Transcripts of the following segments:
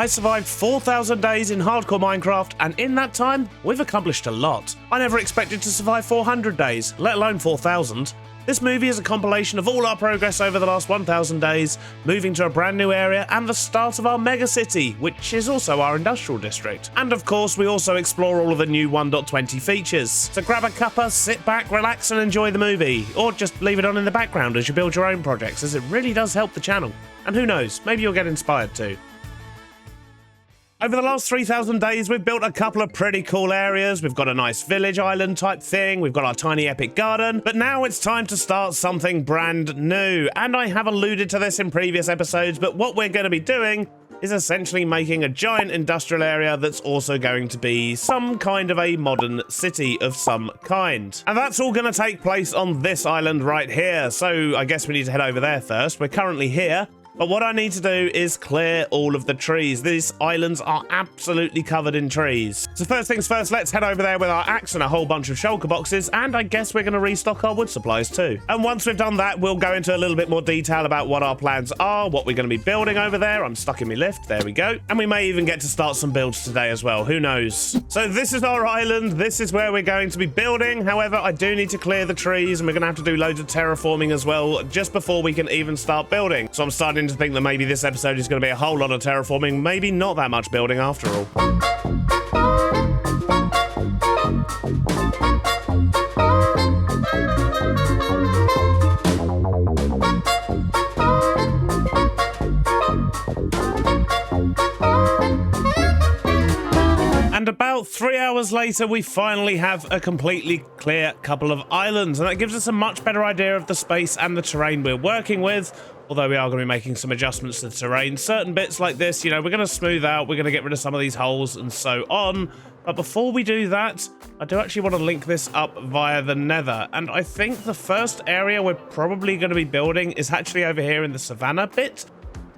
I survived 4,000 days in hardcore Minecraft, and in that time, we've accomplished a lot. I never expected to survive 400 days, let alone 4,000. This movie is a compilation of all our progress over the last 1,000 days, moving to a brand new area, and the start of our mega city, which is also our industrial district. And of course, we also explore all of the new 1.20 features. So grab a cuppa, sit back, relax, and enjoy the movie. Or just leave it on in the background as you build your own projects, as it really does help the channel. And who knows, maybe you'll get inspired too. Over the last 3,000 days, we've built a couple of pretty cool areas. We've got a nice village island type thing. We've got our tiny epic garden. But now it's time to start something brand new. And I have alluded to this in previous episodes, but what we're going to be doing is essentially making a giant industrial area that's also going to be some kind of a modern city of some kind. And that's all going to take place on this island right here. So I guess we need to head over there first. We're currently here. But what I need to do is clear all of the trees. These islands are absolutely covered in trees. So first things first, let's head over there with our axe and a whole bunch of shulker boxes, and I guess we're going to restock our wood supplies too. And once we've done that, we'll go into a little bit more detail about what our plans are, what we're going to be building over there. I'm stuck in my lift, there we go. And we may even get to start some builds today as well, who knows. So this is our island, this is where we're going to be building. However, I do need to clear the trees, and we're going to have to do loads of terraforming as well, just before we can even start building. So I'm starting to think that maybe this episode is going to be a whole lot of terraforming, maybe not that much building after all. And about 3 hours later, we finally have a completely clear couple of islands, and that gives us a much better idea of the space and the terrain we're working with. Although we are going to be making some adjustments to the terrain. Certain bits like this, you know, we're going to smooth out, we're going to get rid of some of these holes and so on. But before we do that, I do actually want to link this up via the nether. And I think the first area we're probably going to be building is actually over here in the savannah bit.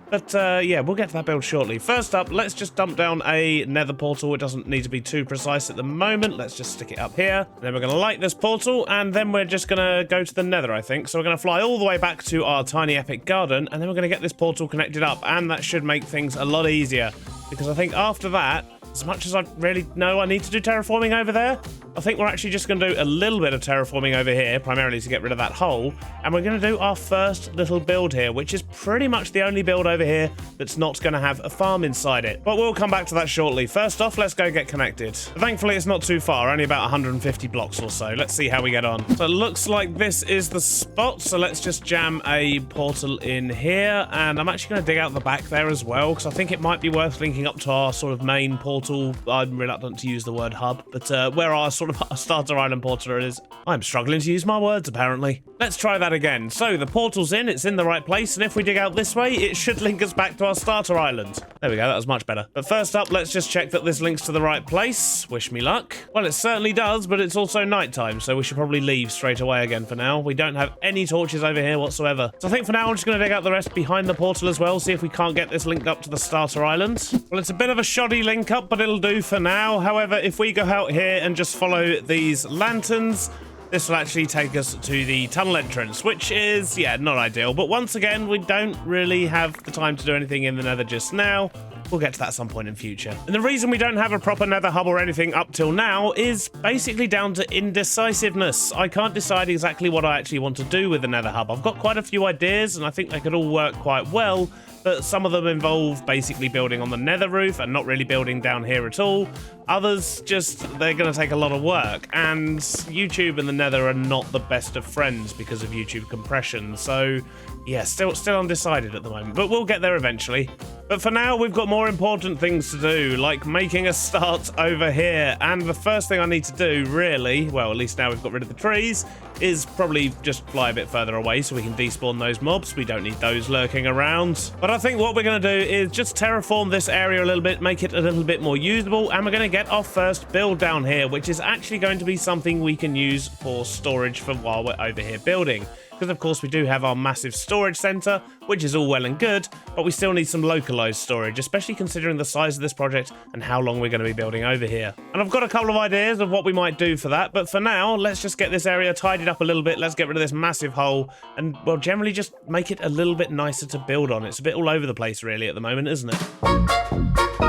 But yeah, we'll get to that build shortly. First up, let's just dump down a nether portal. It doesn't need to be too precise at the moment. Let's just stick it up here. And then we're going to light this portal, and then we're just going to go to the nether, I think. So we're going to fly all the way back to our tiny epic garden, and then we're going to get this portal connected up, and that should make things a lot easier. Because I think after that, as much as I really know I need to do terraforming over there, I think we're actually just going to do a little bit of terraforming over here, primarily to get rid of that hole, and we're going to do our first little build here, which is pretty much the only build over here that's not going to have a farm inside it. But we'll come back to that shortly. First off, let's go get connected. Thankfully, it's not too far, only about 150 blocks or so. Let's see how we get on. So it looks like this is the spot, so let's just jam a portal in here, and I'm actually going to dig out the back there as well, because I think it might be worth linking up to our sort of main portal. I'm reluctant to use the word hub, but where our sort of starter island portal is. I'm struggling to use my words, apparently. Let's try that again. So the portal's in, it's in the right place, and if we dig out this way, it should link us back to our starter island. There we go, that was much better. But first up, let's just check that this links to the right place. Wish me luck. Well, it certainly does, but it's also nighttime, so we should probably leave straight away again for now. We don't have any torches over here whatsoever. So I think for now, I'm just going to dig out the rest behind the portal as well, see if we can't get this linked up to the starter island. Well, it's a bit of a shoddy link up, but it'll do for now. However, if we go out here and just follow these lanterns, this will actually take us to the tunnel entrance, which is, yeah, not ideal. But once again, we don't really have the time to do anything in the nether just now. We'll get to that at some point in future. And the reason we don't have a proper nether hub or anything up till now is basically down to indecisiveness. I can't decide exactly what I actually want to do with the nether hub. I've got quite a few ideas, and I think they could all work quite well, but some of them involve basically building on the nether roof and not really building down here at all. Others just, they're going to take a lot of work, and YouTube and the nether are not the best of friends because of YouTube compression. So yeah, still undecided at the moment, but we'll get there eventually. But for now, we've got more important things to do, like making a start over here. And the first thing I need to do, really, well, at least now we've got rid of the trees, is probably just fly a bit further away so we can despawn those mobs. We don't need those lurking around. But I think what we're going to do is just terraform this area a little bit, make it a little bit more usable, and we're going to get our first build down here, which is actually going to be something we can use for storage for while we're over here building. Because of course we do have our massive storage center, which is all well and good, but we still need some localized storage, especially considering the size of this project and how long we're going to be building over here. And I've got a couple of ideas of what we might do for that, but for now, let's just get this area tidied up a little bit. Let's get rid of this massive hole and, well, generally just make it a little bit nicer to build on. It's a bit all over the place really at the moment, isn't it?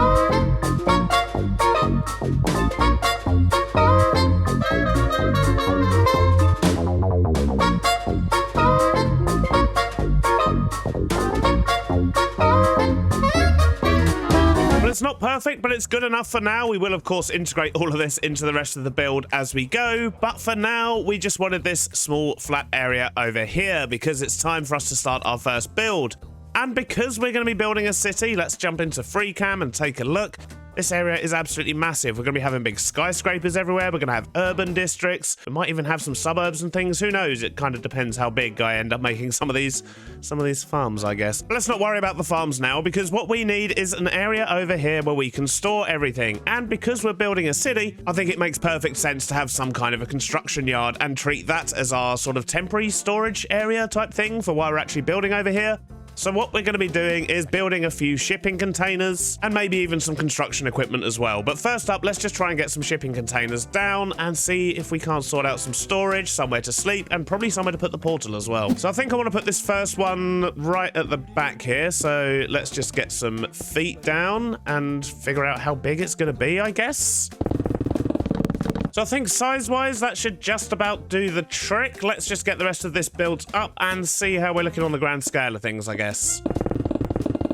it's not perfect, but it's good enough for now. We will, of course, integrate all of this into the rest of the build as we go. But for now, we just wanted this small flat area over here because it's time for us to start our first build. And because we're going to be building a city, let's jump into free cam and take a look. This area is absolutely massive. We're going to be having big skyscrapers everywhere. We're going to have urban districts. We might even have some suburbs and things. Who knows? It kind of depends how big I end up making some of these farms, I guess. But let's not worry about the farms now, because what we need is an area over here where we can store everything. And because we're building a city, I think it makes perfect sense to have some kind of a construction yard and treat that as our sort of temporary storage area type thing for while we're actually building over here. So what we're going to be doing is building a few shipping containers and maybe even some construction equipment as well. But first up, let's just try and get some shipping containers down and see if we can't sort out some storage, somewhere to sleep, and probably somewhere to put the portal as well. So I think I want to put this first one right at the back here. So let's just get some feet down and figure out how big it's going to be, I guess. So I think size-wise, that should just about do the trick. Let's just get the rest of this built up and see how we're looking on the grand scale of things, I guess.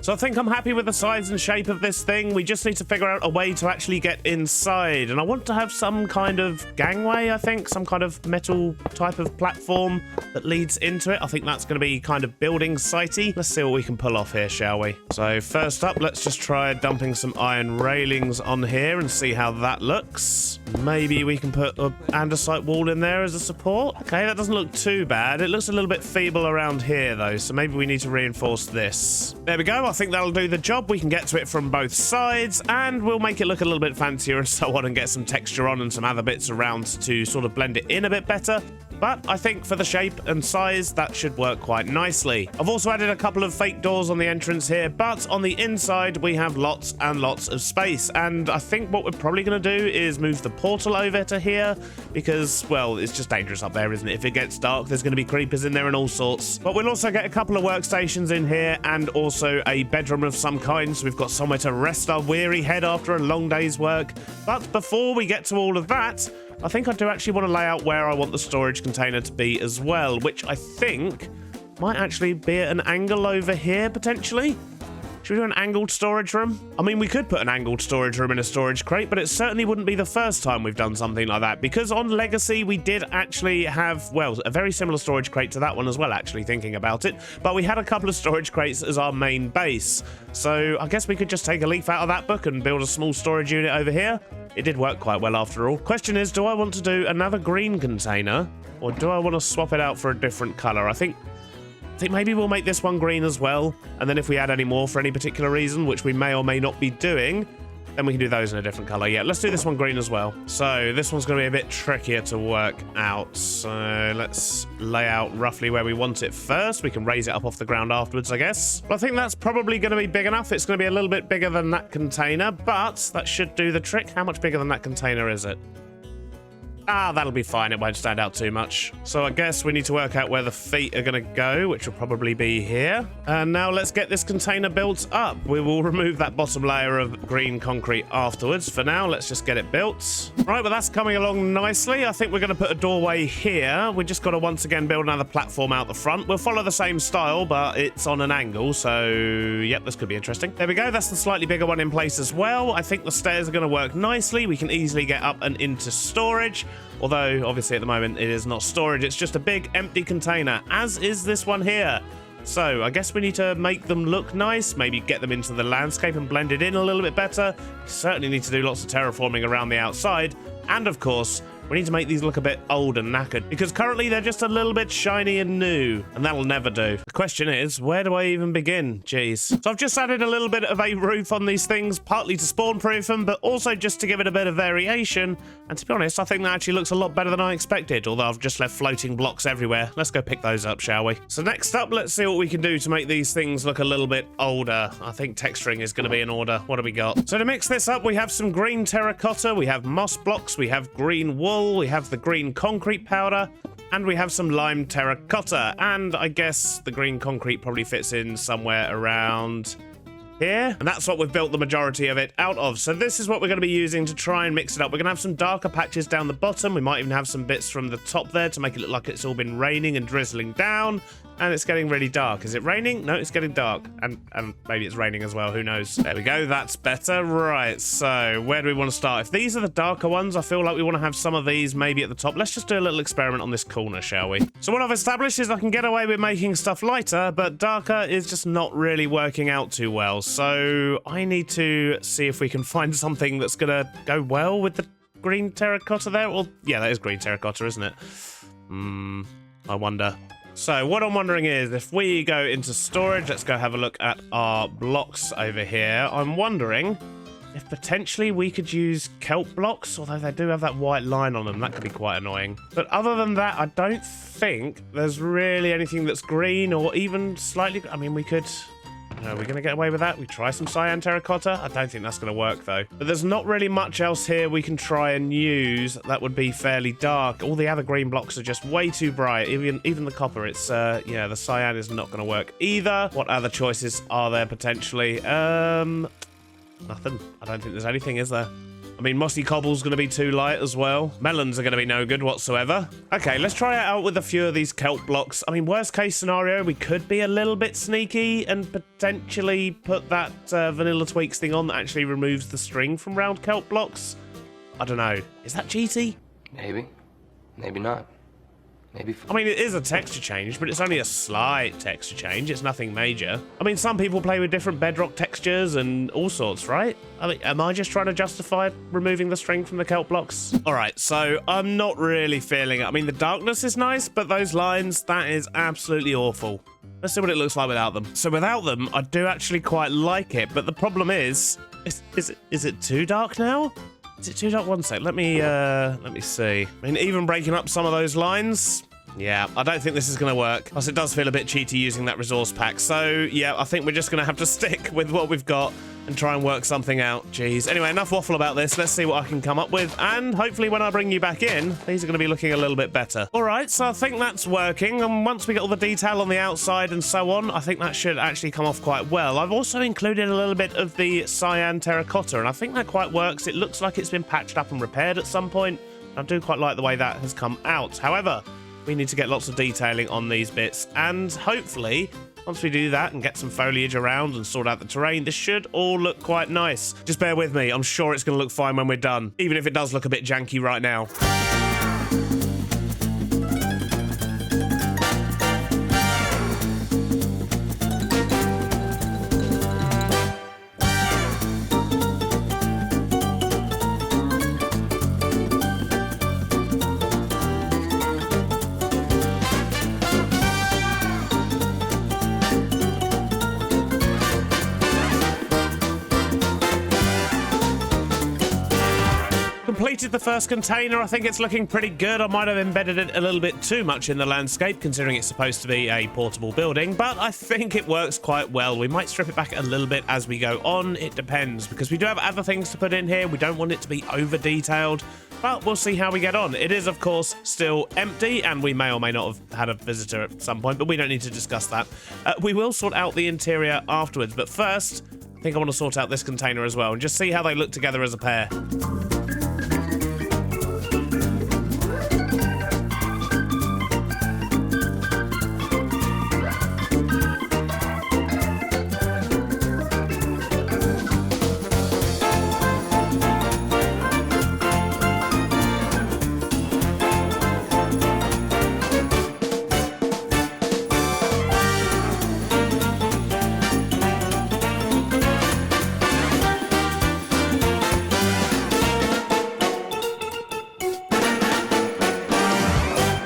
So I think I'm happy with the size and shape of this thing. We just need to figure out a way to actually get inside. And I want to have some kind of gangway, I think. Some kind of metal type of platform that leads into it. I think that's going to be kind of building sitey. Let's see what we can pull off here, shall we? So first up, let's just try dumping some iron railings on here and see how that looks. Maybe we can put an andesite wall in there as a support. Okay, that doesn't look too bad. It looks a little bit feeble around here, though. So maybe we need to reinforce this. There we go. I think that'll do the job. We can get to it from both sides and we'll make it look a little bit fancier and so on and get some texture on and some other bits around to sort of blend it in a bit better. But I think for the shape and size, that should work quite nicely. I've also added a couple of fake doors on the entrance here, but on the inside, we have lots and lots of space. And I think what we're probably going to do is move the portal over to here because, well, it's just dangerous up there, isn't it? If it gets dark, there's going to be creepers in there and all sorts. But we'll also get a couple of workstations in here and also a bedroom of some kind. So we've got somewhere to rest our weary head after a long day's work. But before we get to all of that, I think I do actually want to lay out where I want the storage container to be as well, which I think might actually be at an angle over here, potentially. Should we do an angled storage room? I mean, we could put an angled storage room in a storage crate, but it certainly wouldn't be the first time we've done something like that, because on Legacy, we did actually have, well, a very similar storage crate to that one as well, actually, thinking about it, but we had a couple of storage crates as our main base. So I guess we could just take a leaf out of that book and build a small storage unit over here. It did work quite well after all. Question is, do I want to do another green container or do I want to swap it out for a different color? I think maybe we'll make this one green as well. And then if we add any more for any particular reason, which we may or may not be doing, then we can do those in a different color. Yeah, let's do this one green as well. So this one's going to be a bit trickier to work out. So let's lay out roughly where we want it first. We can raise it up off the ground afterwards, I guess. But I think that's probably going to be big enough. It's going to be a little bit bigger than that container, but that should do the trick. How much bigger than that container is it? Ah, that'll be fine. It won't stand out too much. So I guess we need to work out where the feet are going to go, which will probably be here. And now let's get this container built up. We will remove that bottom layer of green concrete afterwards. For now, let's just get it built. Right, but that's coming along nicely. I think we're going to put a doorway here. We just got to once again build another platform out the front. We'll follow the same style, but it's on an angle. So, yep, this could be interesting. There we go. That's the slightly bigger one in place as well. I think the stairs are going to work nicely. We can easily get up and into storage. Although, obviously, at the moment, it is not storage. It's just a big empty container, as is this one here. So, I guess we need to make them look nice, maybe get them into the landscape and blend it in a little bit better. We certainly need to do lots of terraforming around the outside. And, of course, we need to make these look a bit old and knackered, because currently they're just a little bit shiny and new, and that'll never do. The question is, where do I even begin? Jeez. So I've just added a little bit of a roof on these things, partly to spawn-proof them, but also just to give it a bit of variation. And to be honest, I think that actually looks a lot better than I expected, although I've just left floating blocks everywhere. Let's go pick those up, shall we? So next up, let's see what we can do to make these things look a little bit older. I think texturing is going to be in order. What do we got? So to mix this up, we have some green terracotta, we have moss blocks, we have green wool, we have the green concrete powder, and we have some lime terracotta. And I guess the green concrete probably fits in somewhere around here, and that's what we've built the majority of it out of. So this is what we're going to be using to try and mix it up. We're going to have some darker patches down the bottom. We might even have some bits from the top there to make it look like it's all been raining and drizzling down. And it's getting really dark. Is it raining? No, it's getting dark. And maybe it's raining as well. Who knows? There we go. That's better. Right. So where do we want to start? If these are the darker ones, I feel like we want to have some of these maybe at the top. Let's just do a little experiment on this corner, shall we? So what I've established is I can get away with making stuff lighter, but darker is just not really working out too well. So I need to see if we can find something that's going to go well with the green terracotta there. Well, yeah, that is green terracotta, isn't it? I wonder. So what I'm wondering is if we go into storage, let's go have a look at our blocks over here. I'm wondering if potentially we could use kelp blocks, although they do have that white line on them. That could be quite annoying. But other than that, I don't think there's really anything that's green or even slightly... I mean, we could... Are we going to get away with that? We try some cyan terracotta? I don't think that's going to work, though. But there's not really much else here we can try and use that would be fairly dark. All the other green blocks are just way too bright. Even the copper, it's, yeah, the cyan is not going to work either. What other choices are there, potentially? Nothing. I don't think there's anything, is there? I mean, mossy cobble's going to be too light as well. Melons are going to be no good whatsoever. Okay, let's try it out with a few of these kelp blocks. I mean, worst case scenario, we could be a little bit sneaky and potentially put that vanilla tweaks thing on that actually removes the string from round kelp blocks. I don't know. Is that cheaty? Maybe. Maybe not. Maybe. I mean, it is a texture change, but it's only a slight texture change. It's nothing major. I mean, some people play with different bedrock textures and all sorts, right? I mean, am I just trying to justify removing the string from the kelp blocks? All right, so I'm not really feeling it. I mean, the darkness is nice, but those lines, that is absolutely awful. Let's see what it looks like without them. So without them, I do actually quite like it, but the problem is it too dark now? Is it too dark? One sec. Let me see. I mean, even breaking up some of those lines. Yeah, I don't think this is going to work. Plus, it does feel a bit cheaty using that resource pack. So, yeah, I think we're just going to have to stick with what we've got and try and work something out. Jeez. Anyway, enough waffle about this. Let's see what I can come up with. And hopefully when I bring you back in, these are going to be looking a little bit better. All right, so I think that's working. And once we get all the detail on the outside and so on, I think that should actually come off quite well. I've also included a little bit of the cyan terracotta, and I think that quite works. It looks like it's been patched up and repaired at some point. I do quite like the way that has come out. However, we need to get lots of detailing on these bits, and hopefully once we do that and get some foliage around and sort out the terrain, this should all look quite nice. Just bear with me, I'm sure it's going to look fine when we're done, even if it does look a bit janky right now. Completed the first container. I think it's looking pretty good. I might have embedded it a little bit too much in the landscape, considering it's supposed to be a portable building, but I think it works quite well. We might strip it back a little bit as we go on. It depends, because we do have other things to put in here. We don't want it to be over detailed, but we'll see how we get on. It is, of course, still empty, and we may or may not have had a visitor at some point, but we don't need to discuss that. We will sort out the interior afterwards, but first, I think I want to sort out this container as well and just see how they look together as a pair.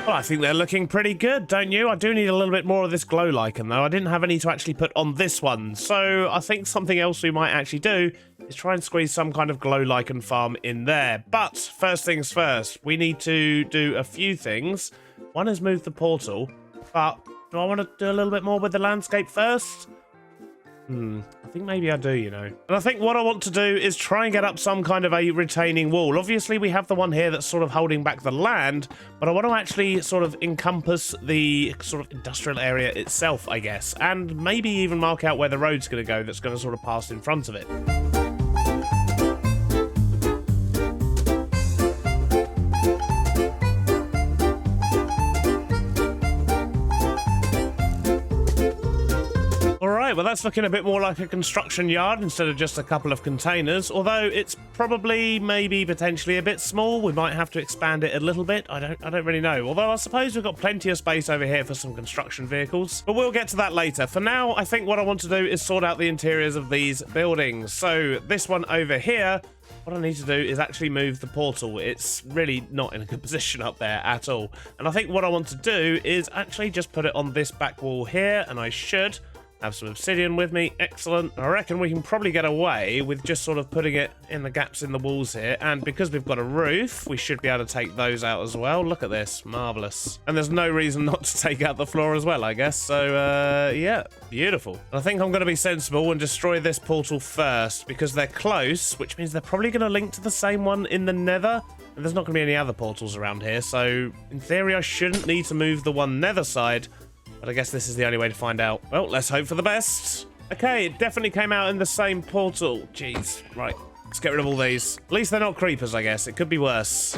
I think they're looking pretty good, don't you? I do need a little bit more of this glow lichen, though. I didn't have any to actually put on this one, so I think something else we might actually do is try and squeeze some kind of glow lichen farm in there. But first things first, we need to do a few things. One is move the portal, but do I want to do a little bit more with the landscape first? I think maybe I do, you know. And I think what I want to do is try and get up some kind of a retaining wall. Obviously, we have the one here that's sort of holding back the land, but I want to actually sort of encompass the sort of industrial area itself, I guess, and maybe even mark out where the road's going to go that's going to sort of pass in front of it. Well, that's looking a bit more like a construction yard instead of just a couple of containers, although it's probably maybe potentially a bit small. We might have to expand it a little bit. I don't really know, although I suppose we've got plenty of space over here for some construction vehicles, but we'll get to that later. For now, I think what I want to do is sort out the interiors of these buildings. So this one over here, what I need to do is actually move the portal. It's really not in a good position up there at all, and I think what I want to do is actually just put it on this back wall here, and I should have some obsidian with me. Excellent. I reckon we can probably get away with just sort of putting it in the gaps in the walls here, and because we've got a roof, we should be able to take those out as well. Look at this. Marvelous. And there's no reason not to take out the floor as well, I guess. So yeah, beautiful. And I think I'm going to be sensible and destroy this portal first because they're close, which means they're probably going to link to the same one in the nether. And there's not going to be any other portals around here, so in theory I shouldn't need to move the one nether side. But I guess this is the only way to find out. Well, let's hope for the best. Okay, it definitely came out in the same portal. Jeez. Right, let's get rid of all these. At least they're not creepers, I guess. It could be worse.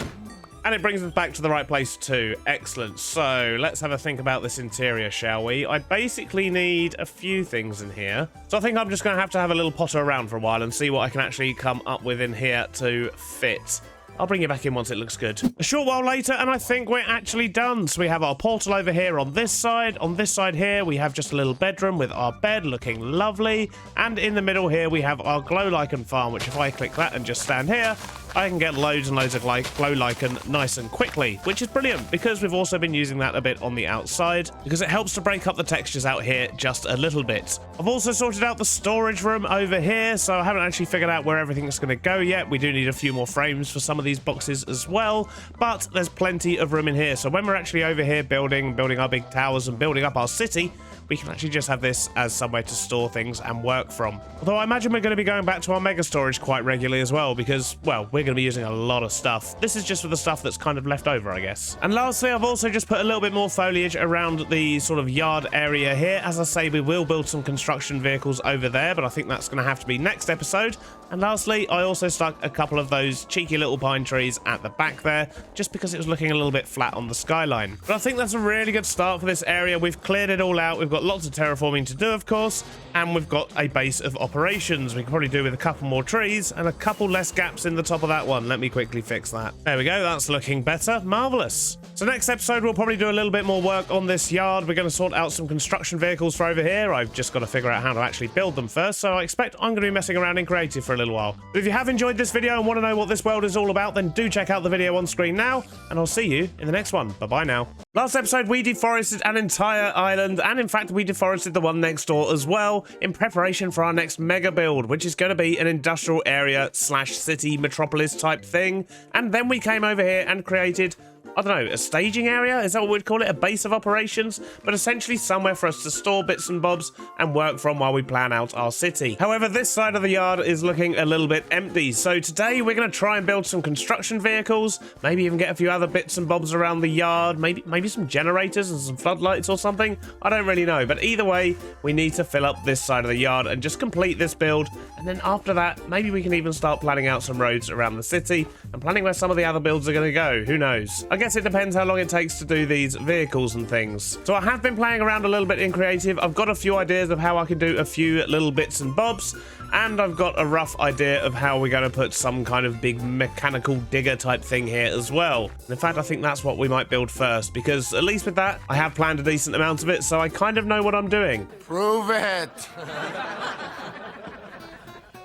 And it brings us back to the right place too. Excellent. So let's have a think about this interior, shall we? I basically need a few things in here. So I think I'm just going to have a little potter around for a while and see what I can actually come up with in here to fit. I'll bring you back in once it looks good. A short while later, and I think we're actually done. So we have our portal over here on this side. On this side here, we have just a little bedroom with our bed looking lovely. And in the middle here, we have our glow lichen farm, which if I click that and just stand here, I can get loads and loads of glow lichen nice and quickly, which is brilliant because we've also been using that a bit on the outside because it helps to break up the textures out here just a little bit. I've also sorted out the storage room over here, so I haven't actually figured out where everything's going to go yet. We do need a few more frames for some of these boxes as well, but there's plenty of room in here. So when we're actually over here building our big towers and building up our city, we can actually just have this as somewhere to store things and work from. Although I imagine we're going to be going back to our mega storage quite regularly as well because, well, we're going to be using a lot of stuff. This is just for the stuff that's kind of left over, I guess. And lastly, I've also just put a little bit more foliage around the sort of yard area here. As I say, we will build some construction vehicles over there, but I think that's going to have to be next episode. And lastly, I also stuck a couple of those cheeky little pine trees at the back there, just because it was looking a little bit flat on the skyline. But I think that's a really good start for this area. We've cleared it all out. We've got lots of terraforming to do, of course, and we've got a base of operations. We can probably do with a couple more trees and a couple less gaps in the top of that one. Let me quickly fix that. There we go. That's looking better. Marvelous. So next episode, we'll probably do a little bit more work on this yard. We're going to sort out some construction vehicles for over here. I've just got to figure out how to actually build them first, so I expect I'm going to be messing around in creative for a little while. But if you have enjoyed this video and want to know what this world is all about, then do check out the video on screen now, and I'll see you in the next one. Bye-bye now. Last episode, we deforested an entire island, and in fact, we deforested the one next door as well, in preparation for our next mega build, which is going to be an industrial area / city metropolis type thing. And then we came over here and created, I don't know, a staging area? Is that what we'd call it? A base of operations? But essentially somewhere for us to store bits and bobs and work from while we plan out our city. However, this side of the yard is looking a little bit empty. So today we're going to try and build some construction vehicles, maybe even get a few other bits and bobs around the yard, maybe some generators and some floodlights or something. I don't really know. But either way, we need to fill up this side of the yard and just complete this build. And then after that, maybe we can even start planning out some roads around the city and planning where some of the other builds are going to go. Who knows? I guess it depends how long it takes to do these vehicles and things. So I have been playing around a little bit in creative. I've got a few ideas of how I can do a few little bits and bobs, and I've got a rough idea of how we're going to put some kind of big mechanical digger type thing here as well. And in fact, I think that's what we might build first, because at least with that, I have planned a decent amount of it, so I kind of know what I'm doing. Prove it!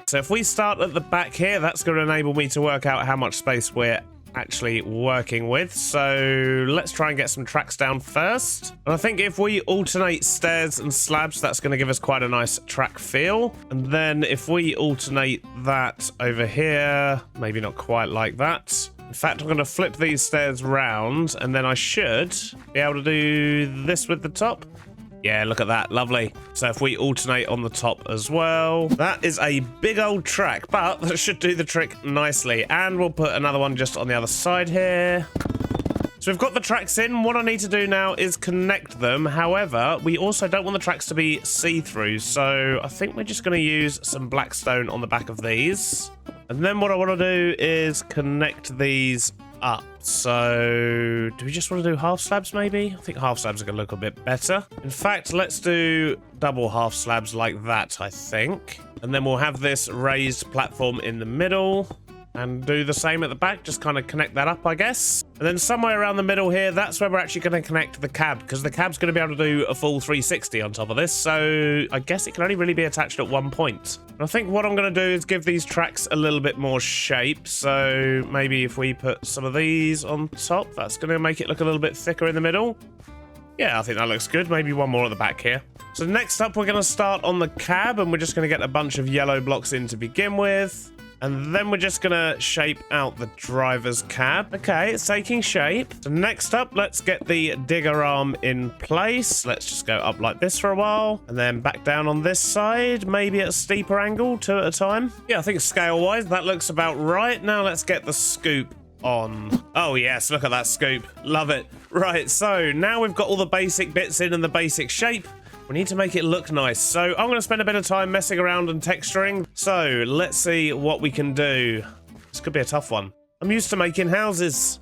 So if we start at the back here, that's going to enable me to work out how much space we're actually working with. So let's try and get some tracks down first. And I think if we alternate stairs and slabs, that's going to give us quite a nice track feel. And then if we alternate that over here, maybe not quite like that. In fact, I'm going to flip these stairs round, and then I should be able to do this with the top. Yeah, look at that. Lovely. So if we alternate on the top as well, that is a big old track, but that should do the trick nicely. And we'll put another one just on the other side here. So we've got the tracks in. What I need to do now is connect them. However, we also don't want the tracks to be see-through. So I think we're just going to use some blackstone on the back of these. And then what I want to do is connect these up. So do we just want to do half slabs maybe? I think half slabs are going to look a bit better. In fact, let's do double half slabs like that, I think. And then we'll have this raised platform in the middle. And do the same at the back, just kind of connect that up, I guess. And then somewhere around the middle here, that's where we're actually going to connect the cab, because the cab's going to be able to do a full 360 on top of this, so I guess it can only really be attached at one point. And I think what I'm going to do is give these tracks a little bit more shape, so maybe if we put some of these on top, that's going to make it look a little bit thicker in the middle. Yeah, I think that looks good. Maybe one more at the back here. So next up, we're going to start on the cab, and we're just going to get a bunch of yellow blocks in to begin with. And then we're just going to shape out the driver's cab. Okay, it's taking shape. So next up, let's get the digger arm in place. Let's just go up like this for a while. And then back down on this side, maybe at a steeper angle, 2 at a time. Yeah, I think scale-wise, that looks about right. Now let's get the scoop on. Oh yes, look at that scoop. Love it. Right, so now we've got all the basic bits in and the basic shape. We need to make it look nice, so I'm going to spend a bit of time messing around and texturing. So let's see what we can do. This could be a tough one. I'm used to making houses.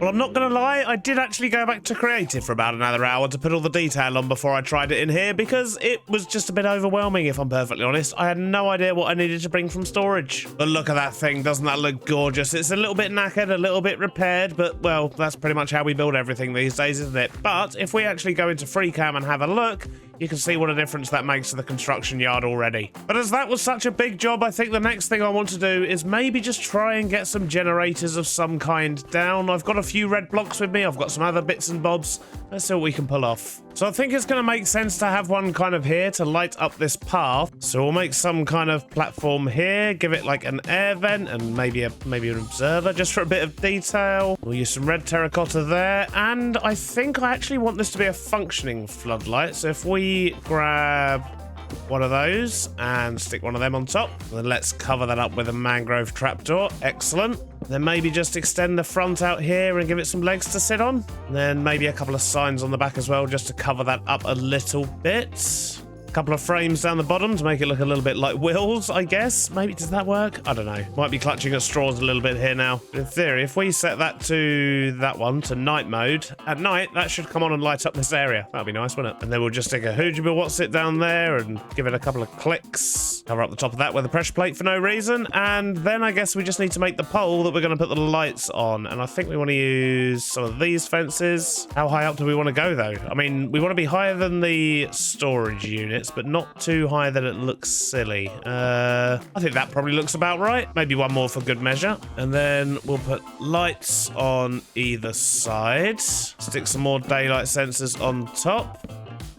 Well, I'm not going to lie, I did actually go back to creative for about another hour to put all the detail on before I tried it in here, because it was just a bit overwhelming, if I'm perfectly honest. I had no idea what I needed to bring from storage. But look at that thing, doesn't that look gorgeous? It's a little bit knackered, a little bit repaired, but, well, that's pretty much how we build everything these days, isn't it? But if we actually go into FreeCam and have a look, you can see what a difference that makes to the construction yard already. But as that was such a big job, I think the next thing I want to do is maybe just try and get some generators of some kind down. I've got a few red blocks with me. I've got some other bits and bobs. Let's see what we can pull off. So I think it's going to make sense to have one kind of here to light up this path. So we'll make some kind of platform here, give it like an air vent and maybe an observer just for a bit of detail. We'll use some red terracotta there. And I think I actually want this to be a functioning floodlight. So if we grab one of those and stick one of them on top, then let's cover that up with a mangrove trapdoor. Excellent. Then maybe just extend the front out here and give it some legs to sit on. And then maybe a couple of signs on the back as well, just to cover that up a little bit. A couple of frames down the bottom to make it look a little bit like wheels, I guess. Maybe, does that work? I don't know. Might be clutching at straws a little bit here now. But in theory, if we set that to that one, to night mode, at night, that should come on and light up this area. That'd be nice, wouldn't it? And then we'll just stick a Hoojable What's It down there and give it a couple of clicks. Cover up the top of that with a pressure plate for no reason. And then I guess we just need to make the pole that we're going to put the lights on. And I think we want to use some of these fences. How high up do we want to go, though? I mean, we want to be higher than the storage units, but not too high that it looks silly. I think that probably looks about right. Maybe one more for good measure. And then we'll put lights on either side. Stick some more daylight sensors on top.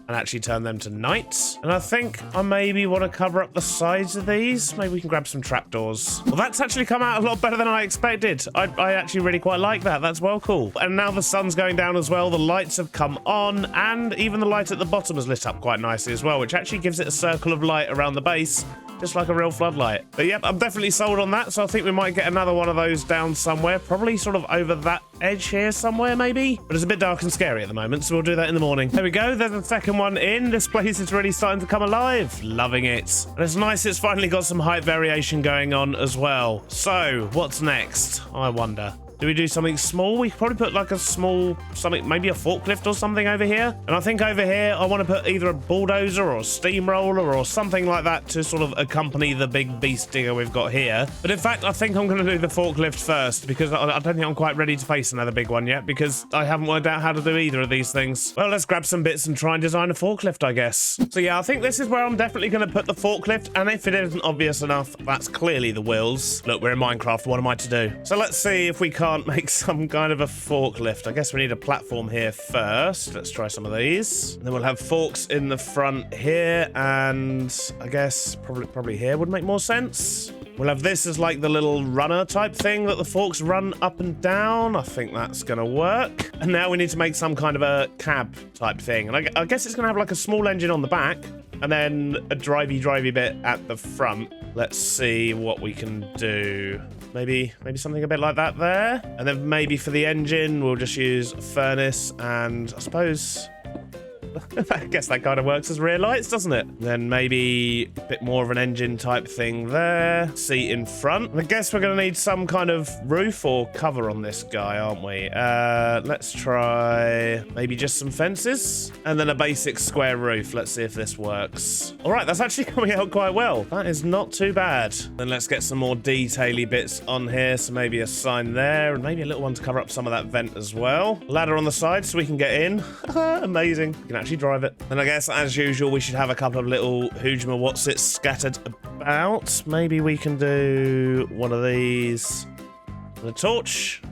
And actually turn them to night. And I think I maybe want to cover up the sides of these. Maybe we can grab some trapdoors. Well, that's actually come out a lot better than I expected. I actually really quite like that. That's well cool. And now the sun's going down as well. The lights have come on. And even the light at the bottom has lit up quite nicely as well, which actually gives it a circle of light around the base, just like a real floodlight. But yep, I'm definitely sold on that. So I think we might get another one of those down somewhere. Probably sort of over that edge here somewhere, maybe. But it's a bit dark and scary at the moment, so we'll do that in the morning. There we go. There's the second one in. This place is really starting to come alive. Loving it. And it's nice it's finally got some height variation going on as well. So what's next? I wonder. Do we do something small? We could probably put like a small something, maybe a forklift or something over here. And I think over here, I want to put either a bulldozer or a steamroller or something like that to sort of accompany the big beast digger we've got here. But in fact, I think I'm going to do the forklift first, because I don't think I'm quite ready to face another big one yet, because I haven't worked out how to do either of these things. Well, let's grab some bits and try and design a forklift, I guess. So yeah, I think this is where I'm definitely going to put the forklift. And if it isn't obvious enough, that's clearly the wheels. Look, we're in Minecraft. What am I to do? So let's see if we can't can't make some kind of a forklift. I guess we need a platform here first. Let's try some of these. And then we'll have forks in the front here, and I guess probably here would make more sense. We'll have this as like the little runner type thing that the forks run up and down. I think that's gonna work. And now we need to make some kind of a cab type thing. And I guess it's gonna have like a small engine on the back and then a drivey bit at the front. Let's see what we can do. Maybe something a bit like that there. And then maybe for the engine, we'll just use a furnace, and I suppose I guess that kind of works as rear lights, doesn't it? Then maybe a bit more of an engine type thing there. Seat in front. I guess we're going to need some kind of roof or cover on this guy, aren't we? Let's try maybe just some fences and then a basic square roof. Let's see if this works. All right, that's actually coming out quite well. That is not too bad. Then let's get some more detaily bits on here. So maybe a sign there and maybe a little one to cover up some of that vent as well. Ladder on the side so we can get in. Amazing. We can actually drive it. And I guess as usual we should have a couple of little Hoojma Whatsits scattered about. Maybe we can do one of these and a torch.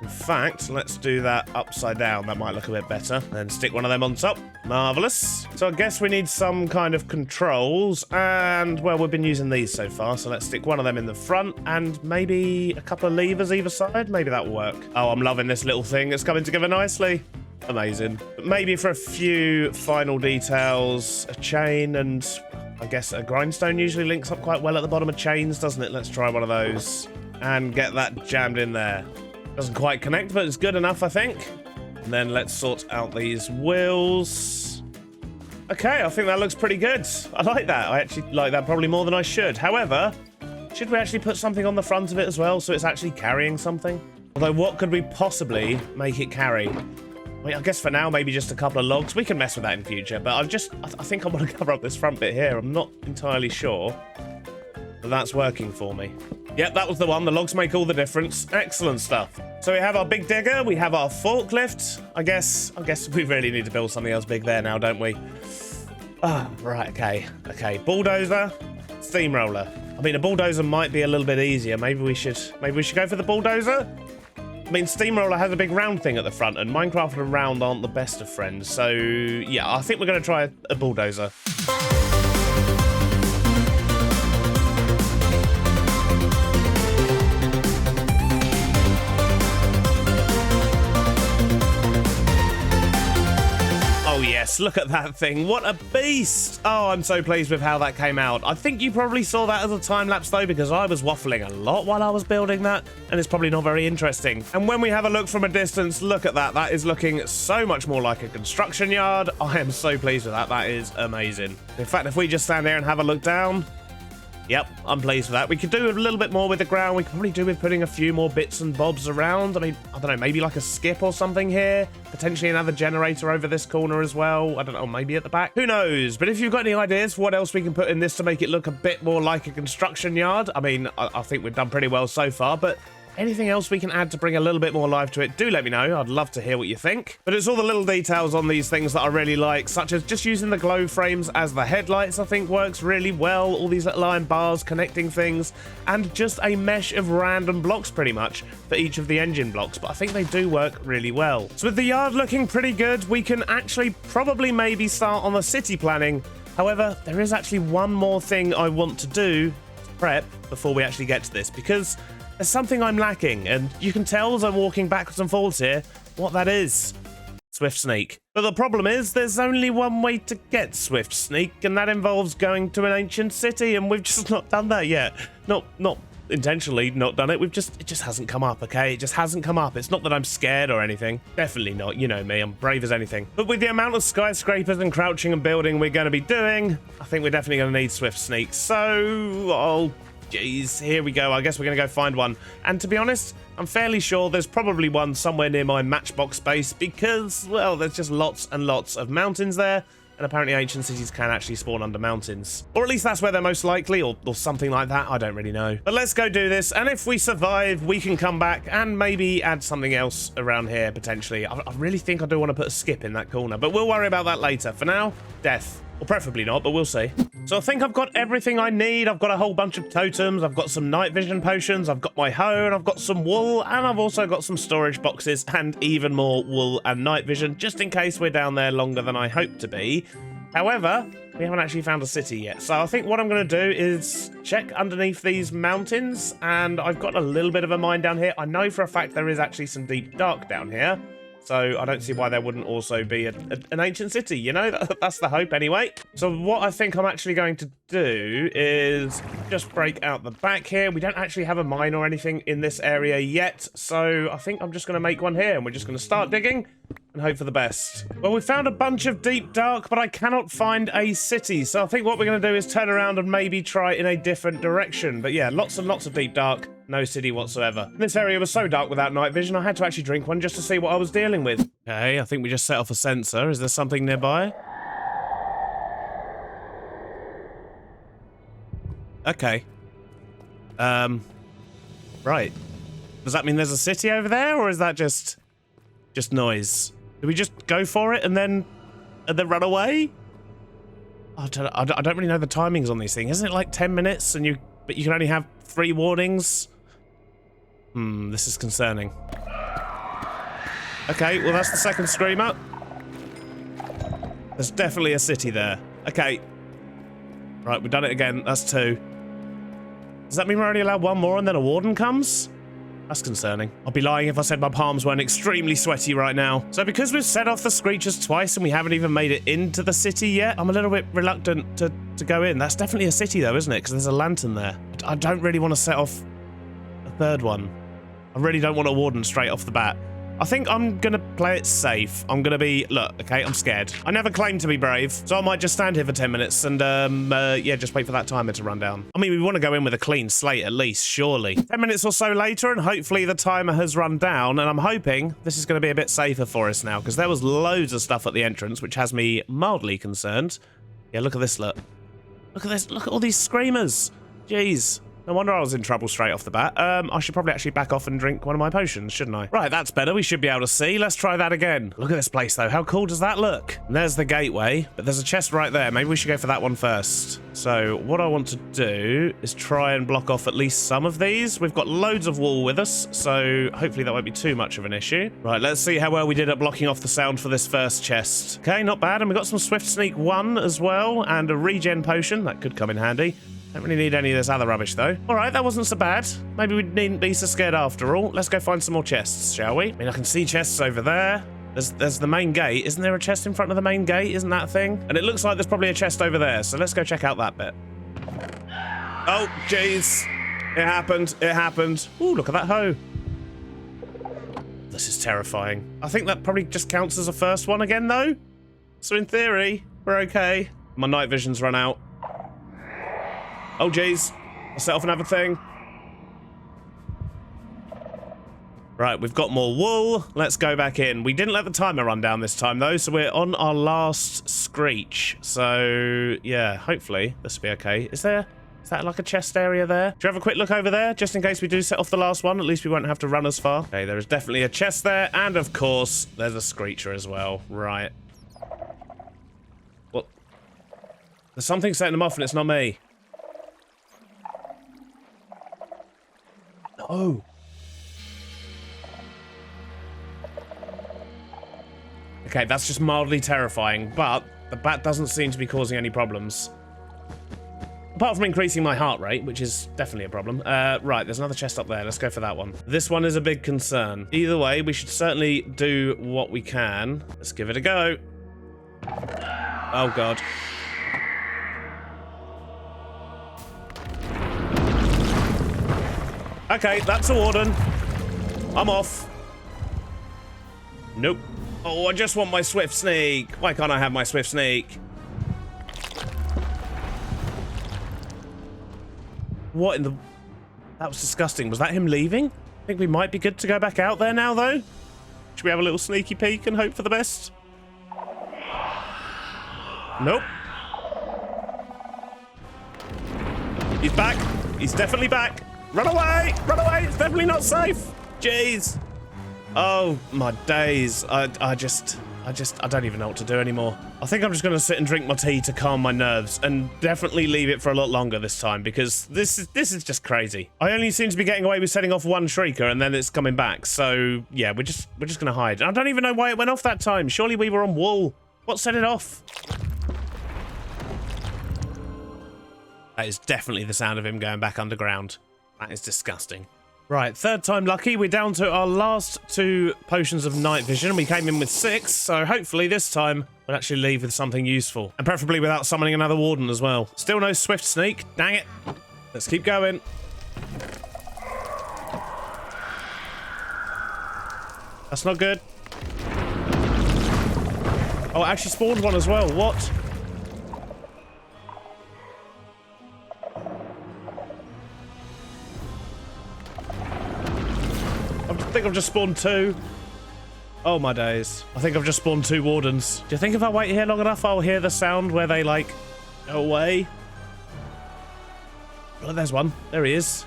In fact, let's do that upside down. That might look a bit better. Then stick one of them on top. Marvelous. So I guess we need some kind of controls, and well, we've been using these so far, so let's stick one of them in the front and maybe a couple of levers either side. Maybe that'll work. Oh, I'm loving this little thing. It's coming together nicely. Amazing. But maybe for a few final details, a chain, and I guess a grindstone usually links up quite well at the bottom of chains, doesn't it? Let's try one of those and get that jammed in there. Doesn't quite connect, but it's good enough, I think. And then let's sort out these wheels. Okay, I think that looks pretty good. I like that. I actually like that probably more than I should. However, should we actually put something on the front of it as well so it's actually carrying something? Although, what could we possibly make it carry? I guess for now, maybe just a couple of logs. We can mess with that in future, but I think I want to cover up this front bit here. I'm not entirely sure that that's working for me. Yep, that was the one. The logs make all the difference. Excellent stuff. So we have our big digger. We have our forklift. I guess we really need to build something else big there now, don't we? Oh, right, okay. Okay, bulldozer, steamroller. I mean, a bulldozer might be a little bit easier. Maybe we should go for the bulldozer? I mean, steamroller has a big round thing at the front, and Minecraft and round aren't the best of friends. So, yeah, I think we're going to try a bulldozer. Oh yes, look at that thing. What a beast. Oh, I'm so pleased with how that came out. I think you probably saw that as a time lapse though, because I was waffling a lot while I was building that, and it's probably not very interesting. And when we have a look from a distance, look at that. That is looking so much more like a construction yard. I am so pleased with that. That is amazing. In fact, if we just stand there and have a look down, yep, I'm pleased with that. We could do a little bit more with the ground. We could probably do with putting a few more bits and bobs around. I mean, I don't know, maybe like a skip or something here. Potentially another generator over this corner as well. I don't know, maybe at the back. Who knows? But if you've got any ideas for what else we can put in this to make it look a bit more like a construction yard, I mean, I think we've done pretty well so far, but anything else we can add to bring a little bit more life to it, do let me know. I'd love to hear what you think. But it's all the little details on these things that I really like, such as just using the glow frames as the headlights, I think works really well. All these little iron bars connecting things, and just a mesh of random blocks pretty much for each of the engine blocks. But I think they do work really well. So with the yard looking pretty good, we can actually probably maybe start on the city planning. However, there is actually one more thing I want to do to prep before we actually get to this, because there's something I'm lacking, and you can tell as I'm walking backwards and forwards here what that is. Swift Sneak. But the problem is there's only one way to get Swift Sneak, and that involves going to an ancient city, and we've just not done that yet. Not intentionally not done it. It just hasn't come up, okay? It just hasn't come up. It's not that I'm scared or anything. Definitely not. You know me, I'm brave as anything. But with the amount of skyscrapers and crouching and building we're going to be doing, I think we're definitely going to need Swift Sneak. So jeez, here we go. I guess we're going to go find one. And to be honest, I'm fairly sure there's probably one somewhere near my matchbox base because, well, there's just lots and lots of mountains there. And apparently ancient cities can actually spawn under mountains. Or at least that's where they're most likely, or something like that. I don't really know. But let's go do this. And if we survive, we can come back and maybe add something else around here, potentially. I really think I do want to put a skip in that corner. But we'll worry about that later. For now, death. Or preferably not, but we'll see. So I think I've got everything I need. I've got a whole bunch of totems. I've got some night vision potions. I've got my hoe, and I've got some wool, and I've also got some storage boxes and even more wool and night vision, just in case we're down there longer than I hope to be. However, we haven't actually found a city yet. So I think what I'm going to do is check underneath these mountains, and I've got a little bit of a mine down here. I know for a fact there is actually some deep dark down here. So I don't see why there wouldn't also be an ancient city, you know? That's the hope anyway. So what I think I'm actually going to do is just break out the back here. We don't actually have a mine or anything in this area yet. So I think I'm just going to make one here, and we're just going to start digging and hope for the best. Well, we found a bunch of deep dark, but I cannot find a city. So I think what we're going to do is turn around and maybe try in a different direction. But yeah, lots and lots of deep dark. No city whatsoever. This area was so dark without night vision, I had to actually drink one just to see what I was dealing with. Okay, I think we just set off a sensor. Is there something nearby? Okay. Right. Does that mean there's a city over there, or is that just noise? Do we just go for it and then run away? I don't really know the timings on these things. Isn't it like 10 minutes but you can only have 3 warnings? This is concerning. Okay, well that's the second screamer. There's definitely a city there. Okay. Right, we've done it again. That's 2. Does that mean we're only allowed 1 more and then a warden comes? That's concerning. I'd be lying if I said my palms weren't extremely sweaty right now. So because we've set off the screechers twice and we haven't even made it into the city yet, I'm a little bit reluctant to go in. That's definitely a city though, isn't it? Because there's a lantern there. I don't really want to set off a third one. I really don't want a warden straight off the bat. I think I'm going to play it safe. I'm going to be... Look, okay, I'm scared. I never claimed to be brave, so I might just stand here for 10 minutes and, yeah, just wait for that timer to run down. I mean, we want to go in with a clean slate at least, surely. 10 minutes or so later, and hopefully the timer has run down, and I'm hoping this is going to be a bit safer for us now, because there was loads of stuff at the entrance, which has me mildly concerned. Yeah, look at this, look. Look at this. Look at all these screamers. Jeez. No wonder I was in trouble straight off the bat. I should probably actually back off and drink one of my potions, shouldn't I? Right, that's better. We should be able to see. Let's try that again. Look at this place, though. How cool does that look? And there's the gateway, but there's a chest right there. Maybe we should go for that one first. So what I want to do is try and block off at least some of these. We've got loads of wool with us, so hopefully that won't be too much of an issue. Right, let's see how well we did at blocking off the sound for this first chest. Okay, not bad. And we got some Swift Sneak 1 as well, and a regen potion. That could come in handy. Don't really need any of this other rubbish, though. All right, that wasn't so bad. Maybe we needn't be so scared after all. Let's go find some more chests, shall we? I mean, I can see chests over there. There's the main gate. Isn't there a chest in front of the main gate? Isn't that a thing? And it looks like there's probably a chest over there, so let's go check out that bit. Oh, jeez. It happened. It happened. Ooh, look at that hoe. This is terrifying. I think that probably just counts as a first one again, though. So in theory, we're okay. My night vision's run out. Oh, jeez. I'll set off another thing. Right, we've got more wool. Let's go back in. We didn't let the timer run down this time, though, so we're on our last screech. So, yeah, hopefully this will be okay. Is that like a chest area there? Do you have a quick look over there, just in case we do set off the last one? At least we won't have to run as far. Okay, there is definitely a chest there, and of course, there's a screecher as well. Right. Well, there's something setting them off, and it's not me. Oh. Okay, that's just mildly terrifying, but the bat doesn't seem to be causing any problems. Apart from increasing my heart rate, which is definitely a problem. Right, there's another chest up there. Let's go for that one. This one is a big concern. Either way, we should certainly do what we can. Let's give it a go. Oh, God. Okay, that's a warden. I'm off. Nope. Oh, I just want my Swift Sneak. Why can't I have my Swift Sneak? What in the... That was disgusting. Was that him leaving? I think we might be good to go back out there now, though. Should we have a little sneaky peek and hope for the best? Nope. He's back. He's definitely back. Run away! Run away! It's definitely not safe! Jeez! Oh, my days. I just... I don't even know what to do anymore. I think I'm just going to sit and drink my tea to calm my nerves and definitely leave it for a lot longer this time because this is just crazy. I only seem to be getting away with setting off one shrieker and then it's coming back. So yeah, we're just going to hide. I don't even know why it went off that time. Surely we were on wool. What set it off? That is definitely the sound of him going back underground. That is disgusting. Right, third time lucky. We're down to our last 2 potions of night vision. We came in with 6, so hopefully this time we'll actually leave with something useful. And preferably without summoning another warden as well. Still no swift sneak. Dang it. Let's keep going. That's not good. Oh, it actually spawned one as well. What? I think I've just spawned 2. Oh my days. I think I've just spawned 2 wardens. Do you think if I wait here long enough, I'll hear the sound where they, like, go away? Oh, there's one. There he is.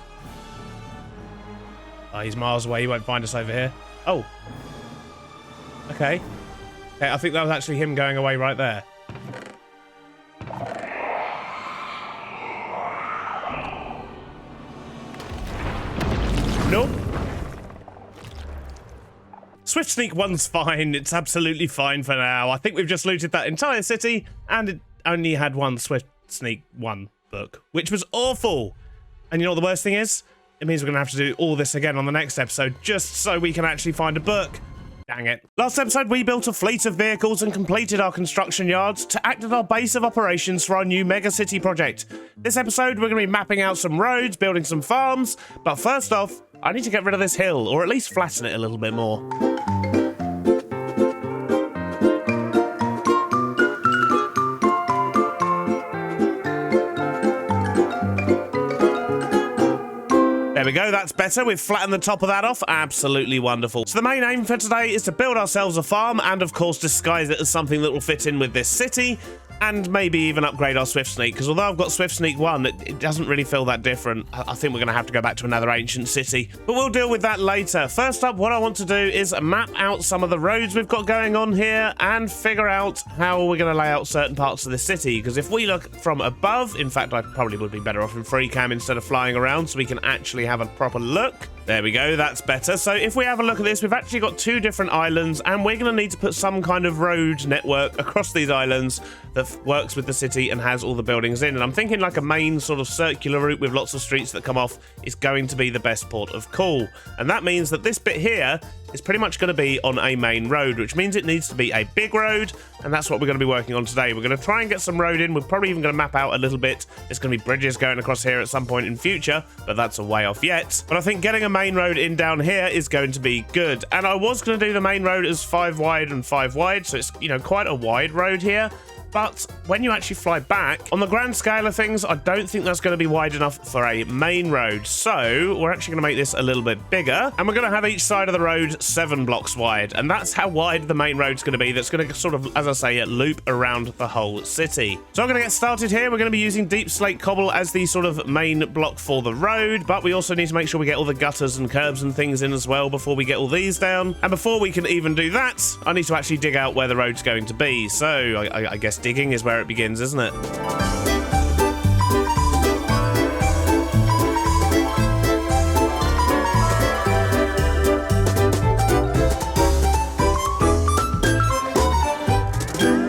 Oh, he's miles away. He won't find us over here. Oh. Okay. Okay, I think that was actually him going away right there. Nope. Swift Sneak 1's fine. It's absolutely fine for now. I think we've just looted that entire city, and it only had one Swift Sneak 1 book, which was awful. And you know what the worst thing is? It means we're going to have to do all this again on the next episode, just so we can actually find a book. Dang it. Last episode, we built a fleet of vehicles and completed our construction yards to act as our base of operations for our new mega city project. This episode, we're going to be mapping out some roads, building some farms, but first off, I need to get rid of this hill, or at least flatten it a little bit more. There we go, that's better. We've flattened the top of that off. Absolutely wonderful. So the main aim for today is to build ourselves a farm and, of course, disguise it as something that will fit in with this city and maybe even upgrade our Swift Sneak, because although I've got Swift Sneak 1, it doesn't really feel that different. I think we're going to have to go back to another ancient city, but we'll deal with that later. First up, what I want to do is map out some of the roads we've got going on here and figure out how we're going to lay out certain parts of the city, because if we look from above, in fact, I probably would be better off in free cam instead of flying around so we can actually have a proper look. There we go, that's better. So if we have a look at this, we've actually got 2 different islands, and we're going to need to put some kind of road network across these islands that works with the city and has all the buildings in. And I'm thinking like a main sort of circular route with lots of streets that come off is going to be the best port of call. And that means that this bit here is pretty much going to be on a main road, which means it needs to be a big road, and that's what we're going to be working on today. We're going to try and get some road in. We're probably even going to map out a little bit. There's going to be bridges going across here at some point in future, but that's a way off yet. But I think getting a main road in down here is going to be good. And I was going to do the main road as 5 wide and 5 wide, so it's, you know, quite a wide road here. But when you actually fly back, on the grand scale of things, I don't think that's going to be wide enough for a main road. So we're actually going to make this a little bit bigger, and we're going to have each side of the road 7 blocks wide. And that's how wide the main road's going to be. That's going to sort of, as I say, loop around the whole city. So I'm going to get started here. We're going to be using deep slate cobble as the sort of main block for the road, but we also need to make sure we get all the gutters and curbs and things in as well before we get all these down. And before we can even do that, I need to actually dig out where the road's going to be. So I guess digging is where it begins, isn't it? Well,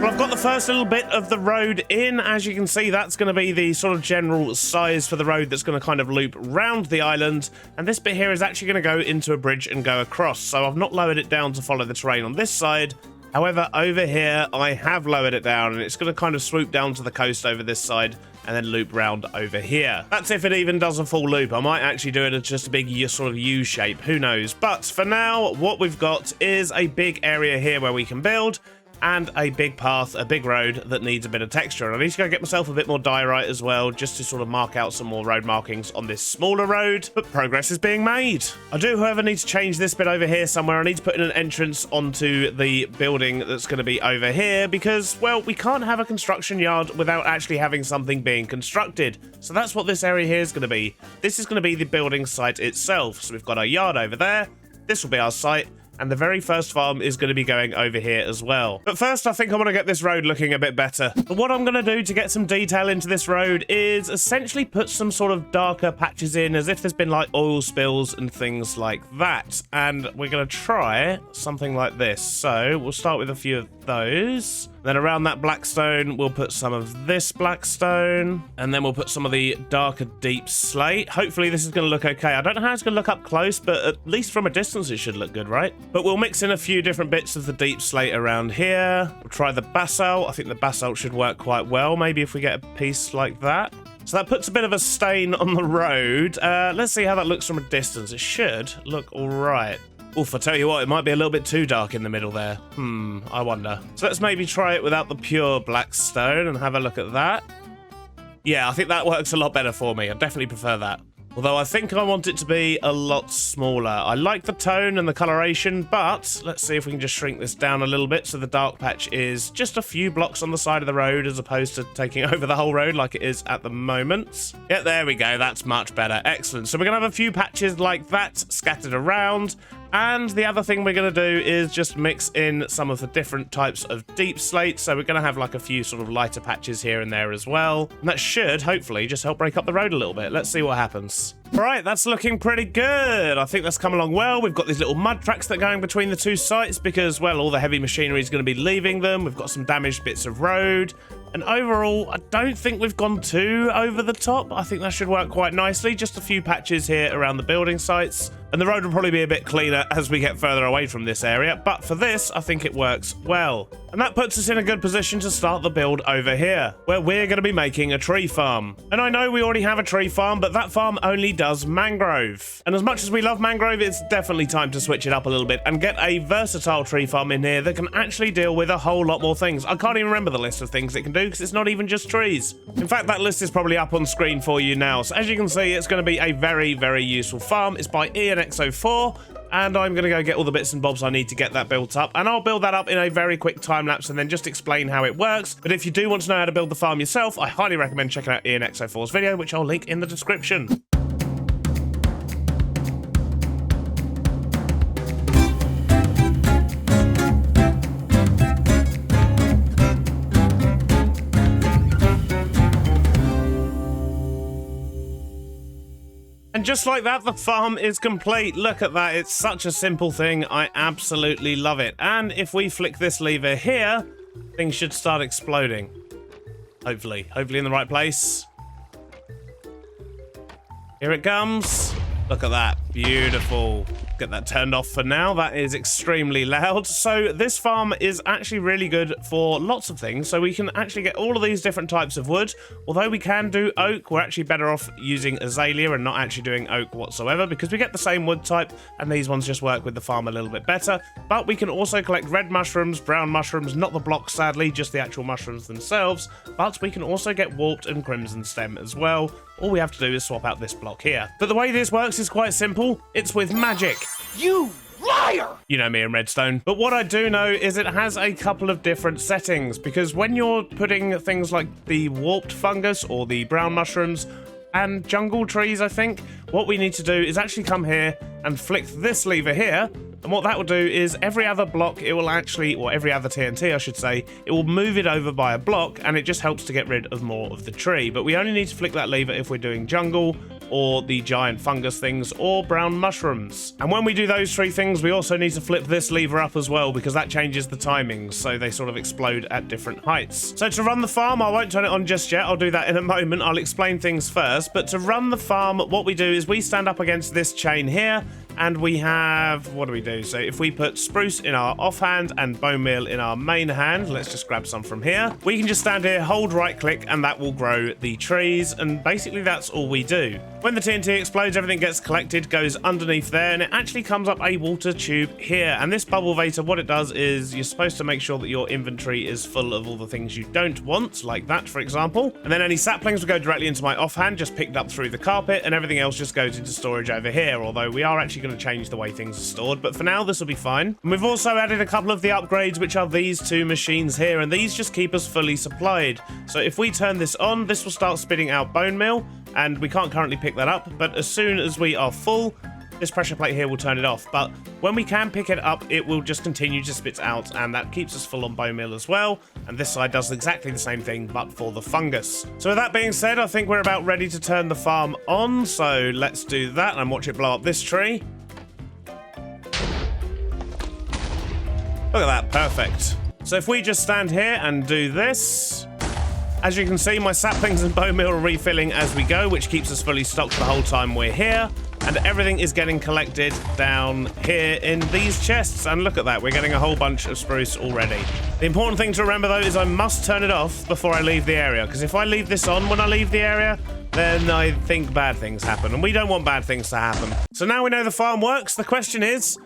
I've got the first little bit of the road in. As you can see, that's going to be the sort of general size for the road that's going to kind of loop round the island. And this bit here is actually going to go into a bridge and go across. So I've not lowered it down to follow the terrain on this side. However, over here, I have lowered it down, and it's going to kind of swoop down to the coast over this side and then loop round over here. That's if it even does a full loop. I might actually do it as just a big sort of U shape. Who knows? But for now, what we've got is a big area here where we can build, and a big path, a big road that needs a bit of texture. And I need to go get myself a bit more diorite as well, just to sort of mark out some more road markings on this smaller road, but progress is being made. I do, however, need to change this bit over here somewhere. I need to put in an entrance onto the building that's going to be over here because, well, we can't have a construction yard without actually having something being constructed. So that's what this area here is going to be. This is going to be the building site itself. So we've got our yard over there. This will be our site. and the very first farm is going to be going over here as well. But first, I think I want to get this road looking a bit better. But what I'm going to do to get some detail into this road is essentially put some sort of darker patches in, as if there's been like oil spills and things like that. And we're going to try something like this. So we'll start with a few of those. Then around that blackstone, we'll put some of this blackstone, and then we'll put some of the darker deep slate. Hopefully this is going to look okay. I don't know how it's going to look up close, but at least from a distance it should look good, right? But we'll mix in a few different bits of the deep slate around here. We'll try the basalt. I think the basalt should work quite well, maybe if we get a piece like that. So that puts a bit of a stain on the road. Let's see how that looks from a distance. It should look all right. Oof, I tell you what, it might be a little bit too dark in the middle there. I wonder. So let's maybe try it without the pure black stone and have a look at that. Yeah, I think that works a lot better for me. I definitely prefer that. Although I think I want it to be a lot smaller. I like the tone and the coloration, but let's see if we can just shrink this down a little bit so the dark patch is just a few blocks on the side of the road as opposed to taking over the whole road like it is at the moment. Yeah, there we go. That's much better. Excellent. So we're going to have a few patches like that scattered around. And the other thing we're going to do is just mix in some of the different types of deep slate. So we're going to have like a few sort of lighter patches here and there as well. And that should, hopefully, just help break up the road a little bit. Let's see what happens. All right, that's looking pretty good. I think that's come along well. We've got these little mud tracks that are going between the two sites because, well, all the heavy machinery is going to be leaving them. We've got some damaged bits of road. And overall, I don't think we've gone too over the top. I think that should work quite nicely. Just a few patches here around the building sites. And the road will probably be a bit cleaner as we get further away from this area. But for this, I think it works well. And that puts us in a good position to start the build over here, where we're going to be making a tree farm. And I know we already have a tree farm, but that farm only does mangrove. And as much as we love mangrove, it's definitely time to switch it up a little bit and get a versatile tree farm in here that can actually deal with a whole lot more things. I can't even remember the list of things it can do because it's not even just trees. In fact, that list is probably up on screen for you now. So as you can see, it's going to be a very, very useful farm. It's by ENX04. And I'm going to go get all the bits and bobs I need to get that built up. And I'll build that up in a very quick time lapse and then just explain how it works. But if you do want to know how to build the farm yourself, I highly recommend checking out ENX04's video, which I'll link in the description. And just like that, the farm is complete. Look at that. It's such a simple thing. I absolutely love it. And if we flick this lever here, things should start exploding. Hopefully. Hopefully in the right place. Here it comes. Look at that. Beautiful. Get that turned off for now. That is extremely loud. So this farm is actually really good for lots of things. So we can actually get all of these different types of wood. Although we can do oak, we're actually better off using azalea and not actually doing oak whatsoever because we get the same wood type and these ones just work with the farm a little bit better. But we can also collect red mushrooms, brown mushrooms, not the blocks sadly, just the actual mushrooms themselves. But we can also get warped and crimson stem as well. All we have to do is swap out this block here. But the way this works is quite simple. It's with magic. You liar! You know me and Redstone. But what I do know is it has a couple of different settings because when you're putting things like the warped fungus or the brown mushrooms and jungle trees, I think, what we need to do is actually come here and flick this lever here. And what that will do is every other block, it will actually, or every other TNT, I should say, it will move it over by a block and it just helps to get rid of more of the tree. But we only need to flick that lever if we're doing jungle or the giant fungus things or brown mushrooms. And when we do those three things, we also need to flip this lever up as well because that changes the timings. So they sort of explode at different heights. So to run the farm, I won't turn it on just yet. I'll do that in a moment. I'll explain things first. But to run the farm, what we do is we stand up against this chain here. And we have, what do we do? So if we put spruce in our offhand and bone meal in our main hand, let's just grab some from here. We can just stand here, hold right click, and that will grow the trees. And basically that's all we do. When the TNT explodes, everything gets collected, goes underneath there, and it actually comes up a water tube here. And this bubble vator, what it does is you're supposed to make sure that your inventory is full of all the things you don't want, like that, for example. And then any saplings will go directly into my offhand, just picked up through the carpet, and everything else just goes into storage over here, although we are actually going to change the way things are stored, but for now this will be fine. And we've also added a couple of the upgrades, which are these two machines here, and these just keep us fully supplied. So if we turn this on, this will start spitting out bone meal, and we can't currently pick that up, but as soon as we are full, this pressure plate here will turn it off. But when we can pick it up, it will just continue to spit out, and that keeps us full on bone meal as well. And this side does exactly the same thing, but for the fungus. So with that being said, I think we're about ready to turn the farm on. So let's do that and watch it blow up this tree. Look at that, perfect. So if we just stand here and do this, as you can see, my saplings and bone meal are refilling as we go, which keeps us fully stocked the whole time we're here. And everything is getting collected down here in these chests. And look at that, we're getting a whole bunch of spruce already. The important thing to remember, though, is I must turn it off before I leave the area. Because if I leave this on when I leave the area, then I think bad things happen. And we don't want bad things to happen. So now we know the farm works. The question is,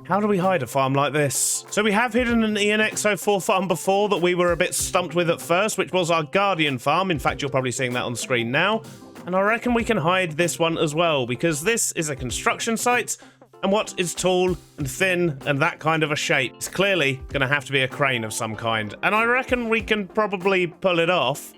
how do we hide a farm like this? So we have hidden an ENXO4 farm before that we were a bit stumped with at first, which was our Guardian farm. In fact, you're probably seeing that on screen now. And I reckon we can hide this one as well, because this is a construction site, and what is tall and thin and that kind of a shape? It's clearly going to have to be a crane of some kind. And I reckon we can probably pull it off.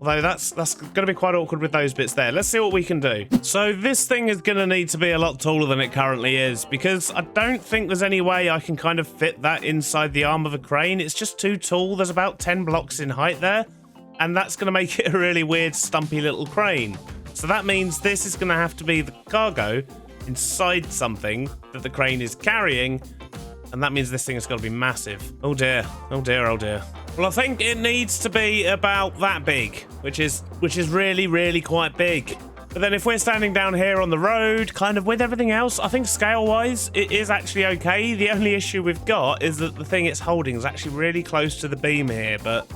Although that's going to be quite awkward with those bits there. Let's see what we can do. So this thing is going to need to be a lot taller than it currently is, because I don't think there's any way I can kind of fit that inside the arm of a crane. It's just too tall. There's about 10 blocks in height there, and that's going to make it a really weird, stumpy little crane. So that means this is going to have to be the cargo inside something that the crane is carrying, and that means this thing is going to be massive. Oh dear, oh dear, oh dear. Well, I think it needs to be about that big, which is really, really quite big. But then if we're standing down here on the road, kind of with everything else, I think scale-wise, it is actually okay. The only issue we've got is that the thing it's holding is actually really close to the beam here. But,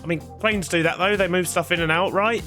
I mean, cranes do that, though. They move stuff in and out, right?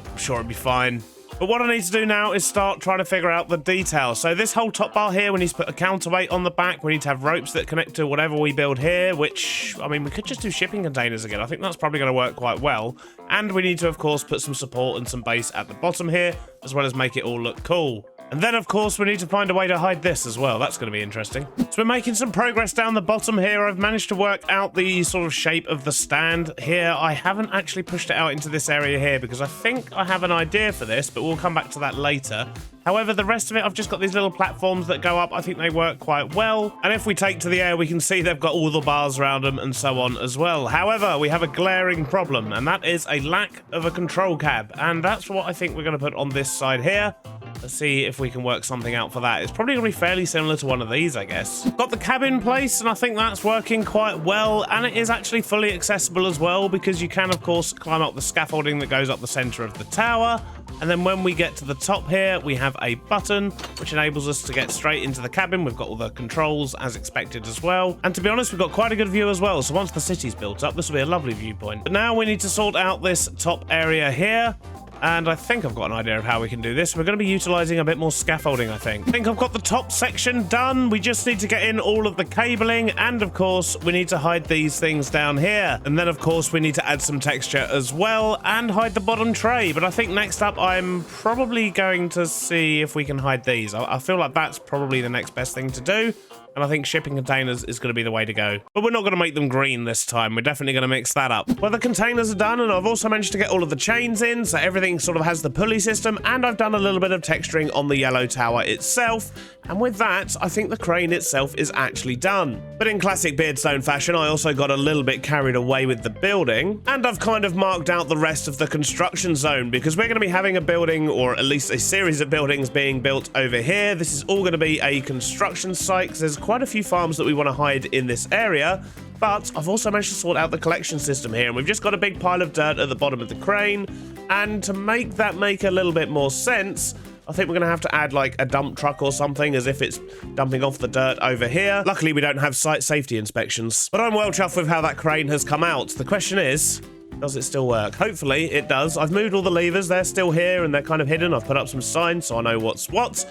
I'm sure it'll be fine. But what I need to do now is start trying to figure out the details. So this whole top bar here, we need to put a counterweight on the back. We need to have ropes that connect to whatever we build here, which, I mean, we could just do shipping containers again. I think that's probably going to work quite well. And we need to, of course, put some support and some base at the bottom here, as well as make it all look cool. And then, of course, we need to find a way to hide this as well. That's going to be interesting. So we're making some progress down the bottom here. I've managed to work out the sort of shape of the stand here. I haven't actually pushed it out into this area here because I think I have an idea for this, but we'll come back to that later. However, the rest of it, I've just got these little platforms that go up. I think they work quite well. And if we take to the air, we can see they've got all the bars around them and so on as well. However, we have a glaring problem, and that is a lack of a control cab. And that's what I think we're going to put on this side here. Let's see if we can work something out for that. It's probably going to be fairly similar to one of these, I guess. Got the cab in place, and I think that's working quite well. And it is actually fully accessible as well, because you can, of course, climb up the scaffolding that goes up the center of the tower. And then when we get to the top here, we have a button, which enables us to get straight into the cabin. We've got all the controls as expected as well. And to be honest, we've got quite a good view as well. So once the city's built up, this will be a lovely viewpoint. But now we need to sort out this top area here. And I think I've got an idea of how we can do this. We're going to be utilizing a bit more scaffolding, I think. I think I've got the top section done. We just need to get in all of the cabling. And of course, we need to hide these things down here. And then, of course, we need to add some texture as well and hide the bottom tray. But I think next up, I'm probably going to see if we can hide these. I feel like that's probably the next best thing to do. And I think shipping containers is going to be the way to go. But we're not going to make them green this time. We're definitely going to mix that up. Well, the containers are done, and I've also managed to get all of the chains in, so everything sort of has the pulley system, and I've done a little bit of texturing on the yellow tower itself. And with that, I think the crane itself is actually done. But in classic Beardstone fashion, I also got a little bit carried away with the building, and I've kind of marked out the rest of the construction zone, because we're going to be having a building, or at least a series of buildings being built over here. This is all going to be a construction site, because there's quite a few farms that we want to hide in this area. But I've also managed to sort out the collection system here, and we've just got a big pile of dirt at the bottom of the crane. And to make that make a little bit more sense, I think we're going to have to add like a dump truck or something, as if it's dumping off the dirt over here. Luckily, we don't have site safety inspections. But I'm well chuffed with how that crane has come out. The question is, does it still work? Hopefully it does. I've moved all the levers. They're still here and they're kind of hidden. I've put up some signs so I know what's what.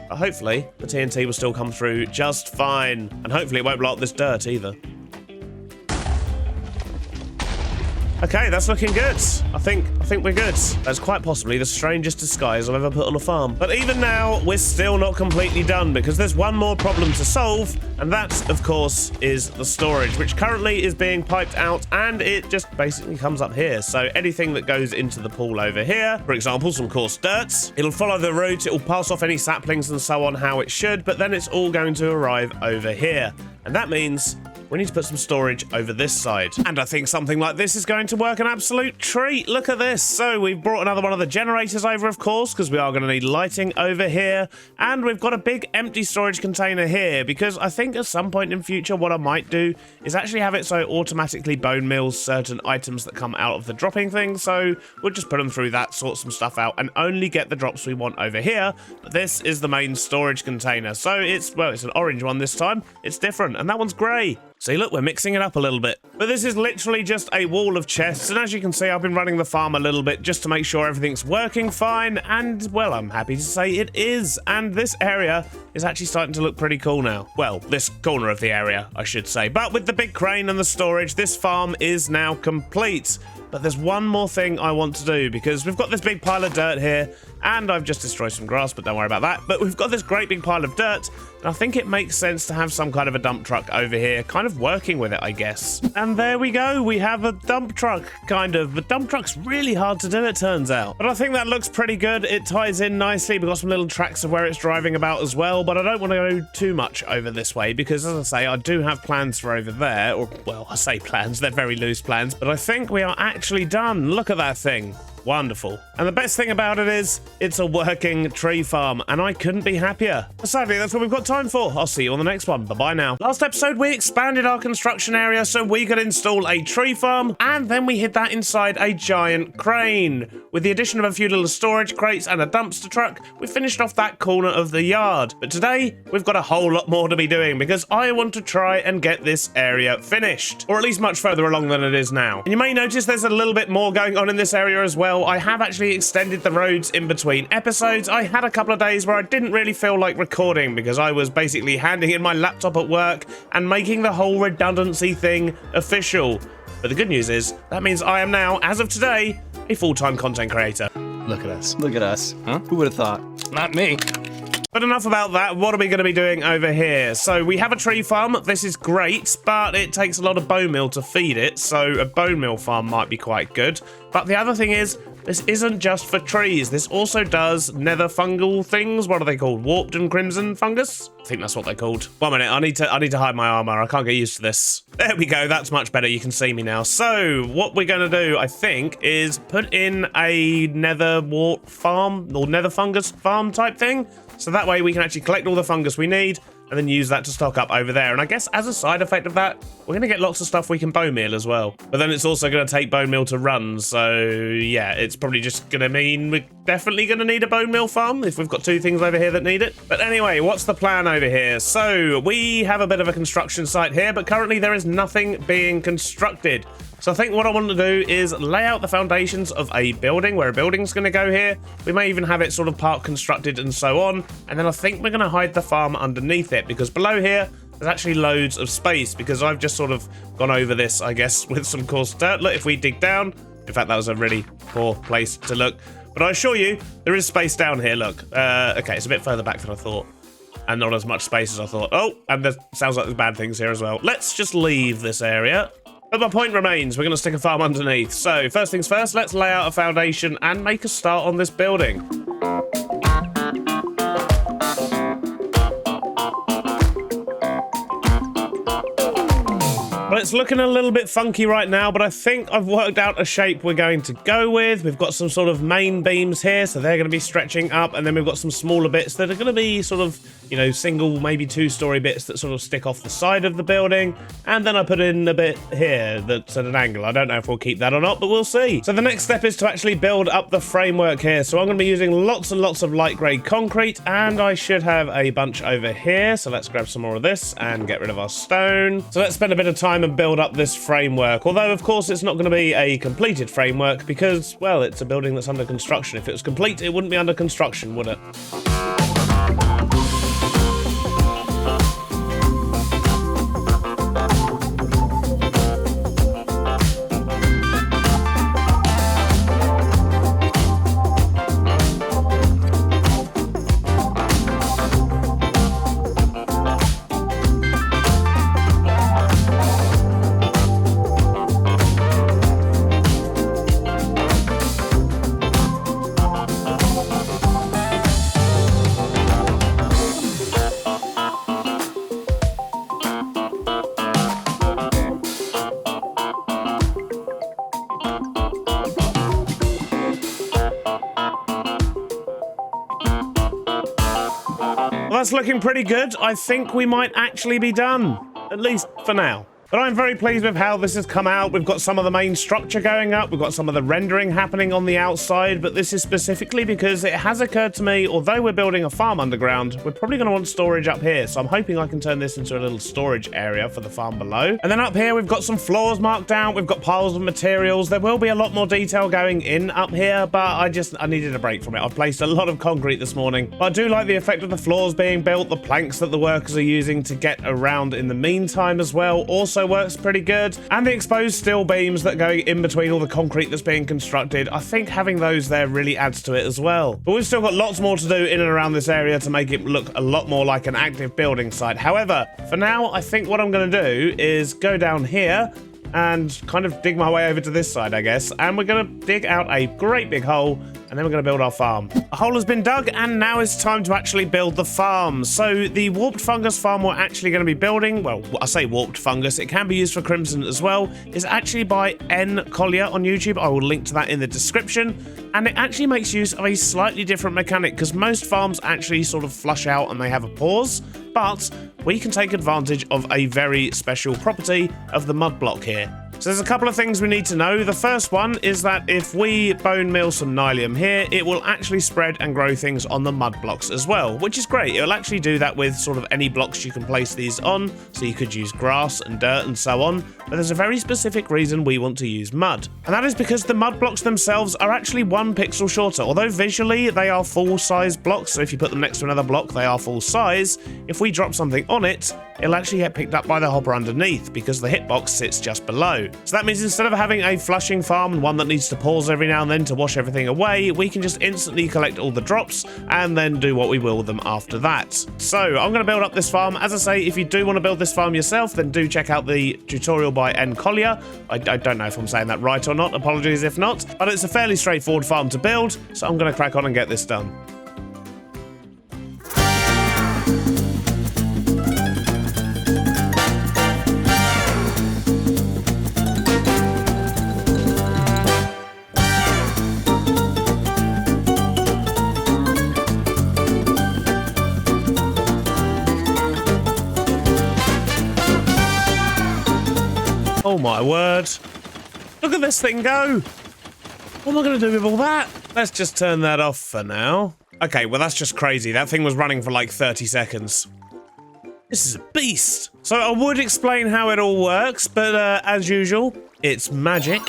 But hopefully the TNT will still come through just fine. And hopefully it won't blow up this dirt either. Okay, that's looking good. I think we're good. That's quite possibly the strangest disguise I've ever put on a farm. But even now, we're still not completely done because there's one more problem to solve, and that, of course, is the storage, which currently is being piped out, and it just basically comes up here. So anything that goes into the pool over here, for example, some coarse dirt, it'll follow the route, it'll pass off any saplings and so on how it should, but then it's all going to arrive over here. And that means we need to put some storage over this side. And I think something like this is going to work an absolute treat. Look at this. So we've brought another one of the generators over, of course, because we are going to need lighting over here. And we've got a big empty storage container here, because I think at some point in future, what I might do is actually have it so it automatically bone mills certain items that come out of the dropping thing. So we'll just put them through that, sort some stuff out, and only get the drops we want over here. But this is the main storage container. So it's an orange one this time. It's different. And that one's grey. See, look, we're mixing it up a little bit. But this is literally just a wall of chests, and as you can see, I've been running the farm a little bit just to make sure everything's working fine, and, well, I'm happy to say it is. And this area is actually starting to look pretty cool now. Well, this corner of the area, I should say. But with the big crane and the storage, this farm is now complete. But there's one more thing I want to do, because we've got this big pile of dirt here, and I've just destroyed some grass, but don't worry about that. But we've got this great big pile of dirt, and I think it makes sense to have some kind of a dump truck over here, kind of working with it, I guess. And there we go, we have a dump truck, kind of. But dump truck's really hard to do, it turns out. But I think that looks pretty good. It ties in nicely. We've got some little tracks of where it's driving about as well, but I don't want to go too much over this way, because as I say, I do have plans for over there, or, well, I say plans, they're very loose plans, but I think we are actually done. Look at that thing. Wonderful. And the best thing about it is, it's a working tree farm, and I couldn't be happier. Sadly, that's what we've got time for. I'll see you on the next one. Bye-bye now. Last episode, we expanded our construction area so we could install a tree farm, and then we hid that inside a giant crane. With the addition of a few little storage crates and a dumpster truck, we finished off that corner of the yard. But today, we've got a whole lot more to be doing, because I want to try and get this area finished, or at least much further along than it is now. And you may notice there's a little bit more going on in this area as well. I have actually extended the roads in between episodes. I had a couple of days where I didn't really feel like recording because I was basically handing in my laptop at work and making the whole redundancy thing official. But the good news is, that means I am now, as of today, a full-time content creator. Look at us. Look at us. Huh? Who would have thought? Not me. But enough about that. What are we going to be doing over here? So we have a tree farm. This is great, but it takes a lot of bone meal to feed it. So a bone meal farm might be quite good. But the other thing is, this isn't just for trees. This also does nether fungal things. What are they called? Warped and crimson fungus? I think that's what they're called. 1 minute. I need to hide my armor. I can't get used to this. There we go. That's much better. You can see me now. So what we're going to do, I think, is put in a nether warp farm or nether fungus farm type thing. So that way we can actually collect all the fungus we need and then use that to stock up over there. And I guess as a side effect of that, we're going to get lots of stuff we can bone meal as well. But then it's also going to take bone meal to run. So yeah, it's probably just going to mean we're definitely going to need a bone meal farm if we've got 2 things over here that need it. But anyway, what's the plan over here? So we have a bit of a construction site here, but currently there is nothing being constructed. So I think what I want to do is lay out the foundations of a building, where a building's going to go here. We may even have it sort of part constructed and so on. And then I think we're going to hide the farm underneath it, because below here, there's actually loads of space, because I've just sort of gone over this, I guess, with some coarse dirt. Look, if we dig down, in fact, that was a really poor place to look. But I assure you, there is space down here, look. Okay, it's a bit further back than I thought. And not as much space as I thought. Oh, and there sounds like there's bad things here as well. Let's just leave this area. But my point remains, we're going to stick a farm underneath. So, first things first, let's lay out a foundation and make a start on this building. Well, it's looking a little bit funky right now, but I think I've worked out a shape we're going to go with. We've got some sort of main beams here, so they're going to be stretching up, and then we've got some smaller bits that are going to be sort of, you know, single, maybe 2-story bits that sort of stick off the side of the building, and then I put in a bit here that's at an angle. I don't know if we'll keep that or not, but we'll see. So the next step is to actually build up the framework here. So I'm going to be using lots and lots of light grey concrete, and I should have a bunch over here. So let's grab some more of this and get rid of our stone. So let's spend a bit of time and build up this framework, although of course it's not going to be a completed framework because, well, it's a building that's under construction. If it was complete, it wouldn't be under construction, would it? Well, that's looking pretty good. I think we might actually be done, at least for now. But I'm very pleased with how this has come out. We've got some of the main structure going up. We've got some of the rendering happening on the outside, but this is specifically because it has occurred to me, although we're building a farm underground, we're probably going to want storage up here. So I'm hoping I can turn this into a little storage area for the farm below. And then up here, we've got some floors marked out. We've got piles of materials. There will be a lot more detail going in up here, but I needed a break from it. I've placed a lot of concrete this morning, but I do like the effect of the floors being built, the planks that the workers are using to get around in the meantime as well. Also works pretty good, and the exposed steel beams that go in between all the concrete that's being constructed. I think having those there really adds to it as well. But we've still got lots more to do in and around this area to make it look a lot more like an active building site. However, for now, I think what I'm going to do is go down here and kind of dig my way over to this side, I guess, and we're going to dig out a great big hole, and then we're going to build our farm. A hole has been dug, and now it's time to actually build the farm. So the warped fungus farm we're actually going to be building, well, I say warped fungus, it can be used for crimson as well, is actually by N. Collier on YouTube. I will link to that in the description. And it actually makes use of a slightly different mechanic, because most farms actually sort of flush out and they have a pause, but we can take advantage of a very special property of the mud block here. So there's a couple of things we need to know. The first one is that if we bone meal some nylium here, it will actually spread and grow things on the mud blocks as well, which is great. It'll actually do that with sort of any blocks you can place these on. So you could use grass and dirt and so on. But there's a very specific reason we want to use mud. And that is because the mud blocks themselves are actually 1 pixel shorter. Although visually they are full-size blocks, so if you put them next to another block, they are full size. If we drop something on it, it'll actually get picked up by the hopper underneath because the hitbox sits just below. So that means instead of having a flushing farm and one that needs to pause every now and then to wash everything away, we can just instantly collect all the drops and then do what we will with them after that. So I'm going to build up this farm. As I say, if you do want to build this farm yourself, then do check out the tutorial by N. Collier. I don't know if I'm saying that right or not, apologies if not, but it's a fairly straightforward farm to build, so I'm going to crack on and get this done. Oh my word. Look at this thing go. What am I going to do with all that? Let's just turn that off for now. Okay, well that's just crazy. That thing was running for like 30 seconds. This is a beast. So I would explain how it all works, but as usual, it's magic.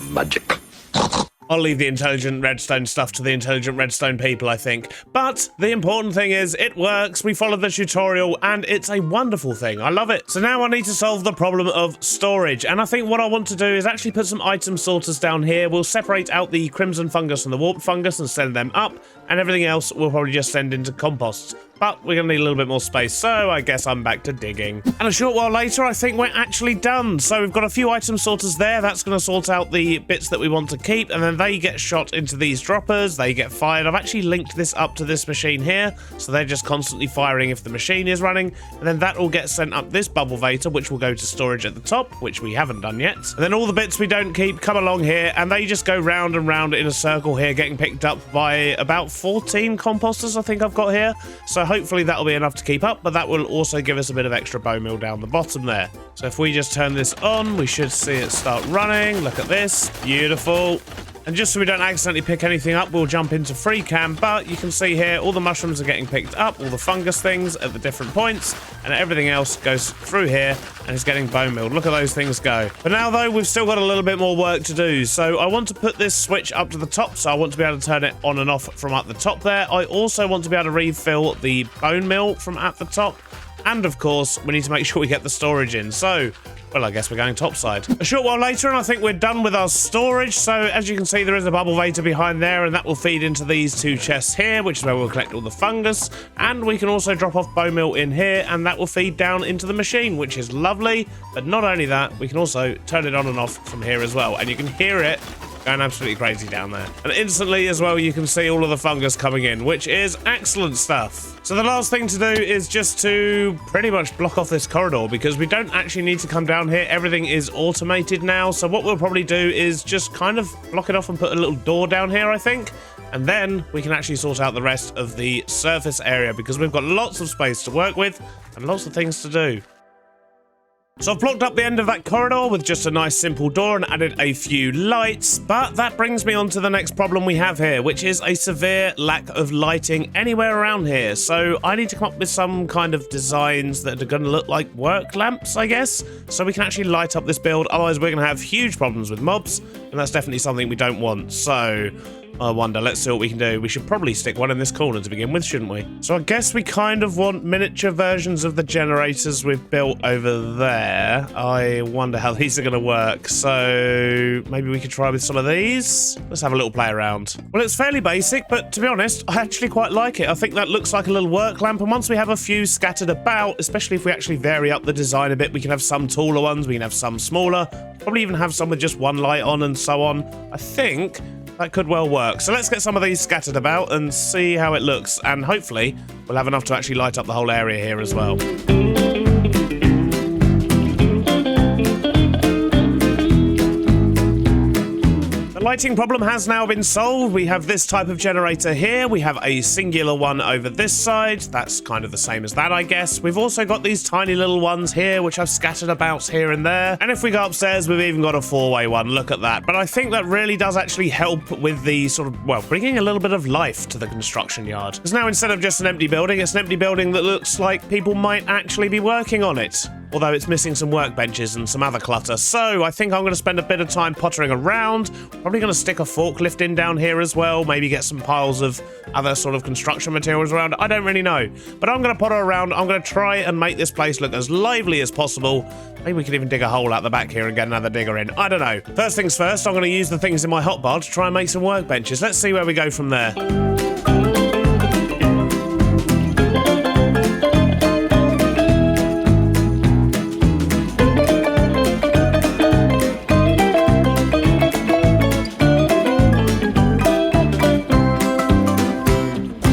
Magic. I'll leave the intelligent redstone stuff to the intelligent redstone people, I think. But the important thing is it works, we follow the tutorial, and it's a wonderful thing. I love it. So now I need to solve the problem of storage. And I think what I want to do is actually put some item sorters down here. We'll separate out the crimson fungus and the warped fungus and send them up. And everything else we'll probably just send into composts. But we're going to need a little bit more space, so I guess I'm back to digging. And a short while later, I think we're actually done. So we've got a few item sorters there. That's going to sort out the bits that we want to keep, and then they get shot into these droppers. They get fired. I've actually linked this up to this machine here, so they're just constantly firing if the machine is running. And then that will get sent up this bubble vator, which will go to storage at the top, which we haven't done yet. And then all the bits we don't keep come along here, and they just go round and round in a circle here, getting picked up by about 14 composters I think I've got here. So hopefully that'll be enough to keep up, but that will also give us a bit of extra bone meal down the bottom there. So if we just turn this on, we should see it start running. Look at this. Beautiful. And just so we don't accidentally pick anything up, we'll jump into free cam, but you can see here all the mushrooms are getting picked up, all the fungus things at the different points, and everything else goes through here and is getting bone meal. Look at those things go. But now though, we've still got a little bit more work to do. So I want to put this switch up to the top, so I want to be able to turn it on and off from up the top there. I also want to be able to refill the bone meal from at the top. And of course, we need to make sure we get the storage in. So, well, I guess we're going topside. A short while later, and I think we're done with our storage. So, as you can see, there is a bubble vator behind there, and that will feed into these two chests here, which is where we'll collect all the fungus. And we can also drop off bone meal in here, and that will feed down into the machine, which is lovely. But not only that, we can also turn it on and off from here as well. And you can hear it Going absolutely crazy down there. And instantly as well, you can see all of the fungus coming in, which is excellent stuff. So the last thing to do is just to pretty much block off this corridor, because we don't actually need to come down here. Everything is automated now. So what we'll probably do is just kind of block it off and put a little door down here, I think. And then we can actually sort out the rest of the surface area, because we've got lots of space to work with and lots of things to do. So I've blocked up the end of that corridor with just a nice simple door and added a few lights, but that brings me on to the next problem we have here, which is a severe lack of lighting anywhere around here. So I need to come up with some kind of designs that are going to look like work lamps, I guess, so we can actually light up this build. Otherwise we're going to have huge problems with mobs, and that's definitely something we don't want. So I wonder, let's see what we can do. We should probably stick one in this corner to begin with, shouldn't we? So I guess we kind of want miniature versions of the generators we've built over there. I wonder how these are going to work. So maybe we could try with some of these. Let's have a little play around. Well, it's fairly basic, but to be honest, I actually quite like it. I think that looks like a little work lamp, and once we have a few scattered about, especially if we actually vary up the design a bit, we can have some taller ones, we can have some smaller, probably even have some with just one light on and so on. I think that could well work. So let's get some of these scattered about and see how it looks, and hopefully we'll have enough to actually light up the whole area here as well. The lighting problem has now been solved. We have this type of generator here. We have a singular one over this side. That's kind of the same as that, I guess. We've also got these tiny little ones here, which I've scattered about here and there. And if we go upstairs, we've even got a four-way one. Look at that. But I think that really does actually help with the sort of, well, bringing a little bit of life to the construction yard. Because now instead of just an empty building, it's an empty building that looks like people might actually be working on it. Although it's missing some workbenches and some other clutter. So I think I'm going to spend a bit of time pottering around. Probably going to stick a forklift in down here as well. Maybe get some piles of other sort of construction materials around. I don't really know. But I'm going to potter around. I'm going to try and make this place look as lively as possible. Maybe we could even dig a hole out the back here and get another digger in. I don't know. First things first, I'm going to use the things in my hotbar to try and make some workbenches. Let's see where we go from there.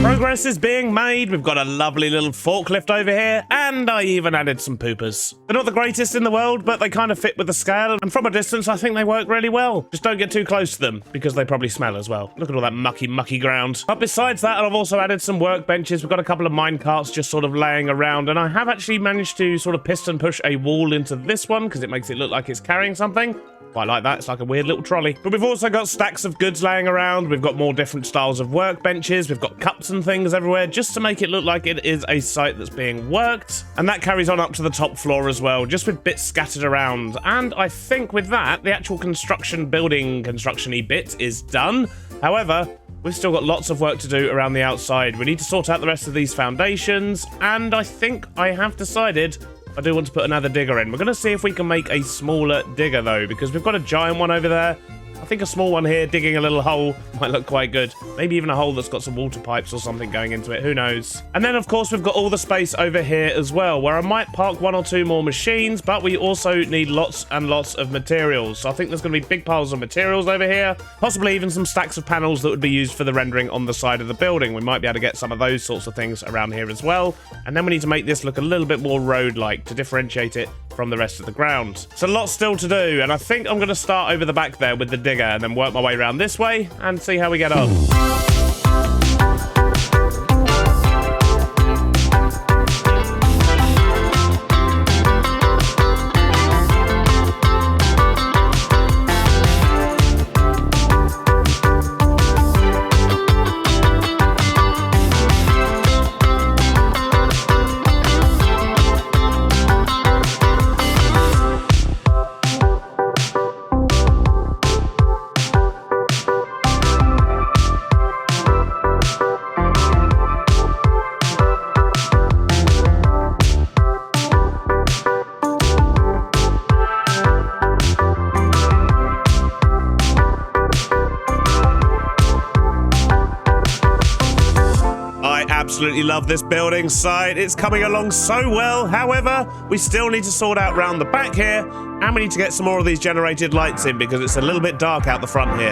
Progress is being made. We've got a lovely little forklift over here, and I even added some poopers. They're not the greatest in the world, but they kind of fit with the scale, and from a distance I think they work really well. Just don't get too close to them, because they probably smell as well. Look at all that mucky ground. But besides that, I've also added some workbenches. We've got a couple of mine carts just sort of laying around, and I have actually managed to sort of piston push a wall into this one, because it makes it look like it's carrying something. Quite like that. It's like a weird little trolley. But we've also got stacks of goods laying around. We've got more different styles of workbenches. We've got cups and things everywhere just to make it look like it is a site that's being worked. And that carries on up to the top floor as well, just with bits scattered around. And I think with that, the actual construction-y bit is done. However, we've still got lots of work to do around the outside. We need to sort out the rest of these foundations. And I think I have decided I do want to put another digger in. We're going to see if we can make a smaller digger, though, because we've got a giant one over there. I think a small one here digging a little hole might look quite good. Maybe even a hole that's got some water pipes or something going into it. Who knows? And then, of course, we've got all the space over here as well, where I might park one or two more machines, but we also need lots and lots of materials. So I think there's going to be big piles of materials over here, possibly even some stacks of panels that would be used for the rendering on the side of the building. We might be able to get some of those sorts of things around here as well. And then we need to make this look a little bit more road-like to differentiate it from the rest of the ground. So lots still to do, and I think I'm going to start over the back there with the digger and then work my way around this way and see how we get on. absolutely love this building site. It's coming along so well. However, we still need to sort out round the back here, and we need to get some more of these generated lights in because it's a little bit dark out the front here.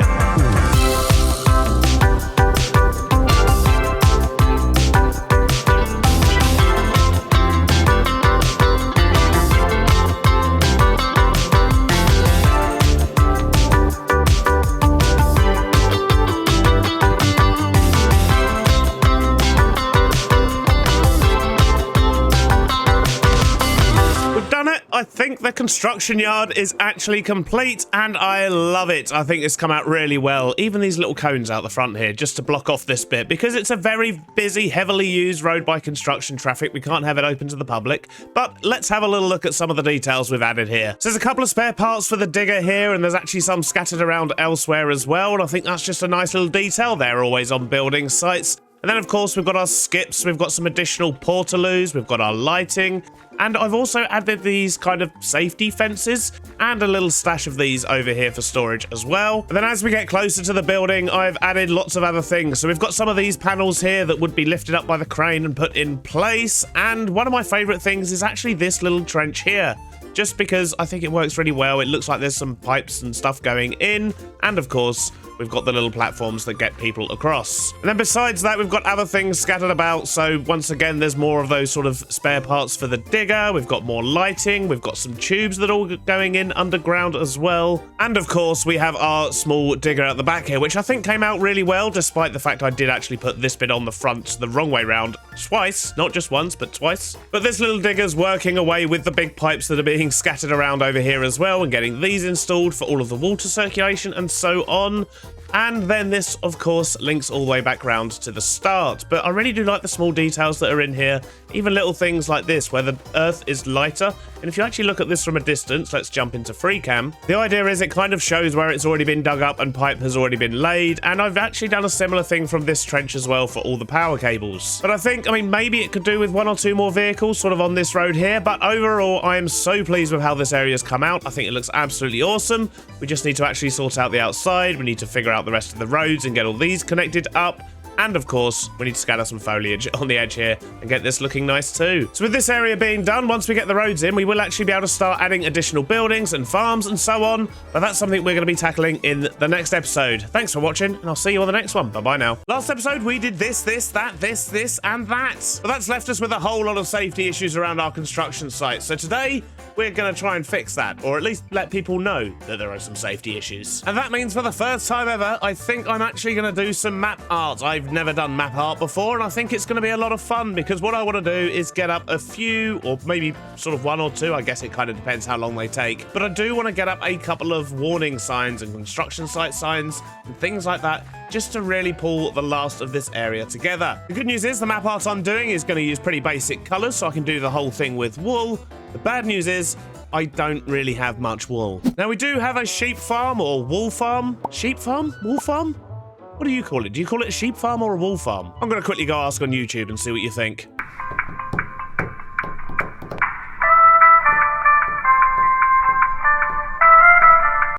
I think the construction yard is actually complete and I love it. I think it's come out really well. Even these little cones out the front here just to block off this bit because it's a very busy, heavily used road by construction traffic. We can't have it open to the public, but let's have a little look at some of the details we've added here. So there's a couple of spare parts for the digger here and there's actually some scattered around elsewhere as well. And I think that's just a nice little detail there always on building sites. And then, of course, we've got our skips, we've got some additional portaloos, we've got our lighting, and I've also added these kind of safety fences and a little stash of these over here for storage as well. And then as we get closer to the building, I've added lots of other things. So we've got some of these panels here that would be lifted up by the crane and put in place. And one of my favourite things is actually this little trench here. Just because I think it works really well. It looks like there's some pipes and stuff going in. And of course, we've got the little platforms that get people across. And then besides that, we've got other things scattered about. So once again, there's more of those sort of spare parts for the digger. We've got more lighting. We've got some tubes that are all going in underground as well. And of course, we have our small digger at the back here, which I think came out really well, despite the fact I did actually put this bit on the front the wrong way round twice. Not just once, but twice. But this little digger's working away with the big pipes that are being scattered around over here as well and getting these installed for all of the water circulation and so on. And then this, of course, links all the way back round to the start. But I really do like the small details that are in here. Even little things like this, where the earth is lighter. And if you actually look at this from a distance, let's jump into free cam. The idea is it kind of shows where it's already been dug up and pipe has already been laid. And I've actually done a similar thing from this trench as well for all the power cables. But I mean, maybe it could do with 1 or 2 more vehicles sort of on this road here. But overall, I am so pleased with how this area has come out. I think it looks absolutely awesome. We just need to actually sort out the outside. We need to figure out the rest of the roads and get all these connected up. And of course, we need to scatter some foliage on the edge here and get this looking nice too. So with this area being done, once we get the roads in, we will actually be able to start adding additional buildings and farms and so on. But that's something we're going to be tackling in the next episode. Thanks for watching, and I'll see you on the next one. Bye-bye now. Last episode, we did this, that, this, and that. But that's left us with a whole lot of safety issues around our construction site. So today, we're going to try and fix that, or at least let people know that there are some safety issues. And that means for the first time ever, I think I'm actually going to do some map art. I've never done map art before, and I think it's going to be a lot of fun because what I want to do is get up a few, or maybe sort of 1 or 2, I guess it kind of depends how long they take, but I do want to get up a couple of warning signs and construction site signs and things like that, just to really pull the last of this area together. The good news is the map art I'm doing is going to use pretty basic colors, so I can do the whole thing with wool. The bad news is I don't really have much wool. Now we do have a sheep farm or wool farm. Sheep farm? Wool farm? What do you call it? Do you call it a sheep farm or a wool farm? I'm going to quickly go ask on YouTube and see what you think.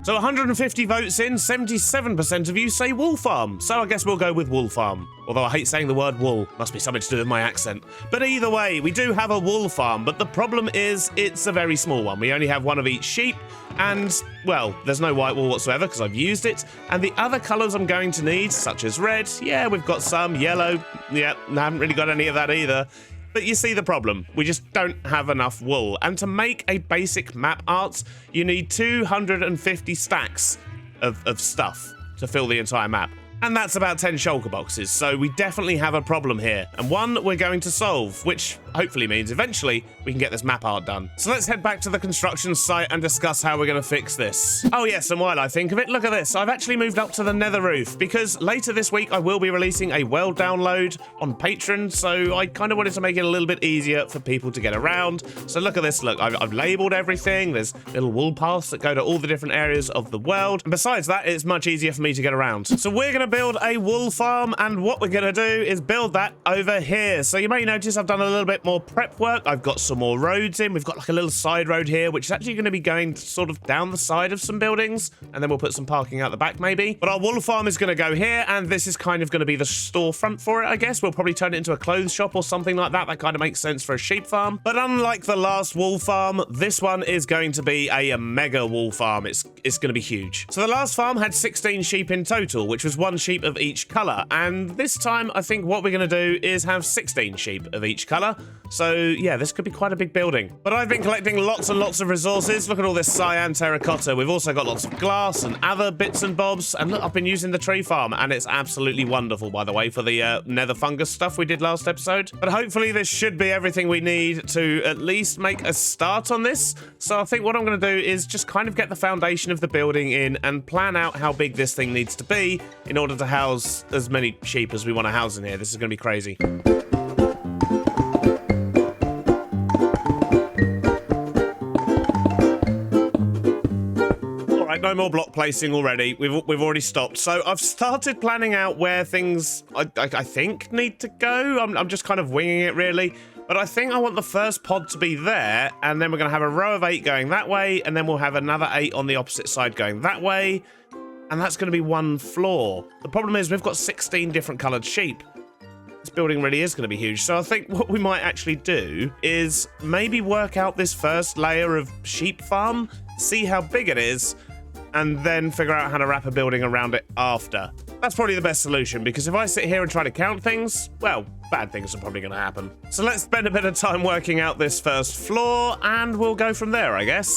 So 150 votes in, 77% of you say wool farm. So I guess we'll go with wool farm. Although I hate saying the word wool. Must be something to do with my accent. But either way, we do have a wool farm. But the problem is it's a very small one. We only have 1 of each sheep. And, well, there's no white wool whatsoever because I've used it. And the other colours I'm going to need, such as red, yeah, we've got some. Yellow, yeah, I haven't really got any of that either. But you see the problem, we just don't have enough wool. And to make a basic map art, you need 250 stacks of stuff to fill the entire map. And that's about 10 shulker boxes, so we definitely have a problem here. And one we're going to solve, which hopefully means eventually we can get this map art done. So let's head back to the construction site and discuss how we're going to fix this. Oh yes, and while I think of it, look at this. I've actually moved up to the nether roof because later this week I will be releasing a world download on Patreon, so I kind of wanted to make it a little bit easier for people to get around. So look at this, look, I've labelled everything. There's little wool paths that go to all the different areas of the world. And besides that, it's much easier for me to get around. So we're going to build a wool farm, and what we're going to do is build that over here. So you may notice I've done a little bit more prep work. I've got some more roads in. We've got like a little side road here, which is actually going to be going sort of down the side of some buildings, and then we'll put some parking out the back maybe. But our wool farm is going to go here, and this is kind of going to be the storefront for it, I guess. We'll probably turn it into a clothes shop or something like that. That kind of makes sense for a sheep farm. But unlike the last wool farm, this one is going to be a mega wool farm. It's going to be huge. So the last farm had 16 sheep in total, which was 1 sheep of each color. And this time, I think what we're going to do is have 16 sheep of each color. So yeah, this could be quite a big building. But I've been collecting lots and lots of resources. Look at all this cyan terracotta. We've also got lots of glass and other bits and bobs. And look, I've been using the tree farm, and it's absolutely wonderful, by the way, for the nether fungus stuff we did last episode. But hopefully this should be everything we need to at least make a start on this. So I think what I'm going to do is just kind of get the foundation of the building in and plan out how big this thing needs to be in order to house as many sheep as we want to house in here. This is going to be crazy. No more block placing already. We've already stopped. So I've started planning out where things I think need to go. I'm just kind of winging it really. But I think I want the first pod to be there, and then we're going to have a row of 8 going that way, and then we'll have another 8 on the opposite side going that way, and that's going to be 1 floor. The problem is we've got 16 different coloured sheep. This building really is going to be huge. So I think what we might actually do is maybe work out this first layer of sheep farm, see how big it is, and then figure out how to wrap a building around it after. That's probably the best solution, because if I sit here and try to count things, well, bad things are probably going to happen. So let's spend a bit of time working out this first floor, and we'll go from there, I guess.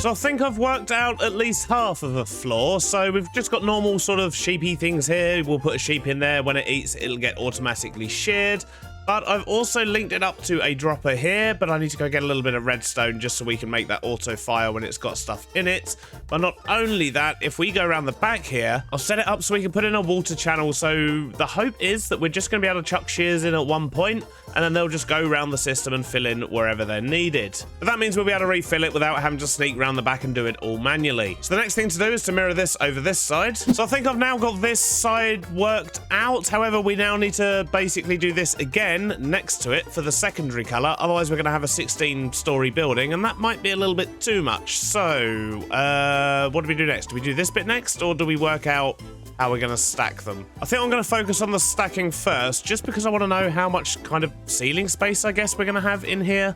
So I think I've worked out at least half of a floor. So we've just got normal sort of sheepy things here. We'll put a sheep in there. When it eats, it'll get automatically sheared. But I've also linked it up to a dropper here, but I need to go get a little bit of redstone just so we can make that auto fire when it's got stuff in it. But not only that, if we go around the back here, I'll set it up so we can put in a water channel. So the hope is that we're just going to be able to chuck shears in at one point, and then they'll just go around the system and fill in wherever they're needed. But that means we'll be able to refill it without having to sneak around the back and do it all manually. So the next thing to do is to mirror this over this side. So I think I've now got this side worked out. However, we now need to basically do this again next to it for the secondary color. Otherwise, we're going to have a 16-story building, and that might be a little bit too much. So what do we do next? Do we do this bit next, or do we work out how we're going to stack them? I think I'm going to focus on the stacking first, just because I want to know how much kind of ceiling space I guess we're going to have in here.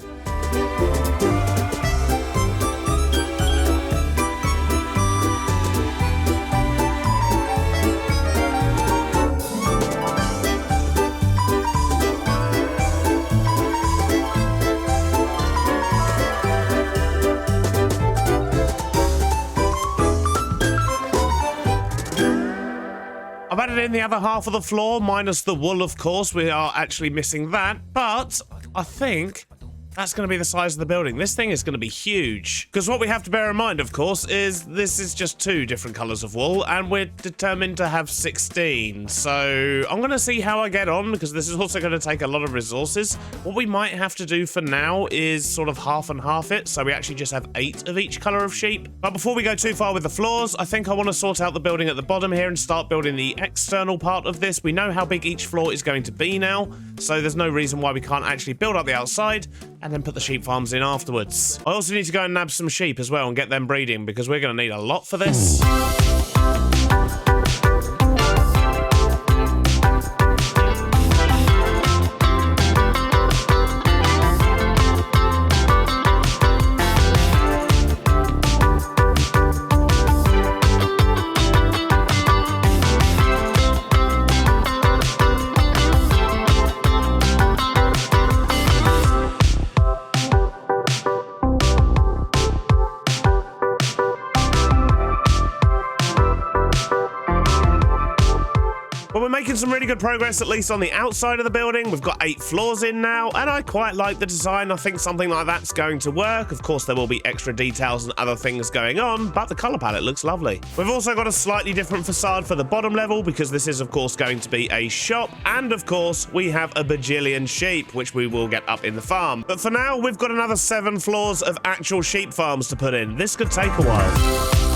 I've added in the other half of the floor, minus the wool, of course. We are actually missing that, but I think that's going to be the size of the building. This thing is going to be huge. Because what we have to bear in mind, of course, is this is just 2 different colours of wool, and we're determined to have 16. So I'm going to see how I get on, because this is also going to take a lot of resources. What we might have to do for now is sort of half and half it, so we actually just have 8 of each colour of sheep. But before we go too far with the floors, I think I want to sort out the building at the bottom here and start building the external part of this. We know how big each floor is going to be now, so there's no reason why we can't actually build up the outside and then put the sheep farms in afterwards. I also need to go and nab some sheep as well and get them breeding, because we're going to need a lot for this. Well, we're making some really good progress, at least on the outside of the building. We've got 8 floors in now, and I quite like the design. I think something like that's going to work. Of course, there will be extra details and other things going on, but the color palette looks lovely. We've also got a slightly different facade for the bottom level, because this is, of course, going to be a shop. And, of course, we have a bajillion sheep, which we will get up in the farm. But for now, we've got another 7 floors of actual sheep farms to put in. This could take a while.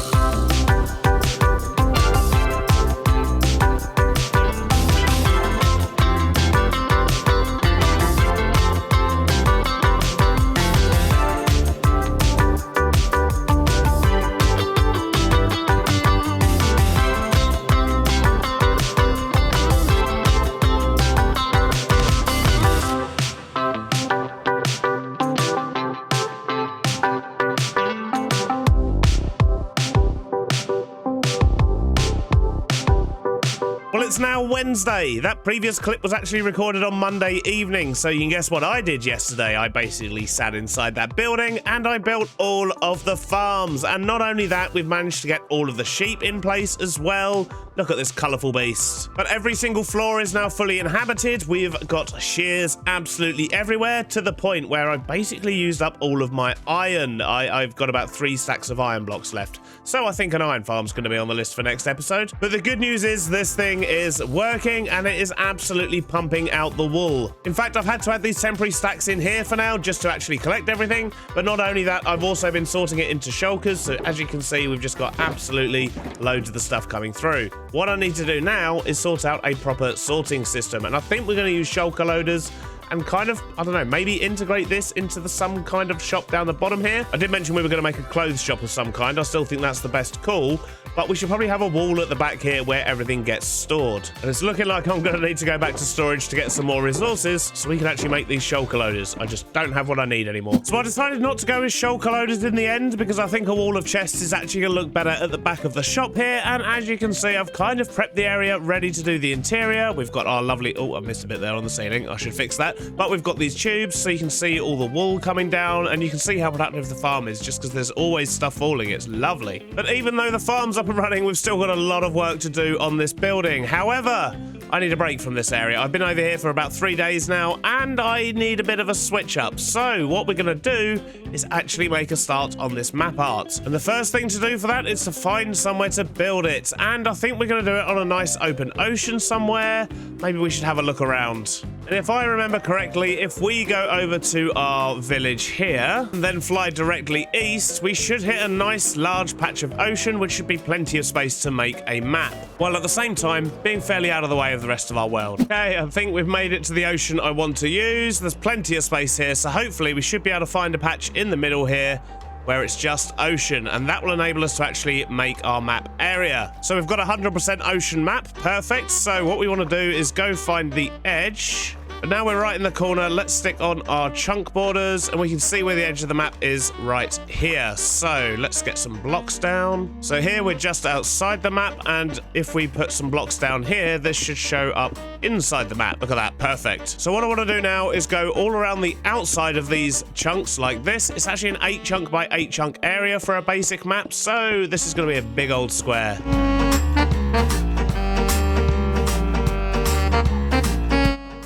It's now Wednesday. That previous clip was actually recorded on Monday evening, so you can guess what I did yesterday. I basically sat inside that building and I built all of the farms. And not only that, we've managed to get all of the sheep in place as well. Look at this colourful beast. But every single floor is now fully inhabited. We've got shears absolutely everywhere, to the point where I've basically used up all of my iron. I've got about 3 stacks of iron blocks left. So I think an iron farm's going to be on the list for next episode. But the good news is this thing is working, and it is absolutely pumping out the wool. In fact, I've had to add these temporary stacks in here for now just to actually collect everything. But not only that, I've also been sorting it into shulkers. So as you can see, we've just got absolutely loads of the stuff coming through. What I need to do now is sort out a proper sorting system. And I think we're going to use shulker loaders and kind of, I don't know, maybe integrate this into some kind of shop down the bottom here. I did mention we were going to make a clothes shop of some kind. I still think that's the best call, but we should probably have a wall at the back here where everything gets stored. And it's looking like I'm going to need to go back to storage to get some more resources so we can actually make these shulker loaders. I just don't have what I need anymore. So I decided not to go with shulker loaders in the end, because I think a wall of chests is actually going to look better at the back of the shop here. And as you can see, I've kind of prepped the area ready to do the interior. We've got our lovely, oh, I missed a bit there on the ceiling. I should fix that. But we've got these tubes so you can see all the wool coming down, and you can see how productive the farm is just because there's always stuff falling. It's lovely. But even though the farm's up and running, we've still got a lot of work to do on this building. However, I need a break from this area. I've been over here for about 3 days now, and I need a bit of a switch up. So what we're going to do is actually make a start on this map art. And the first thing to do for that is to find somewhere to build it. And I think we're going to do it on a nice open ocean somewhere. Maybe we should have a look around. And if I remember correctly, if we go over to our village here and then fly directly east, we should hit a nice large patch of ocean, which should be plenty of space to make a map, while at the same time being fairly out of the way of the rest of our world. Okay, I think we've made it to the ocean I want to use. There's plenty of space here, so hopefully we should be able to find a patch in the middle here where it's just ocean, and that will enable us to actually make our map area. So we've got a 100% ocean map. Perfect. So what we want to do is go find the edge. But now we're right in the corner. Let's stick on our chunk borders, and we can see where the edge of the map is right here. So let's get some blocks down. So here we're just outside the map, and if we put some blocks down here, this should show up inside the map. Look at that. Perfect. So what I want to do now is go all around the outside of these chunks like this. It's actually an 8 chunk by 8 chunk area for a basic map, so this is going to be a big old square.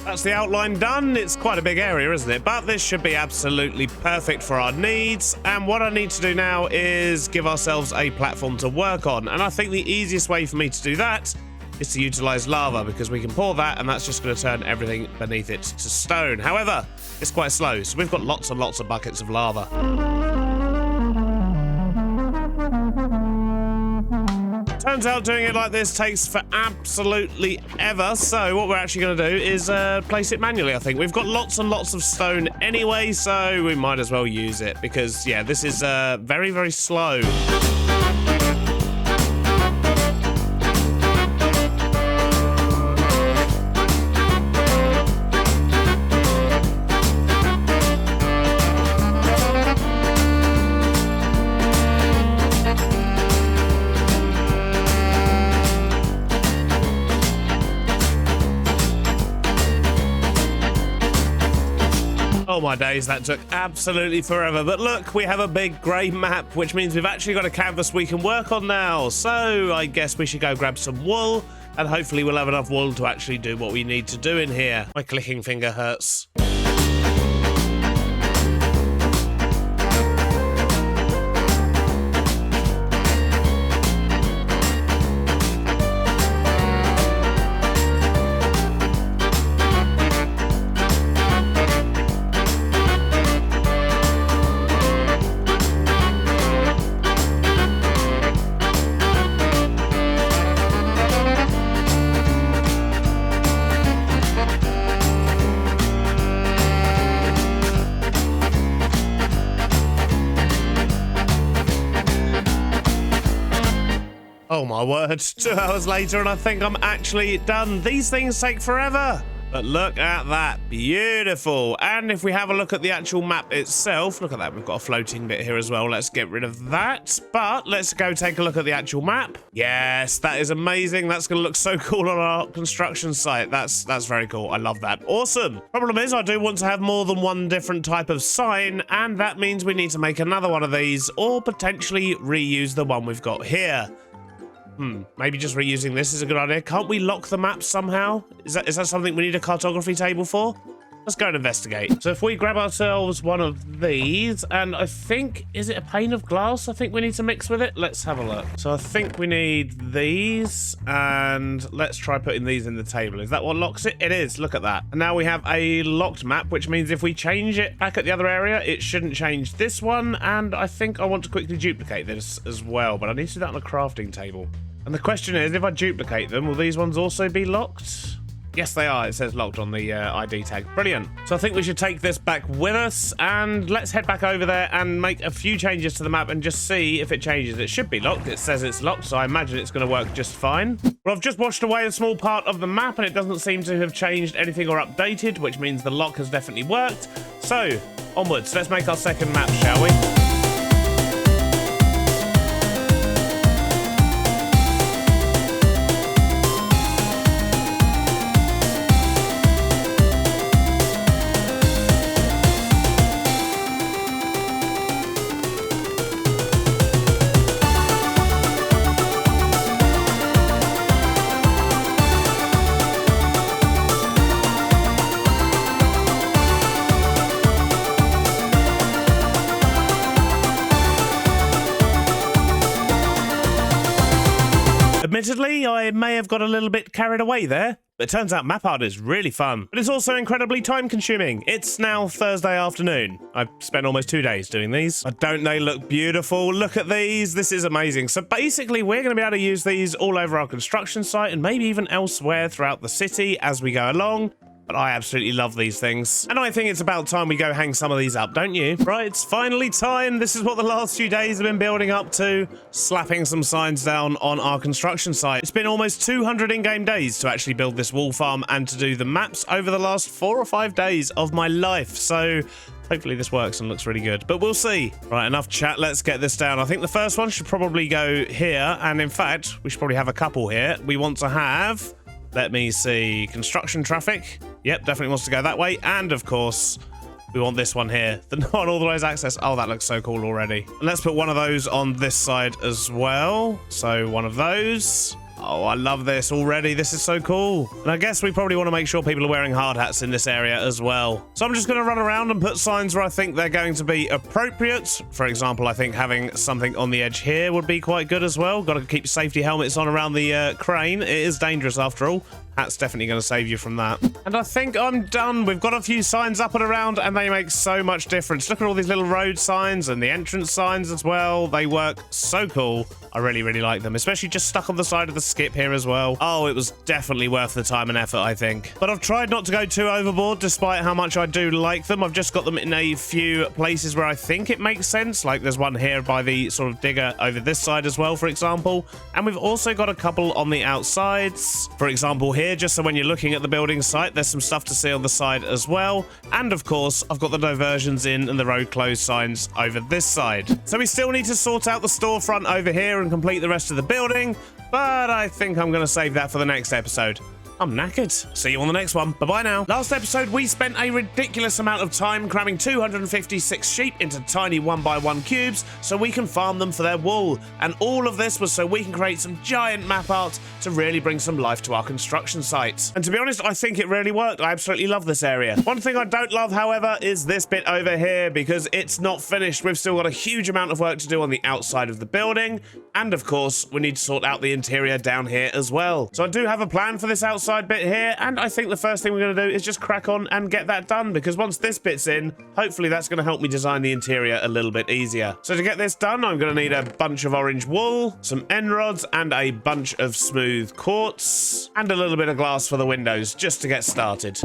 That's the outline done. It's quite a big area, isn't it? But this should be absolutely perfect for our needs. And what I need to do now is give ourselves a platform to work on. And I think the easiest way for me to do that is to utilize lava, because we can pour that and that's just going to turn everything beneath it to stone. However, it's quite slow, so we've got lots and lots of buckets of lava. Turns out doing it like this takes for absolutely ever, so what we're actually going to do is place it manually, I think. We've got lots and lots of stone anyway, so we might as well use it, because, yeah, this is very, very slow. Oh my days, that took absolutely forever. But look, we have a big grey map, which means we've actually got a canvas we can work on now. So I guess we should go grab some wool and hopefully we'll have enough wool to actually do what we need to do in here. My clicking finger hurts. Oh my word, 2 hours later and I think I'm actually done. These things take forever. But look at that, beautiful. And if we have a look at the actual map itself, look at that, we've got a floating bit here as well. Let's get rid of that. But let's go take a look at the actual map. Yes, that is amazing. That's gonna look so cool on our construction site. That's very cool, I love that. Awesome. Problem is, I do want to have more than one different type of sign, and that means we need to make another one of these, or potentially reuse the one we've got here. Maybe just reusing this is a good idea. Can't we lock the map somehow? Is that something we need a cartography table for? Let's go and investigate. So if we grab ourselves one of these, and I think, is it a pane of glass I think we need to mix with it? Let's have a look. So I think we need these, and let's try putting these in the table. Is that what locks it? It is, look at that. And now we have a locked map, which means if we change it back at the other area, it shouldn't change this one, and I think I want to quickly duplicate this as well, but I need to do that on a crafting table. And the question is, if I duplicate them, will these ones also be locked? Yes, they are. It says locked on the ID tag. Brilliant. So I think we should take this back with us, and let's head back over there and make a few changes to the map and just see if it changes. It should be locked. It says it's locked, so I imagine it's going to work just fine. Well, I've just washed away a small part of the map, and it doesn't seem to have changed anything or updated, which means the lock has definitely worked. So, onwards. Let's make our second map, shall we? Admittedly, I may have got a little bit carried away there, but it turns out map art is really fun. But it's also incredibly time consuming. It's now Thursday afternoon. I've spent almost 2 days doing these. But don't they look beautiful? Look at these. This is amazing. So basically, we're going to be able to use these all over our construction site and maybe even elsewhere throughout the city as we go along. But I absolutely love these things. And I think it's about time we go hang some of these up, don't you? Right, it's finally time. This is what the last few days have been building up to. Slapping some signs down on our construction site. It's been almost 200 in-game days to actually build this wool farm and to do the maps over the last 4 or 5 days of my life. So hopefully this works and looks really good, but we'll see. Right, enough chat. Let's get this down. I think the first one should probably go here. And in fact, we should probably have a couple here. We want to have... Let me see, construction traffic. Yep, definitely wants to go that way. And of course, we want this one here, the non-authorized access. Oh, that looks so cool already. And let's put one of those on this side as well. So one of those. Oh, I love this already. This is so cool. And I guess we probably want to make sure people are wearing hard hats in this area as well. So I'm just going to run around and put signs where I think they're going to be appropriate. For example, I think having something on the edge here would be quite good as well. Got to keep safety helmets on around the crane. It is dangerous after all. Hat's definitely going to save you from that. And I think I'm done. We've got a few signs up and around, and they make so much difference. Look at all these little road signs and the entrance signs as well. They work so cool. I really, really like them, especially just stuck on the side of the skip here as well. Oh, it was definitely worth the time and effort, I think. But I've tried not to go too overboard, despite how much I do like them. I've just got them in a few places where I think it makes sense. Like there's one here by the sort of digger over this side as well, for example. And we've also got a couple on the outsides. For example, here, just so when you're looking at the building site, there's some stuff to see on the side as well. And of course, I've got the diversions in and the road closed signs over this side. So we still need to sort out the storefront over here and complete the rest of the building, but I think I'm going to save that for the next episode. I'm knackered. See you on the next one. Bye-bye now. Last episode, we spent a ridiculous amount of time cramming 256 sheep into tiny 1x1 cubes so we can farm them for their wool. And all of this was so we can create some giant map art to really bring some life to our construction site. And to be honest, I think it really worked. I absolutely love this area. One thing I don't love, however, is this bit over here because it's not finished. We've still got a huge amount of work to do on the outside of the building. And of course, we need to sort out the interior down here as well. So I do have a plan for this outside bit here, and I think the first thing we're going to do is just crack on and get that done, because once this bit's in, hopefully that's going to help me design the interior a little bit easier. So to get this done, I'm going to need a bunch of orange wool, some end rods, and a bunch of smooth quartz, and a little bit of glass for the windows, just to get started.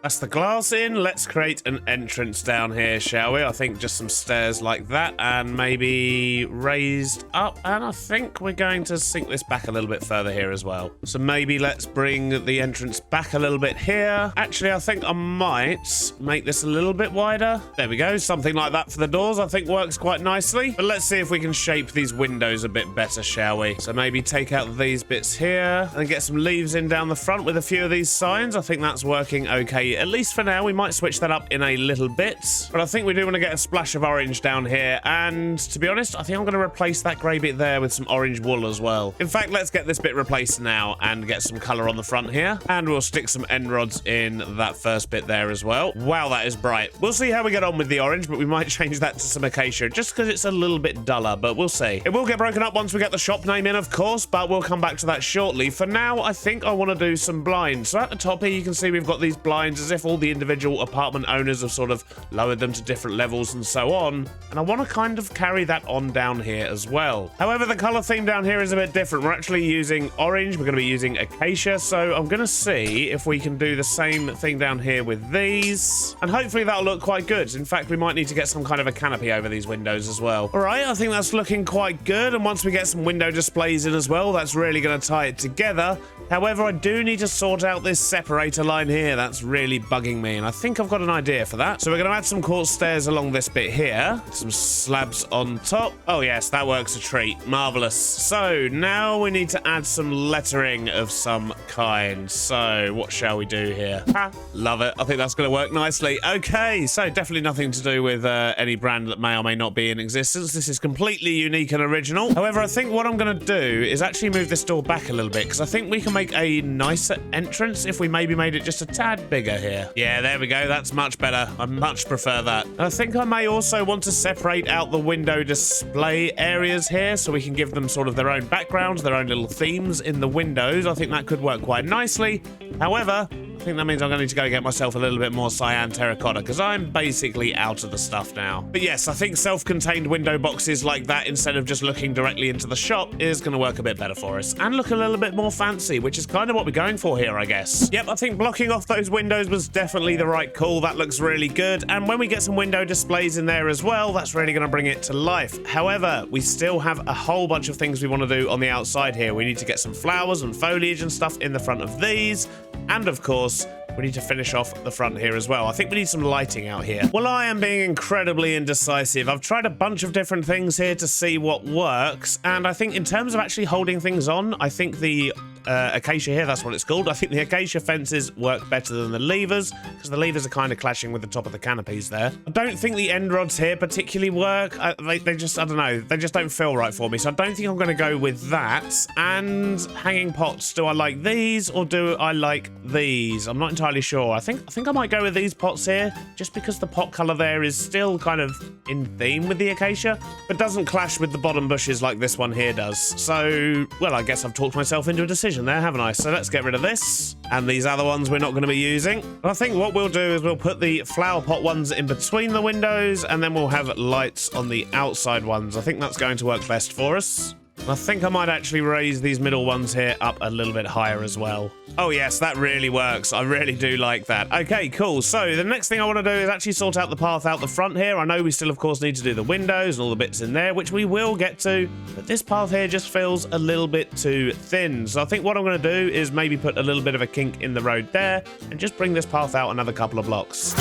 That's the glass in. Let's create an entrance down here, shall we? I think just some stairs like that and maybe raised up. And I think we're going to sink this back a little bit further here as well. So maybe let's bring the entrance back a little bit here. Actually, I think I might make this a little bit wider. There we go. Something like that for the doors, I think works quite nicely. But let's see if we can shape these windows a bit better, shall we? So maybe take out these bits here and get some leaves in down the front with a few of these signs. I think that's working okay. At least for now. We might switch that up in a little bit, but I think we do want to get a splash of orange down here, and to be honest, I think I'm going to replace that grey bit there with some orange wool as well. In fact, let's get this bit replaced now and get some colour on the front here, and we'll stick some end rods in that first bit there as well. Wow, that is bright. We'll see how we get on with the orange, but we might change that to some acacia just because it's a little bit duller, but we'll see. It will get broken up once we get the shop name in, of course, but we'll come back to that shortly. For now, I think I want to do some blinds. So at the top here, you can see we've got these blinds as if all the individual apartment owners have sort of lowered them to different levels and so on, and I want to kind of carry that on down here as well. However, the color theme down here is a bit different. We're actually using orange, we're going to be using acacia, so I'm going to see if we can do the same thing down here with these, and hopefully that'll look quite good. In fact, we might need to get some kind of a canopy over these windows as well. All right, I think that's looking quite good, and once we get some window displays in as well, that's really going to tie it together. However, I do need to sort out this separator line here. That's really bugging me, and I think I've got an idea for that. So we're going to add some quartz stairs along this bit here. Some slabs on top. Oh yes, that works a treat. Marvelous. So now we need to add some lettering of some kind. So what shall we do here? Ha, love it. I think that's going to work nicely. Okay, so definitely nothing to do with any brand that may or may not be in existence. This is completely unique and original. However, I think what I'm going to do is actually move this door back a little bit, because I think we can make a nicer entrance if we maybe made it just a tad bigger here. Yeah, there we go. That's much better. I much prefer that. And I think I may also want to separate out the window display areas here so we can give them sort of their own backgrounds, their own little themes in the windows. I think that could work quite nicely. However, I think that means I'm going to need to go get myself a little bit more cyan terracotta, because I'm basically out of the stuff now. But yes, I think self-contained window boxes like that, instead of just looking directly into the shop, is going to work a bit better for us and look a little bit more fancy, which is kind of what we're going for here, I guess. Yep, I think blocking off those windows was definitely the right call. That looks really good. And when we get some window displays in there as well, that's really going to bring it to life. However, we still have a whole bunch of things we want to do on the outside here. We need to get some flowers and foliage and stuff in the front of these. And of course, we need to finish off the front here as well. I think we need some lighting out here. Well, I am being incredibly indecisive. I've tried a bunch of different things here to see what works, and I think in terms of actually holding things on, I think the acacia here, that's what it's called. I think the acacia fences work better than the levers, because the levers are kind of clashing with the top of the canopies there. I don't think the end rods here particularly work. They just, I don't know, they just don't feel right for me, so I don't think I'm going to go with that. And hanging pots, do I like these or do I like these? I'm not entirely sure. I think I might go with these pots here, just because the pot color there is still kind of in theme with the acacia, but doesn't clash with the bottom bushes like this one here does. So, well, I guess I've talked myself into a decision there, haven't I? So let's get rid of this, and these other ones we're not going to be using. And I think what we'll do is we'll put the flower pot ones in between the windows, and then we'll have lights on the outside ones. I think that's going to work best for us. I think I might actually raise these middle ones here up a little bit higher as well. Oh yes, that really works. I really do like that. Okay, cool. So the next thing I want to do is actually sort out the path out the front here. I know we still, of course, need to do the windows and all the bits in there, which we will get to, but this path here just feels a little bit too thin. So I think what I'm going to do is maybe put a little bit of a kink in the road there and just bring this path out another couple of blocks.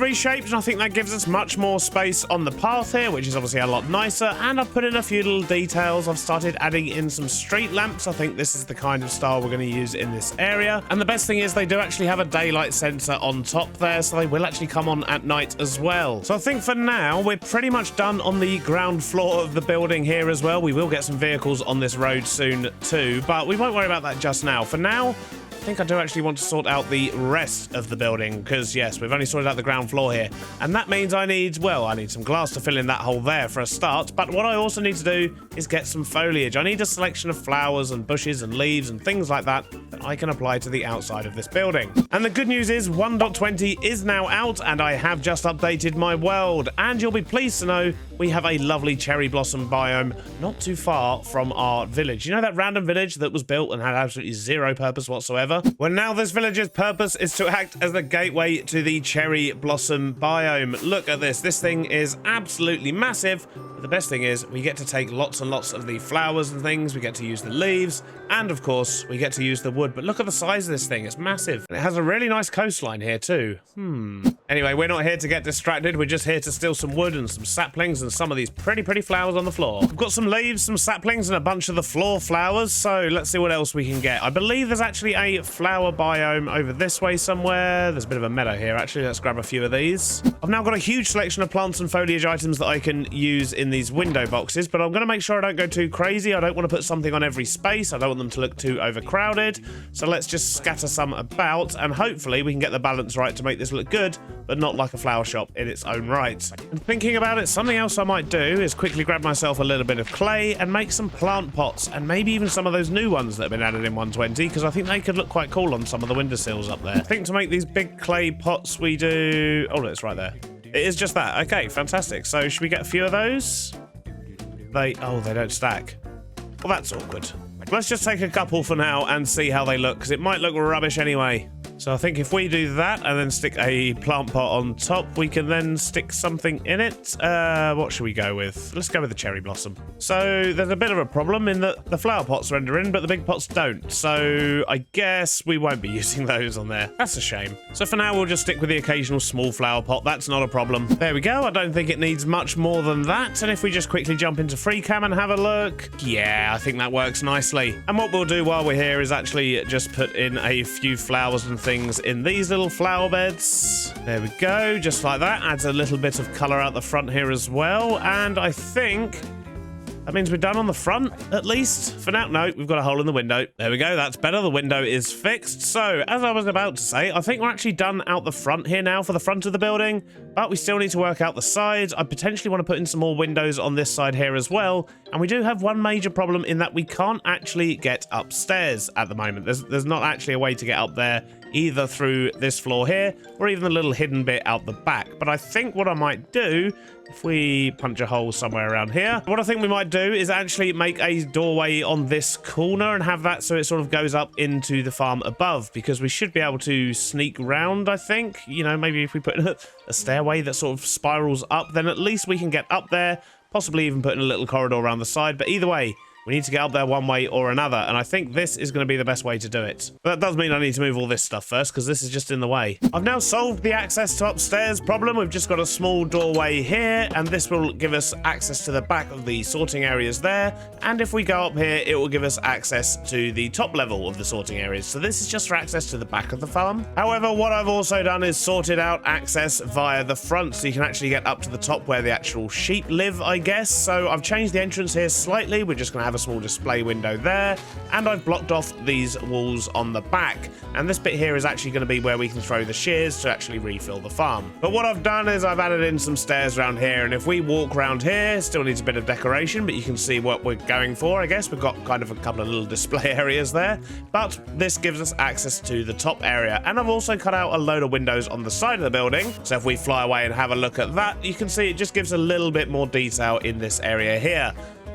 reshaped, and I think that gives us much more space on the path here, which is obviously a lot nicer. And I've put in a few little details. I've started adding in some street lamps. I think this is the kind of style we're going to use in this area. And the best thing is they do actually have a daylight sensor on top there, so they will actually come on at night as well. So I think for now, we're pretty much done on the ground floor of the building here as well. We will get some vehicles on this road soon too, but we won't worry about that just now. For now, I think I do actually want to sort out the rest of the building because, yes, we've only sorted out the ground floor here. And that means I need some glass to fill in that hole there for a start. But what I also need to do is get some foliage. I need a selection of flowers and bushes and leaves and things like that that I can apply to the outside of this building. And the good news is 1.20 is now out and I have just updated my world. And you'll be pleased to know we have a lovely cherry blossom biome not too far from our village. You know that random village that was built and had absolutely zero purpose whatsoever? Well, now this village's purpose is to act as the gateway to the cherry blossom biome. Look at this. This thing is absolutely massive. But the best thing is we get to take lots and lots of the flowers and things. We get to use the leaves. And of course, we get to use the wood. But look at the size of this thing. It's massive. And it has a really nice coastline here too. Anyway, we're not here to get distracted. We're just here to steal some wood and some saplings and some of these pretty flowers on the floor. We've got some leaves, some saplings, and a bunch of the floor flowers. So let's see what else we can get. I believe there's actually a flower biome over this way somewhere. There's a bit of a meadow here, actually. Let's grab a few of these. I've now got a huge selection of plants and foliage items that I can use in these window boxes, but I'm going to make sure I don't go too crazy. I don't want to put something on every space. I don't want them to look too overcrowded. So let's just scatter some about, and hopefully we can get the balance right to make this look good, but not like a flower shop in its own right. And thinking about it, something else I might do is quickly grab myself a little bit of clay and make some plant pots, and maybe even some of those new ones that have been added in 120, because I think they could look quite cool on some of the windowsills up there. I think to make these big clay pots we do... Oh, it's right there. It is just that. Okay, fantastic. So should we get a few of those? They don't stack. Well, that's awkward. Let's just take a couple for now and see how they look, because it might look rubbish anyway. So I think if we do that and then stick a plant pot on top, we can then stick something in it. What should we go with? Let's go with the cherry blossom. So there's a bit of a problem in that the flower pots render in, but the big pots don't. So I guess we won't be using those on there. That's a shame. So for now, we'll just stick with the occasional small flower pot. That's not a problem. There we go. I don't think it needs much more than that. And if we just quickly jump into free cam and have a look, yeah, I think that works nicely. And what we'll do while we're here is actually just put in a few flowers and things in these little flower beds. There we go, just like that. Adds a little bit of colour out the front here as well. And I think that means we're done on the front, at least. For now, no, we've got a hole in the window. There we go, that's better. The window is fixed. So, as I was about to say, I think we're actually done out the front here now for the front of the building, but we still need to work out the sides. I potentially want to put in some more windows on this side here as well. And we do have one major problem in that we can't actually get upstairs at the moment. There's not actually a way to get up there, either through this floor here or even the little hidden bit out the back. But I think what I might do, if we punch a hole somewhere around here, what I think we might do is actually make a doorway on this corner and have that so it sort of goes up into the farm above, because we should be able to sneak round, I think. You know, maybe if we put a stairway that sort of spirals up, then at least we can get up there, possibly even put in a little corridor around the side. But either way, we need to get up there one way or another, and I think this is going to be the best way to do it. But that does mean I need to move all this stuff first, because this is just in the way. I've now solved the access to upstairs problem. We've just got a small doorway here, and this will give us access to the back of the sorting areas there. And if we go up here, it will give us access to the top level of the sorting areas. So this is just for access to the back of the farm. However, what I've also done is sorted out access via the front, so you can actually get up to the top where the actual sheep live, I guess. So I've changed the entrance here slightly. We're just going to have a small display window there, and I've blocked off these walls on the back, and this bit here is actually going to be where we can throw the shears to actually refill the farm. But what I've done is I've added in some stairs around here, and if we walk around here, still needs a bit of decoration, but you can see what we're going for. I guess we've got kind of a couple of little display areas there, but this gives us access to the top area. And I've also cut out a load of windows on the side of the building, so if we fly away and have a look at that, you can see it just gives a little bit more detail in this area here.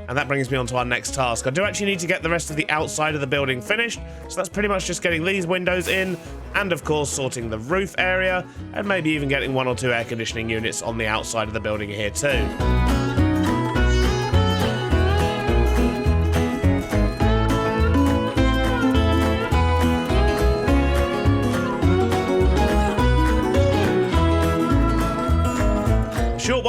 And that brings me on to our next task. I do actually need to get the rest of the outside of the building finished, so that's pretty much just getting these windows in, and of course sorting the roof area, and maybe even getting 1 or 2 air conditioning units on the outside of the building here too.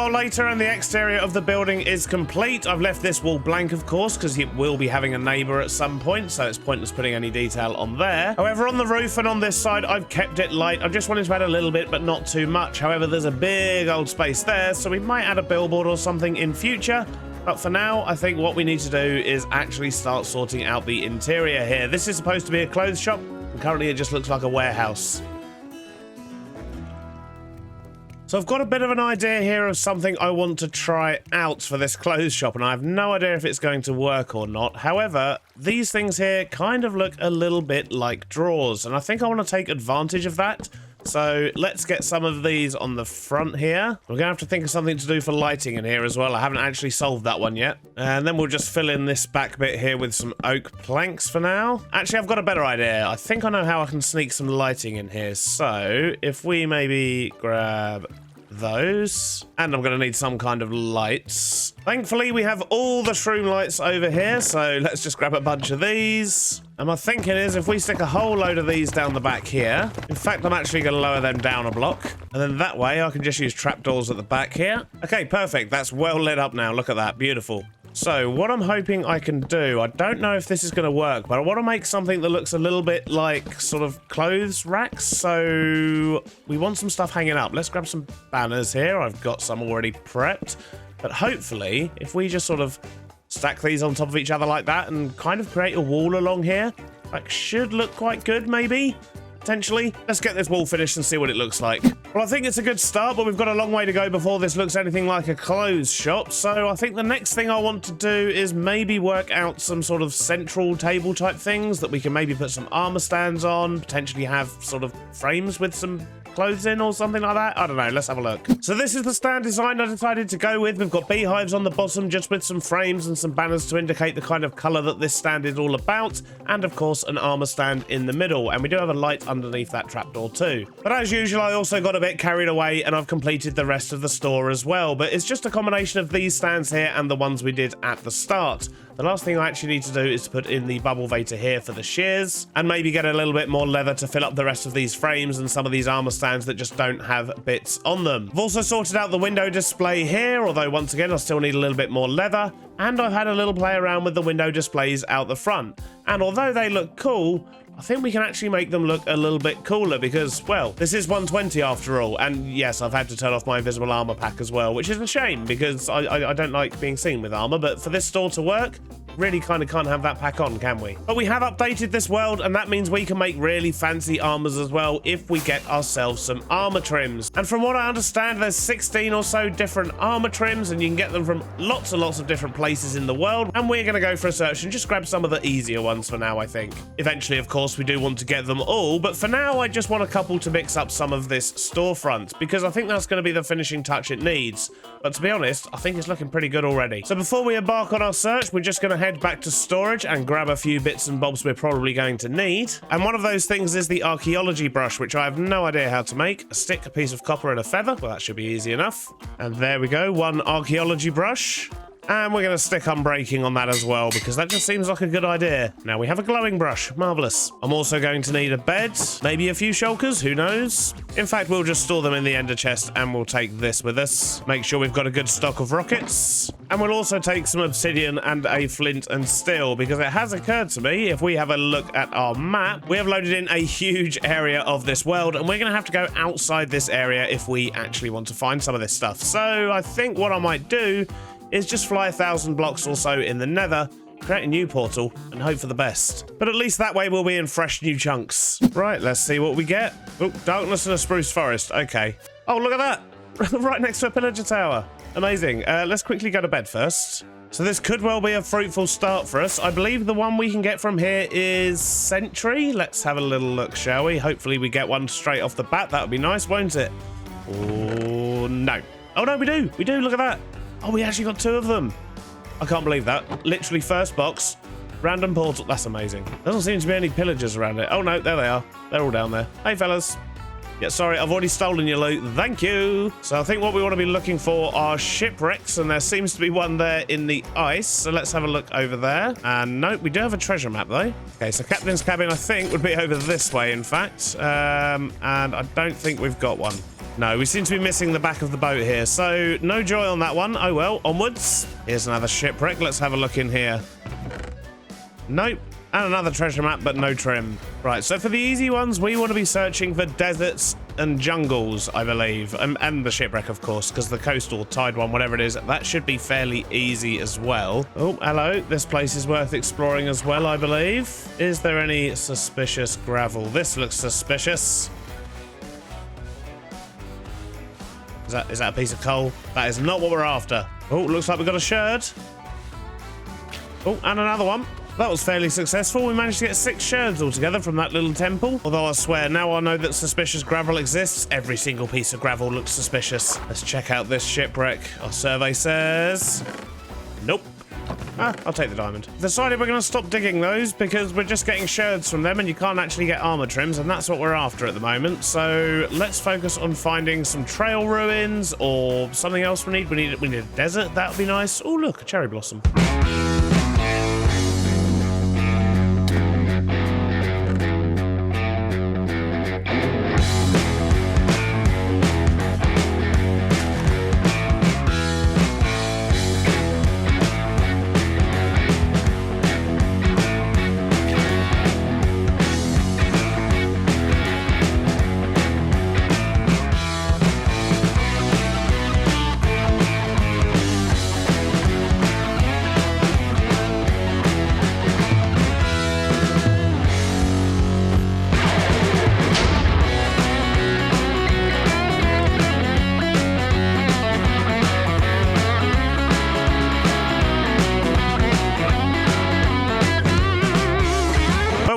hour later and the exterior of the building is complete. I've left this wall blank, of course, because it will be having a neighbor at some point, so it's pointless putting any detail on there. However, on the roof and on this side, I've kept it light. I just wanted to add a little bit, but not too much. However, there's a big old space there, so we might add a billboard or something in future. But for now, I think what we need to do is actually start sorting out the interior here. This is supposed to be a clothes shop, and currently it just looks like a warehouse. So I've got a bit of an idea here of something I want to try out for this clothes shop, and I have no idea if it's going to work or not. However, these things here kind of look a little bit like drawers, and I think I want to take advantage of that. So let's get some of these on the front here. We're going to have to think of something to do for lighting in here as well. I haven't actually solved that one yet. And then we'll just fill in this back bit here with some oak planks for now. Actually, I've got a better idea. I think I know how I can sneak some lighting in here. So if we maybe grab those, and I'm going to need some kind of lights. Thankfully, we have all the shroom lights over here, so let's just grab a bunch of these. And my thinking is if we stick a whole load of these down the back here, in fact, I'm actually going to lower them down a block, and then that way I can just use trapdoors at the back here. Okay, perfect. That's well lit up now. Look at that. Beautiful. So what I'm hoping I can do, I don't know if this is going to work, but I want to make something that looks a little bit like sort of clothes racks. So we want some stuff hanging up. Let's grab some banners here. I've got some already prepped, but hopefully if we just sort of stack these on top of each other like that and kind of create a wall along here, that should look quite good maybe. Potentially. Let's get this wall finished and see what it looks like. Well, I think it's a good start, but we've got a long way to go before this looks anything like a clothes shop. So I think the next thing I want to do is maybe work out some sort of central table type things that we can maybe put some armor stands on, potentially have sort of frames with some clothes in or something like that. I don't know. Let's have a look. So this is the stand design I decided to go with. We've got beehives on the bottom just with some frames and some banners to indicate the kind of color that this stand is all about. And of course, an armor stand in the middle. And we do have a light underneath that trapdoor too. But as usual, I also got a bit carried away and I've completed the rest of the store as well. But it's just a combination of these stands here and the ones we did at the start. The last thing I actually need to do is to put in the bubble vator here for the shears and maybe get a little bit more leather to fill up the rest of these frames and some of these armor stands that just don't have bits on them. I've also sorted out the window display here, although once again I still need a little bit more leather, and I've had a little play around with the window displays out the front. And although they look cool, I think we can actually make them look a little bit cooler because, well, this is 120 after all. And yes, I've had to turn off my invisible armor pack as well, which is a shame because I don't like being seen with armor. But for this store to work, really kind of can't have that pack on, can we? But we have updated this world, and that means we can make really fancy armors as well if we get ourselves some armor trims. And from what I understand, there's 16 or so different armor trims, and you can get them from lots and lots of different places in the world. And we're going to go for a search and just grab some of the easier ones for now, I think. Eventually, of course, we do want to get them all, but for now, I just want a couple to mix up some of this storefront, because I think that's going to be the finishing touch it needs. But to be honest, I think it's looking pretty good already. So before we embark on our search, we're just going to head back to storage and grab a few bits and bobs we're probably going to need. And one of those things is the archaeology brush, which I have no idea how to make. A stick, a piece of copper, and a feather. Well, that should be easy enough. And there we go, one archaeology brush. And we're going to stick unbreaking on that as well, because that just seems like a good idea. Now we have a glowing brush. Marvellous. I'm also going to need a bed, maybe a few shulkers, who knows? In fact, we'll just store them in the ender chest and we'll take this with us. Make sure we've got a good stock of rockets. And we'll also take some obsidian and a flint and steel, because it has occurred to me, if we have a look at our map, we have loaded in a huge area of this world, and we're going to have to go outside this area if we actually want to find some of this stuff. So I think what I might do is just fly 1,000 blocks or so in the nether, create a new portal, and hope for the best. But at least that way we'll be in fresh new chunks. Right, let's see what we get. Oh, darkness and a spruce forest. Okay. Oh, look at that. Right next to a pillager tower. Amazing. Let's quickly go to bed first. So this could well be a fruitful start for us. I believe the one we can get from here is Sentry. Let's have a little look, shall we? Hopefully we get one straight off the bat. That would be nice, won't it? Oh, no. Oh, no, we do. We do. Look at that. Oh, we actually got 2 of them. I can't believe that. Literally first box, random portal. That's amazing. Doesn't seem to be any pillagers around it. Oh, no, there they are. They're all down there. Hey, fellas. Yeah, sorry, I've already stolen your loot. Thank you. So I think what we want to be looking for are shipwrecks, and there seems to be one there in the ice. So let's have a look over there. And nope, we do have a treasure map, though. Okay, so Captain's Cabin, I think, would be over this way, in fact. And I don't think we've got one. No, we seem to be missing the back of the boat here. So no joy on that one. Oh, well, onwards. Here's another shipwreck. Let's have a look in here. Nope. And another treasure map, but no trim. Right, so for the easy ones, we want to be searching for deserts and jungles, I believe. And the shipwreck, of course, because the coastal tide one, whatever it is, that should be fairly easy as well. Oh, hello. This place is worth exploring as well, I believe. Is there any suspicious gravel? This looks suspicious. Is that a piece of coal? That is not what we're after. Oh, looks like we've got a sherd. Oh, and another one. That was fairly successful. We managed to get 6 sherds altogether from that little temple. Although I swear, now I know that suspicious gravel exists, every single piece of gravel looks suspicious. Let's check out this shipwreck. Our survey says... Nope. Ah, I'll take the diamond. Decided we're going to stop digging those because we're just getting sherds from them and you can't actually get armor trims, and that's what we're after at the moment. So let's focus on finding some trail ruins or something else we need. We need a desert. That would be nice. Oh, look, a cherry blossom.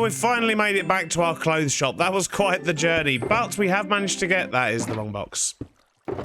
We've finally made it back to our clothes shop. That was quite the journey, but we have managed to get... That is the wrong box.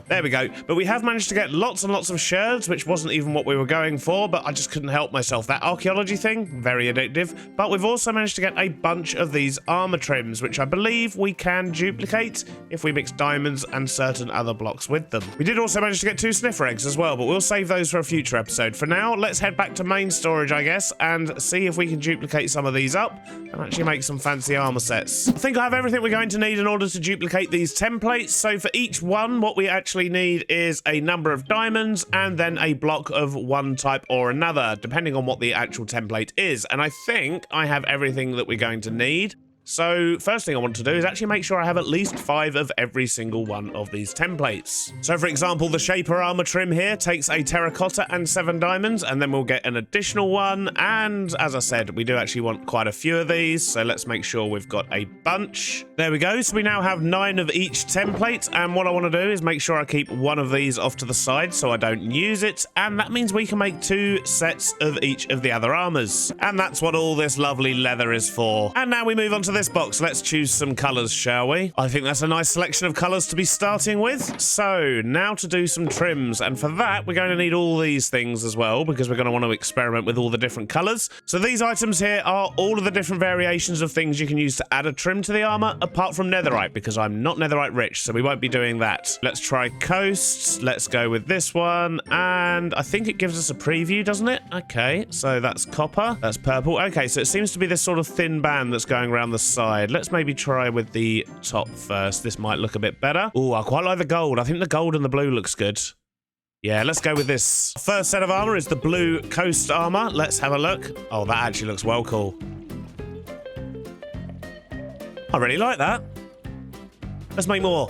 There we go. But we have managed to get lots and lots of sherds, which wasn't even what we were going for, but I just couldn't help myself. That archaeology thing, very addictive. But we've also managed to get a bunch of these armor trims, which I believe we can duplicate if we mix diamonds and certain other blocks with them. We did also manage to get 2 sniffer eggs as well, but we'll save those for a future episode. For now, let's head back to main storage, I guess, and see if we can duplicate some of these up and actually make some fancy armor sets. I think I have everything we're going to need in order to duplicate these templates. So for each one, what we actually need is a number of diamonds and then a block of one type or another, depending on what the actual template is. And I think I have everything that we're going to need. So first thing I want to do is actually make sure I have at least 5 of every single one of these templates. So for example, the Shaper armor trim here takes a terracotta and 7 diamonds, and then we'll get an additional one. And as I said, we do actually want quite a few of these, so let's make sure we've got a bunch. There we go. So we now have 9 of each template, and what I want to do is make sure I keep one of these off to the side so I don't use it, and that means we can make 2 sets of each of the other armors. And that's what all this lovely leather is for. And now we move on to this box. Let's choose some colors, shall we? I think that's a nice selection of colors to be starting with. So now to do some trims, and for that we're going to need all these things as well, because we're going to want to experiment with all the different colors. So these items here are all of the different variations of things you can use to add a trim to the armor, apart from netherite, because I'm not netherite rich, so we won't be doing that. Let's try coasts. Let's go with this one, and I think it gives us a preview, doesn't it? Okay, so that's copper, that's purple. Okay, so it seems to be this sort of thin band that's going around the side. Let's maybe try with the top first. This might look a bit better. Oh, I quite like the gold. I think the gold and the blue looks good. Yeah, let's go with this. First set of armor is the blue coast armor. Let's have a look. Oh, that actually looks well cool. I really like that. Let's make more.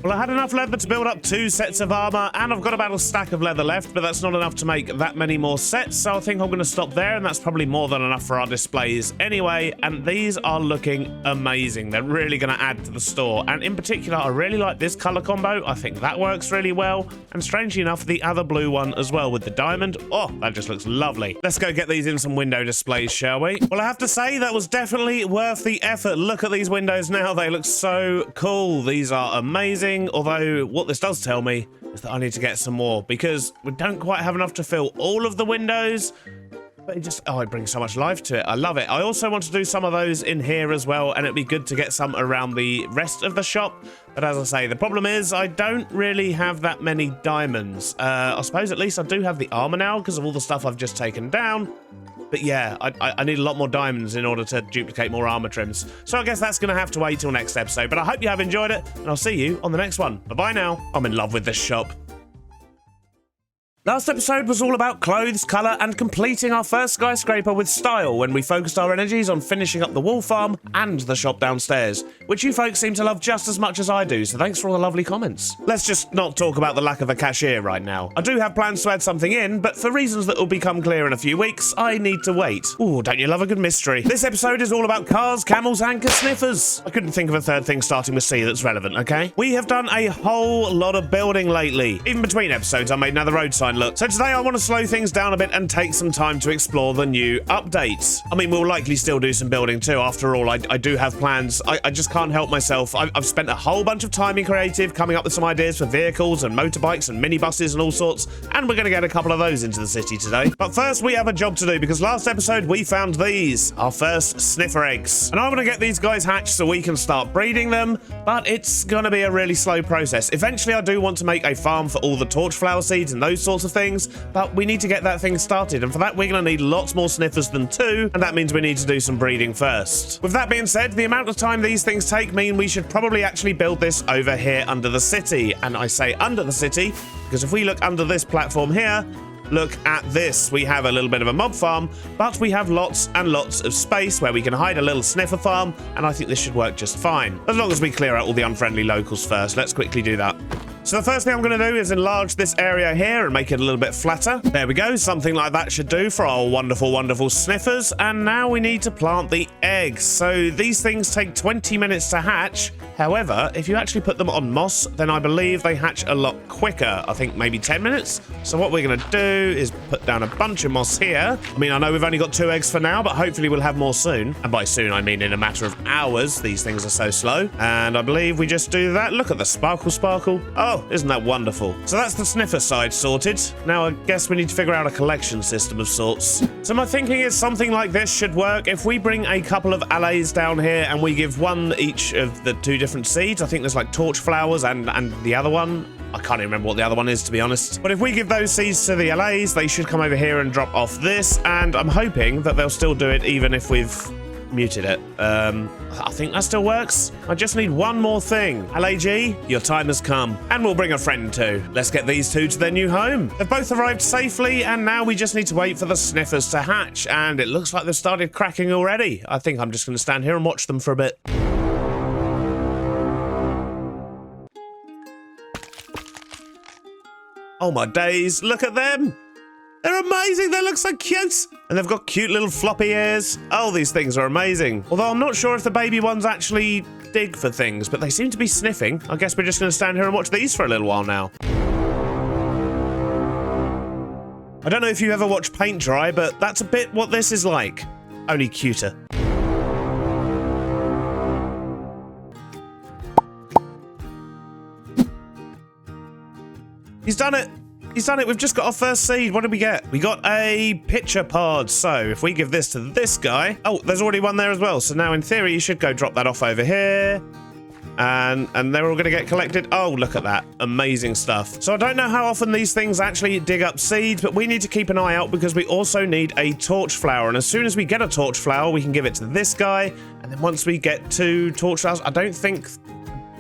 Well, I had enough leather to build up 2 sets of armor, and I've got about a stack of leather left, but that's not enough to make that many more sets, so I think I'm going to stop there, and that's probably more than enough for our displays anyway. And these are looking amazing. They're really going to add to the store, and in particular, I really like this color combo. I think that works really well, and strangely enough, the other blue one as well with the diamond. Oh, that just looks lovely. Let's go get these in some window displays, shall we? Well, I have to say, that was definitely worth the effort. Look at these windows now. They look so cool. These are amazing. thing, although what this does tell me is that I need to get some more because we don't quite have enough to fill all of the windows. But it brings so much life to it. I love it. I also want to do some of those in here as well, and it'd be good to get some around the rest of the shop. But as I say, the problem is I don't really have that many diamonds. I suppose at least I do have the armor now because of all the stuff I've just taken down. But yeah, I need a lot more diamonds in order to duplicate more armor trims. So I guess that's going to have to wait till next episode. But I hope you have enjoyed it, and I'll see you on the next one. Bye-bye now. I'm in love with this shop. Last episode was all about clothes, colour, and completing our first skyscraper with style when we focused our energies on finishing up the wool farm and the shop downstairs, which you folks seem to love just as much as I do, so thanks for all the lovely comments. Let's just not talk about the lack of a cashier right now. I do have plans to add something in, but for reasons that will become clear in a few weeks, I need to wait. Ooh, don't you love a good mystery? This episode is all about cars, camels, and sniffers. I couldn't think of a third thing starting with C that's relevant, okay? We have done a whole lot of building lately. Even between episodes, I made another road sign look. So today I want to slow things down a bit and take some time to explore the new updates. I mean, we'll likely still do some building too. After all, I do have plans. I just can't help myself. I've spent a whole bunch of time in creative coming up with some ideas for vehicles and motorbikes and minibuses and all sorts, and we're going to get a couple of those into the city today. But first, we have a job to do because last episode we found these, our first sniffer eggs. And I want to get these guys hatched so we can start breeding them, but it's going to be a really slow process. Eventually, I do want to make a farm for all the torchflower seeds and those sorts of things, but we need to get that thing started, and for that we're going to need lots more sniffers than 2, and that means we need to do some breeding first. With that being said, the amount of time these things take mean we should probably actually build this over here under the city, and I say under the city because if we look under this platform here, look at this. We have a little bit of a mob farm, but we have lots and lots of space where we can hide a little sniffer farm, and I think this should work just fine. As long as we clear out all the unfriendly locals first. Let's quickly do that. So the first thing I'm going to do is enlarge this area here and make it a little bit flatter. There we go. Something like that should do for our wonderful, wonderful sniffers. And now we need to plant the eggs. So these things take 20 minutes to hatch. However, if you actually put them on moss, then I believe they hatch a lot quicker. I think maybe 10 minutes. So what we're going to do is put down a bunch of moss here. I mean, I know we've only got 2 eggs for now, but hopefully we'll have more soon. And by soon, I mean in a matter of hours. These things are so slow. And I believe we just do that. Look at the sparkle, sparkle. Oh, isn't that wonderful? So that's the sniffer side sorted. Now I guess we need to figure out a collection system of sorts. So my thinking is something like this should work. If we bring a couple of allays down here and we give one each of the 2 different seeds, I think there's like torch flowers and the other one. I can't even remember what the other one is, to be honest. But if we give those seeds to the allays, they should come over here and drop off this. And I'm hoping that they'll still do it even if we've muted it. I think that still works. I just need one more thing. LAG, your time has come. And we'll bring a friend too. Let's get these 2 to their new home. They've both arrived safely, and now we just need to wait for the sniffers to hatch. And it looks like they've started cracking already. I think I'm just going to stand here and watch them for a bit. Oh my days, look at them. They're amazing, they look so cute. And they've got cute little floppy ears. Oh, these things are amazing. Although I'm not sure if the baby ones actually dig for things, but they seem to be sniffing. I guess we're just going to stand here and watch these for a little while now. I don't know if you ever watch paint dry, but that's a bit what this is like. Only cuter. He's done it. He's done it. We've just got our first seed. What did we get? We got a pitcher pod. So if we give this to this guy... Oh, there's already one there as well. So now in theory, you should go drop that off over here. And they're all going to get collected. Oh, look at that. Amazing stuff. So I don't know how often these things actually dig up seeds, but we need to keep an eye out because we also need a torch flower. And as soon as we get a torch flower, we can give it to this guy. And then once we get 2 torch flowers, I don't think...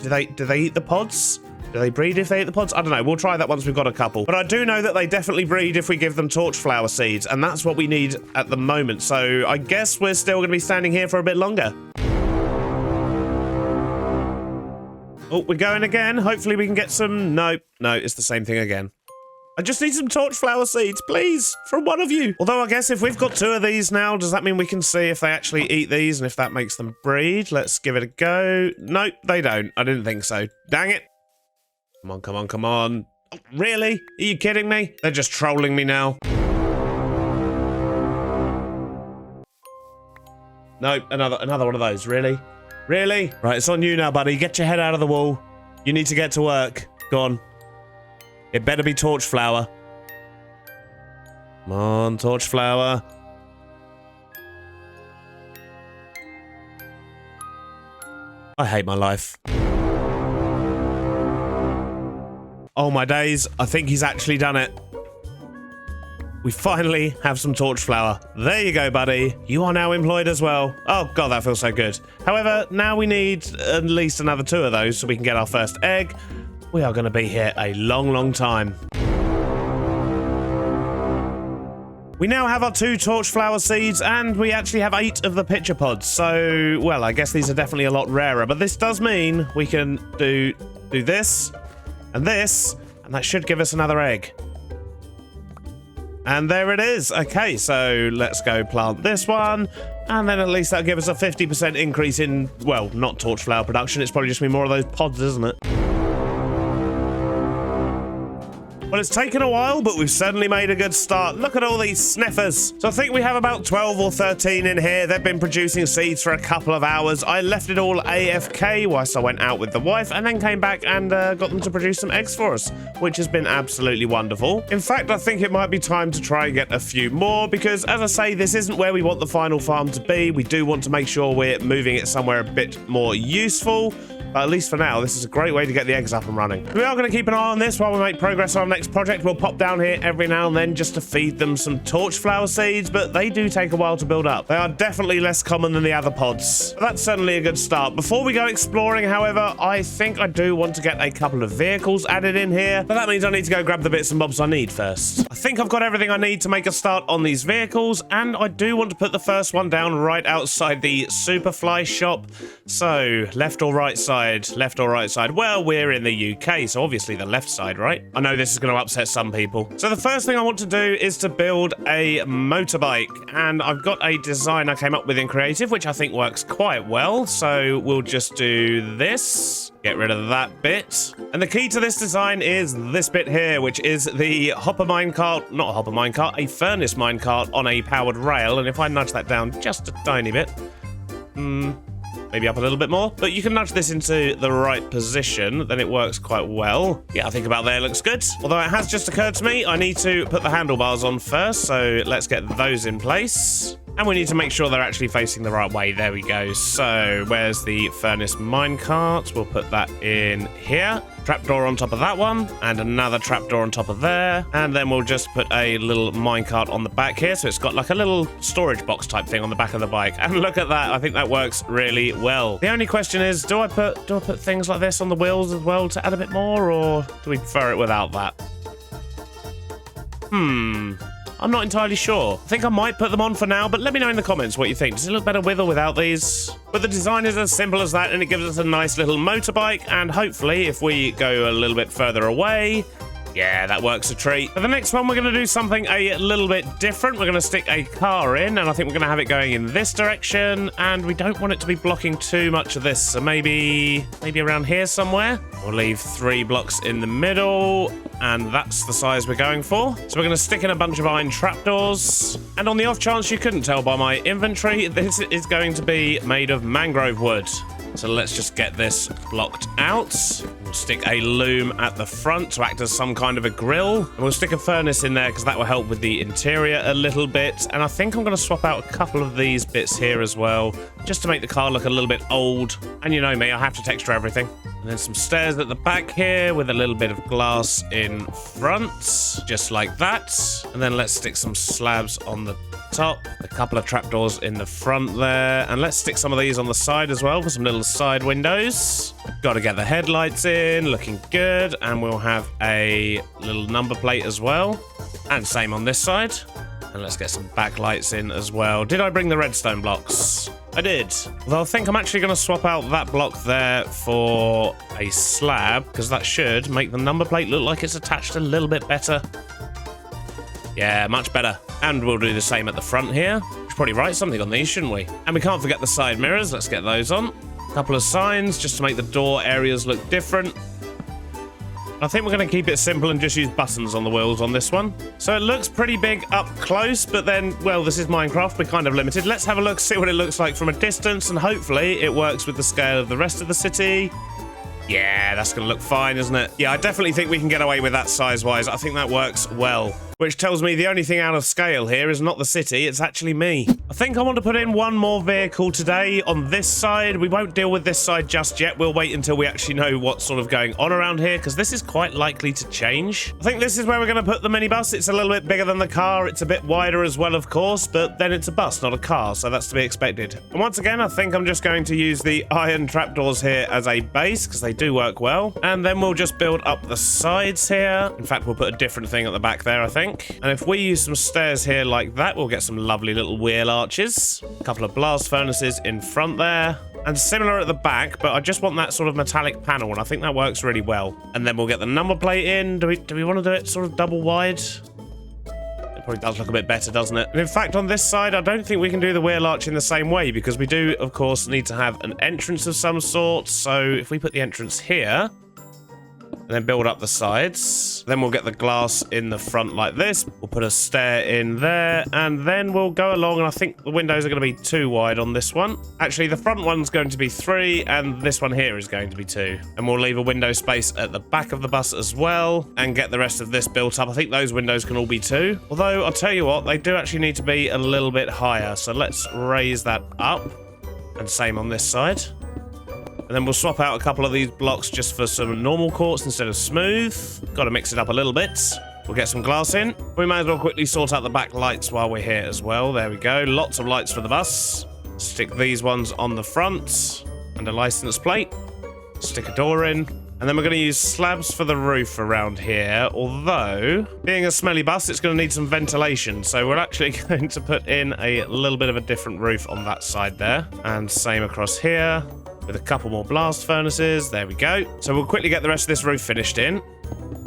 Do they eat the pods? Do they breed if they eat the pods? I don't know. We'll try that once we've got a couple. But I do know that they definitely breed if we give them torch flower seeds, and that's what we need at the moment. So I guess we're still going to be standing here for a bit longer. Oh, we're going again. Hopefully we can get some... No, it's the same thing again. I just need some torch flower seeds, please, from one of you. Although I guess if we've got 2 of these now, does that mean we can see if they actually eat these and if that makes them breed? Let's give it a go. Nope, they don't. I didn't think so. Dang it. Come on, come on, come on. Oh, really? Are you kidding me? They're just trolling me now. Nope, another one of those. Really? Really? Right, it's on you now, buddy. Get your head out of the wall. You need to get to work. Go on. It better be torch flower. Come on, torch flower. I hate my life. Oh my days, I think he's actually done it. We finally have some torch flower. There you go, buddy. You are now employed as well. Oh god, that feels so good. However, now we need at least another 2 of those so we can get our first egg. We are going to be here a long, long time. We now have our 2 torch flower seeds, and we actually have 8 of the pitcher pods. So, well, I guess these are definitely a lot rarer, but this does mean we can do this, and that should give us another egg. And there it is. Okay, so let's go plant this one, and then at least that'll give us a 50% increase in, well, not torch flower production. It's probably just be more of those pods, isn't it? Well, it's taken a while, but we've certainly made a good start. Look at all these sniffers. So I think we have about 12 or 13 in here. They've been producing seeds for a couple of hours. I left it all AFK whilst I went out with the wife and then came back and got them to produce some eggs for us, which has been absolutely wonderful. In fact, I think it might be time to try and get a few more because, as I say, this isn't where we want the final farm to be. We do want to make sure we're moving it somewhere a bit more useful. But at least for now, this is a great way to get the eggs up and running. We are going to keep an eye on this while we make progress on our next project. We'll pop down here every now and then just to feed them some torch flower seeds, but they do take a while to build up. They are definitely less common than the other pods. But that's certainly a good start. Before we go exploring, however, I think I do want to get a couple of vehicles added in here, but that means I need to go grab the bits and bobs I need first. I think I've got everything I need to make a start on these vehicles, and I do want to put the first one down right outside the Superfly shop. So, left or right side? Left or right side? Well, we're in the UK, so obviously the left side, right? I know this is going to upset some people. So the first thing I want to do is to build a motorbike, and I've got a design I came up with in Creative, which I think works quite well. So we'll just do this. Get rid of that bit. And the key to this design is this bit here, which is the hopper minecart, not a hopper minecart, a furnace minecart on a powered rail. And if I nudge that down just a tiny bit, maybe up a little bit more, but you can nudge this into the right position, then it works quite well. Yeah, I think about there looks good. Although it has just occurred to me, I need to put the handlebars on first, so let's get those in place. And we need to make sure they're actually facing the right way. There we go. So where's the furnace minecart? We'll put that in here. Trapdoor on top of that one, and another trapdoor on top of there. And then we'll just put a little minecart on the back here, so it's got like a little storage box type thing on the back of the bike. And look at that, I think that works really well. The only question is, do I put things like this on the wheels as well to add a bit more, or do we prefer it without that? I'm not entirely sure. I think I might put them on for now, but let me know in the comments what you think. Does it look better with or without these? But the design is as simple as that, and it gives us a nice little motorbike, and hopefully if we go a little bit further away, yeah, that works a treat. For the next one, we're going to do something a little bit different. We're going to stick a car in, and I think we're going to have it going in this direction, and we don't want it to be blocking too much of this, so maybe around here somewhere. We'll leave 3 blocks in the middle, and that's the size we're going for. So we're going to stick in a bunch of iron trapdoors, and on the off chance you couldn't tell by my inventory, this is going to be made of mangrove wood. So let's just get this blocked out. We'll stick a loom at the front to act as some kind of a grill. And we'll stick a furnace in there because that will help with the interior a little bit. And I think I'm going to swap out a couple of these bits here as well, just to make the car look a little bit old. And you know me, I have to texture everything. And then some stairs at the back here with a little bit of glass in front, just like that. And then let's stick some slabs on the top, a couple of trapdoors in the front there, and let's stick some of these on the side as well for some little side windows. Got to get the headlights in, looking good, and we'll have a little number plate as well, and same on this side. And let's get some backlights in as well. Did I bring the redstone blocks? I did. Although I think I'm actually going to swap out that block there for a slab, because that should make the number plate look like it's attached a little bit better. Yeah, much better. And we'll do the same at the front here. We should probably write something on these, shouldn't we? And we can't forget the side mirrors. Let's get those on. A couple of signs just to make the door areas look different. I think we're going to keep it simple and just use buttons on the wheels on this one. So it looks pretty big up close, but then, well, this is Minecraft. We're kind of limited. Let's have a look, see what it looks like from a distance, and hopefully it works with the scale of the rest of the city. Yeah, that's going to look fine, isn't it? Yeah, I definitely think we can get away with that size-wise. I think that works well. Which tells me the only thing out of scale here is not the city, it's actually me. I think I want to put in one more vehicle today on this side. We won't deal with this side just yet. We'll wait until we actually know what's sort of going on around here, because this is quite likely to change. I think this is where we're going to put the minibus. It's a little bit bigger than the car. It's a bit wider as well, of course, but then it's a bus, not a car, so that's to be expected. And once again, I think I'm just going to use the iron trapdoors here as a base, because they do work well. And then we'll just build up the sides here. In fact, we'll put a different thing at the back there, I think. And if we use some stairs here like that, we'll get some lovely little wheel arches. A couple of blast furnaces in front there. And similar at the back, but I just want that sort of metallic panel, and I think that works really well. And then we'll get the number plate in. Do we want to do it sort of double wide? It probably does look a bit better, doesn't it? And in fact, on this side, I don't think we can do the wheel arch in the same way, because we do, of course, need to have an entrance of some sort. So if we put the entrance here, and then build up the sides. Then we'll get the glass in the front like this. We'll put a stair in there, and then we'll go along, and I think the windows are going to be 2 wide on this one. Actually, the front one's going to be 3, and this one here is going to be 2. And we'll leave a window space at the back of the bus as well, and get the rest of this built up. I think those windows can all be 2. Although, I'll tell you what, they do actually need to be a little bit higher. So let's raise that up, and same on this side. And then we'll swap out a couple of these blocks just for some normal quartz instead of smooth. Got to mix it up a little bit. We'll get some glass in. We may as well quickly sort out the back lights while we're here as well. There we go. Lots of lights for the bus. Stick these ones on the front. And a license plate. Stick a door in. And then we're going to use slabs for the roof around here. Although, being a smelly bus, it's going to need some ventilation. So we're actually going to put in a little bit of a different roof on that side there. And same across here. With a couple more blast furnaces. There we go. So we'll quickly get the rest of this roof finished in.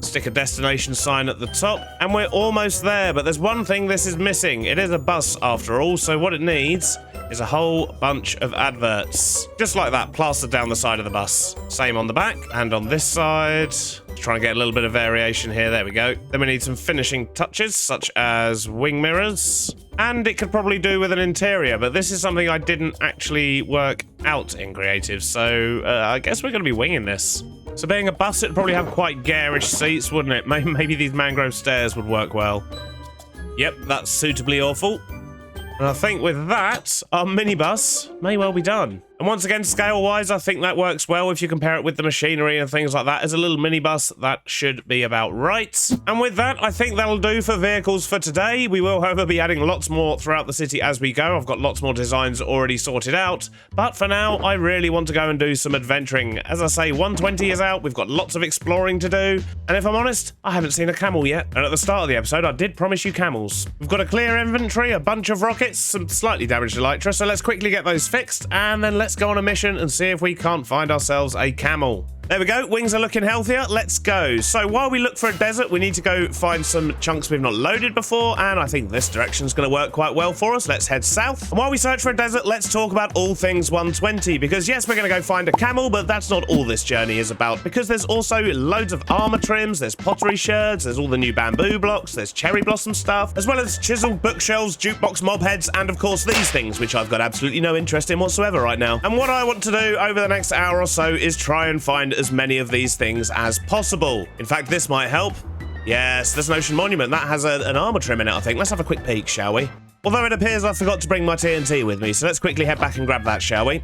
Stick a destination sign at the top. And we're almost there, but there's one thing this is missing. It is a bus after all, so what it needs is a whole bunch of adverts. Just like that, plastered down the side of the bus. Same on the back and on this side. Try and get a little bit of variation here. There we go. Then we need some finishing touches, such as wing mirrors. And it could probably do with an interior, but this is something I didn't actually work out in creative, so I guess we're going to be winging this. So being a bus, it'd probably have quite garish seats, wouldn't it? Maybe these mangrove stairs would work well. Yep, that's suitably awful. And I think with that, our minibus may well be done. And once again, scale-wise, I think that works well if you compare it with the machinery and things like that. As a little minibus, that should be about right. And with that, I think that'll do for vehicles for today. We will, however, be adding lots more throughout the city as we go. I've got lots more designs already sorted out. But for now, I really want to go and do some adventuring. As I say, 120 is out. We've got lots of exploring to do. And if I'm honest, I haven't seen a camel yet. And at the start of the episode, I did promise you camels. We've got a clear inventory, a bunch of rockets, some slightly damaged elytra. So let's quickly get those fixed. And then let's go on a mission and see if we can't find ourselves a camel. There we go. Wings are looking healthier. Let's go. So while we look for a desert, we need to go find some chunks we've not loaded before, and I think this direction is going to work quite well for us. Let's head south. And while we search for a desert, let's talk about all things 120, because yes, we're going to go find a camel, but that's not all this journey is about, because there's also loads of armor trims, there's pottery sherds, there's all the new bamboo blocks, there's cherry blossom stuff, as well as chiseled bookshelves, jukebox mob heads, and of course these things, which I've got absolutely no interest in whatsoever right now. And what I want to do over the next hour or so is try and find as many of these things as possible. In fact, this might help. Yes, there's an ocean monument. That has an armor trim in it, I think. Let's have a quick peek, shall we? Although it appears I forgot to bring my TNT with me, so let's quickly head back and grab that, shall we?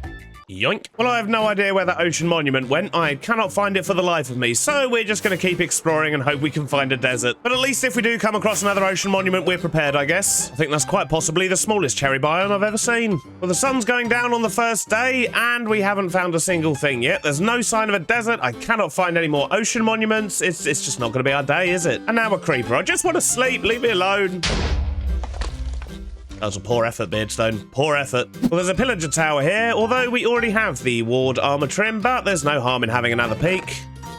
Yoink. Well, I have no idea where that ocean monument went. I cannot find it for the life of me, so we're just going to keep exploring and hope we can find a desert. But at least if we do come across another ocean monument, we're prepared, I guess. I think that's quite possibly the smallest cherry biome I've ever seen. Well, the sun's going down on the first day, and we haven't found a single thing yet. There's no sign of a desert. I cannot find any more ocean monuments. It's just not going to be our day, is it? And now a creeper. I just want to sleep. Leave me alone. That was a poor effort, Beardstone. Poor effort. Well, there's a pillager tower here, although we already have the ward armor trim, but there's no harm in having another peak.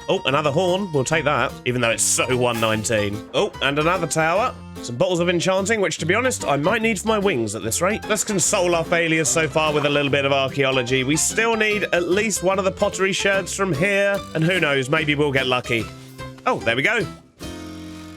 Oh, another horn. We'll take that, even though it's so 119. Oh, and another tower. Some bottles of enchanting, which, to be honest, I might need for my wings at this rate. Let's console our failures so far with a little bit of archaeology. We still need at least one of the pottery sherds from here, and who knows, maybe we'll get lucky. Oh, there we go.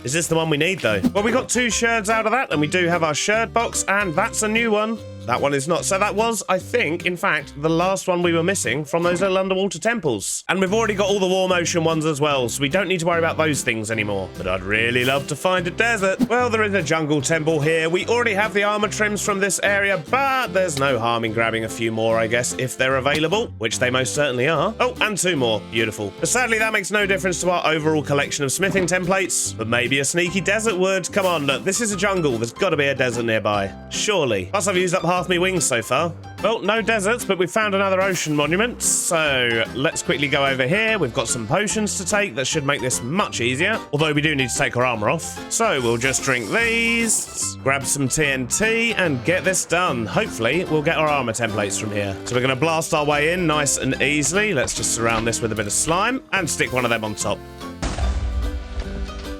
Is this the one we need, though? Well, we got 2 sherds out of that, and we do have our sherd box, and that's a new one. that one is not. So that was, I think, in fact, the last one we were missing from those little underwater temples. And we've already got all the warm ocean ones as well, so we don't need to worry about those things anymore. But I'd really love to find a desert. Well, there is a jungle temple here. We already have the armor trims from this area, but there's no harm in grabbing a few more, I guess, if they're available, which they most certainly are. Oh, and 2 more. Beautiful. But sadly, that makes no difference to our overall collection of smithing templates, but maybe a sneaky desert would. Come on, look, this is a jungle. There's got to be a desert nearby. Surely. Plus, I've used up half my wings so far. Well, no deserts, but we've found another ocean monument, so let's quickly go over here. We've got some potions to take that should make this much easier, although we do need to take our armor off. So we'll just drink these, grab some TNT, and get this done. Hopefully, we'll get our armor templates from here. So we're going to blast our way in nice and easily. Let's just surround this with a bit of slime and stick one of them on top.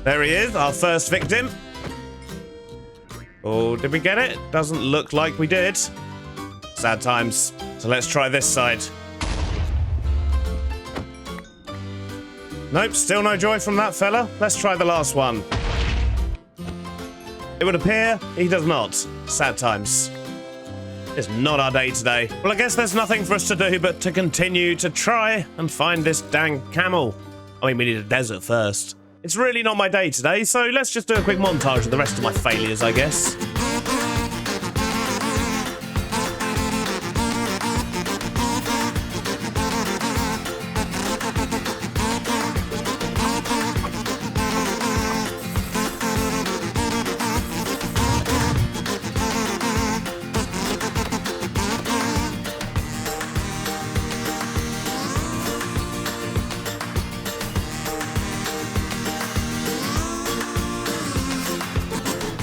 There he is, our first victim. Oh, did we get it? Doesn't look like we did. Sad times. So let's try this side. Nope, still no joy from that fella. Let's try the last one. It would appear he does not. Sad times. It's not our day today. Well, I guess there's nothing for us to do but to continue to try and find this dang camel. I mean, we need a desert first. It's really not my day today, so let's just do a quick montage of the rest of my failures, I guess.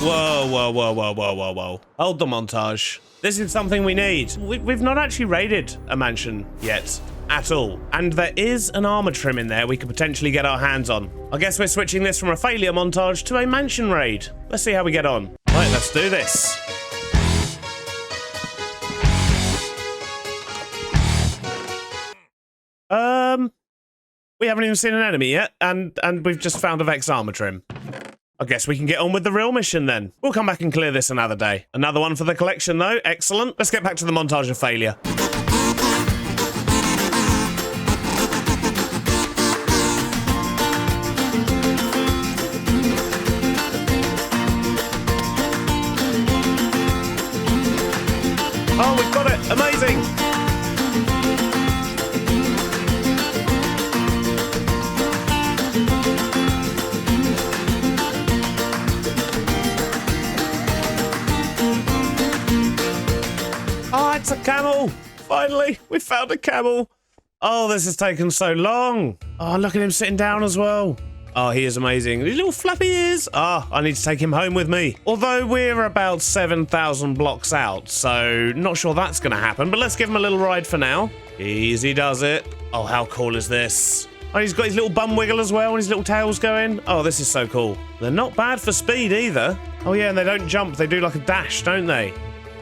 Whoa, whoa, whoa, whoa, whoa, whoa, whoa. Hold the montage. This is something we need. We've not actually raided a mansion yet. At all. And there is an armor trim in there we could potentially get our hands on. I guess we're switching this from a failure montage to a mansion raid. Let's see how we get on. Right, let's do this. We haven't even seen an enemy yet, and we've just found a Vex armor trim. I guess we can get on with the real mission then. We'll come back and clear this another day. Another one for the collection though. Excellent. Let's get back to the montage of failure. Oh, we've got it. Amazing. Oh, it's a camel! Finally, we found a camel. Oh, this has taken so long. Oh, look at him sitting down as well. Oh, he is amazing. His little flappy ears. Ah, I need to take him home with me. Although we're about 7,000 blocks out, so not sure that's going to happen, but let's give him a little ride for now. Easy does it. Oh, how cool is this? Oh, he's got his little bum wiggle as well and his little tail's going. Oh, this is so cool. They're not bad for speed either. Oh, yeah, and they don't jump. They do like a dash, don't they?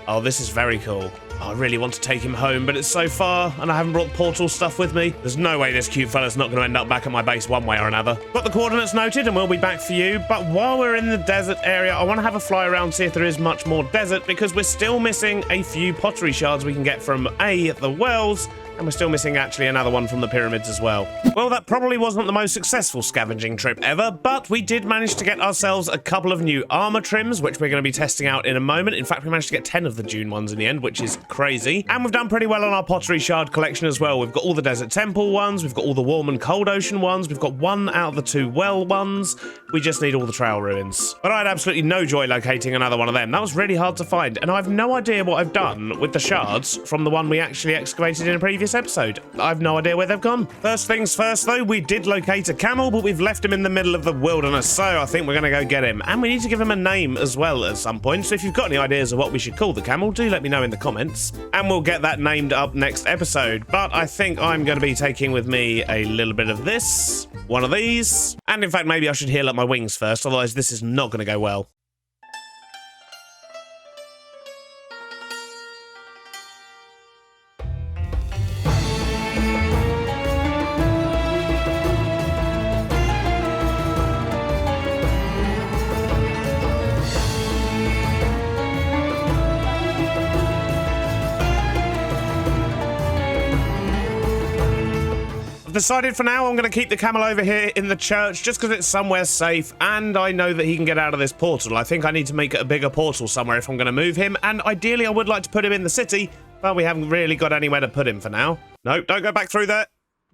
Oh, this is very cool. I really want to take him home, but it's so far, and I haven't brought portal stuff with me. There's no way this cute fella's not going to end up back at my base one way or another. Got the coordinates noted, and we'll be back for you. But while we're in the desert area, I want to have a fly around, see if there is much more desert, because we're still missing a few pottery shards we can get from the wells, and we're still missing actually another one from the pyramids as well. Well, that probably wasn't the most successful scavenging trip ever, but we did manage to get ourselves a couple of new armor trims, which we're going to be testing out in a moment. In fact, we managed to get 10 of the June ones in the end, which is crazy. And we've done pretty well on our pottery shard collection as well. We've got all the desert temple ones, we've got all the warm and cold ocean ones, we've got 1 out of the 2 well ones. We just need all the trail ruins. But I had absolutely no joy locating another one of them. That was really hard to find, and I have no idea what I've done with the shards from the one we actually excavated in a previous episode. I have no idea where they've gone. First things first though, we did locate a camel, but we've left him in the middle of the wilderness, so I think we're going to go get him. And we need to give him a name as well at some point, so if you've got any ideas of what we should call the camel, do let me know in the comments. And we'll get that named up next episode. But I think I'm going to be taking with me a little bit of this, one of these, and in fact maybe I should heal up my wings first, otherwise this is not going to go well. decided for now I'm going to keep the camel over here in the church just because it's somewhere safe and I know that he can get out of this portal. I think I need to make it a bigger portal somewhere if I'm going to move him, and ideally I would like to put him in the city, but we haven't really got anywhere to put him for now. No, don't go back through there.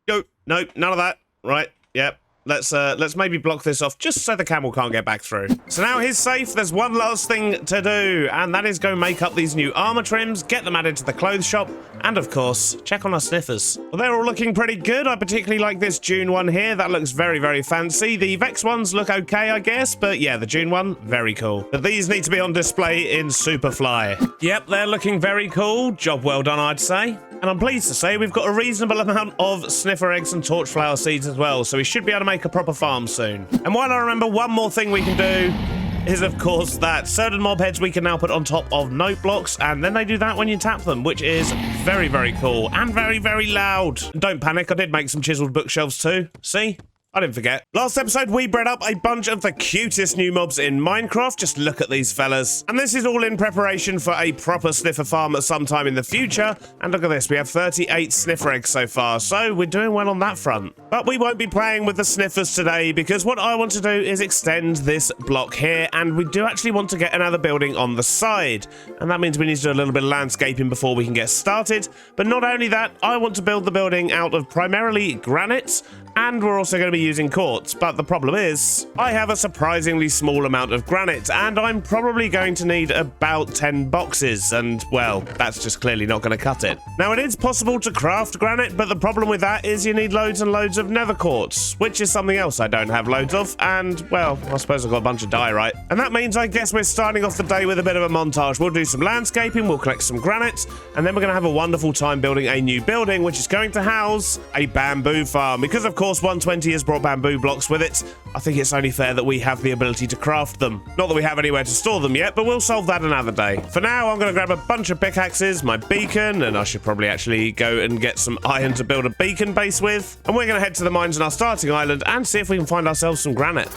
Go. No, none of that. Right, yep. Let's maybe block this off just so the camel can't get back through. So now he's safe. There's one last thing to do, and that is go make up these new armor trims, get them added to the clothes shop, and of course, check on our sniffers. Well, they're all looking pretty good. I particularly like this June one here. That looks very, very fancy. The Vex ones look okay, I guess, but yeah, the June one, very cool. But these need to be on display in Superfly. Yep, they're looking very cool. Job well done, I'd say. And I'm pleased to say we've got a reasonable amount of sniffer eggs and torchflower seeds as well, so we should be able to make a proper farm soon. And while I remember, one more thing we can do is, of course, that certain mob heads we can now put on top of note blocks, and then they do that when you tap them, which is very, very cool and very, very loud. Don't panic, I did make some chiseled bookshelves too. See? I didn't forget. Last episode, we bred up a bunch of the cutest new mobs in Minecraft. Just look at these fellas. And this is all in preparation for a proper sniffer farm at some time in the future. And look at this, we have 38 sniffer eggs so far, so we're doing well on that front. But we won't be playing with the sniffers today, because what I want to do is extend this block here, and we do actually want to get another building on the side. And that means we need to do a little bit of landscaping before we can get started. But not only that, I want to build the building out of primarily granite, and we're also going to be using quartz. But the problem is, I have a surprisingly small amount of granite, and I'm probably going to need about 10 boxes, and well, that's just clearly not going to cut it. Now, it is possible to craft granite, but the problem with that is you need loads and loads of nether quartz, which is something else I don't have loads of, and well, I suppose I've got a bunch of diorite. And that means I guess we're starting off the day with a bit of a montage. We'll do some landscaping, we'll collect some granite, and then we're going to have a wonderful time building a new building, which is going to house a bamboo farm, because of course 120 has brought bamboo blocks with it. I think it's only fair that we have the ability to craft them. Not that we have anywhere to store them yet, but we'll solve that another day. For now, I'm going to grab a bunch of pickaxes, my beacon, and I should probably actually go and get some iron to build a beacon base with. And we're going to head to the mines on our starting island and see if we can find ourselves some granite.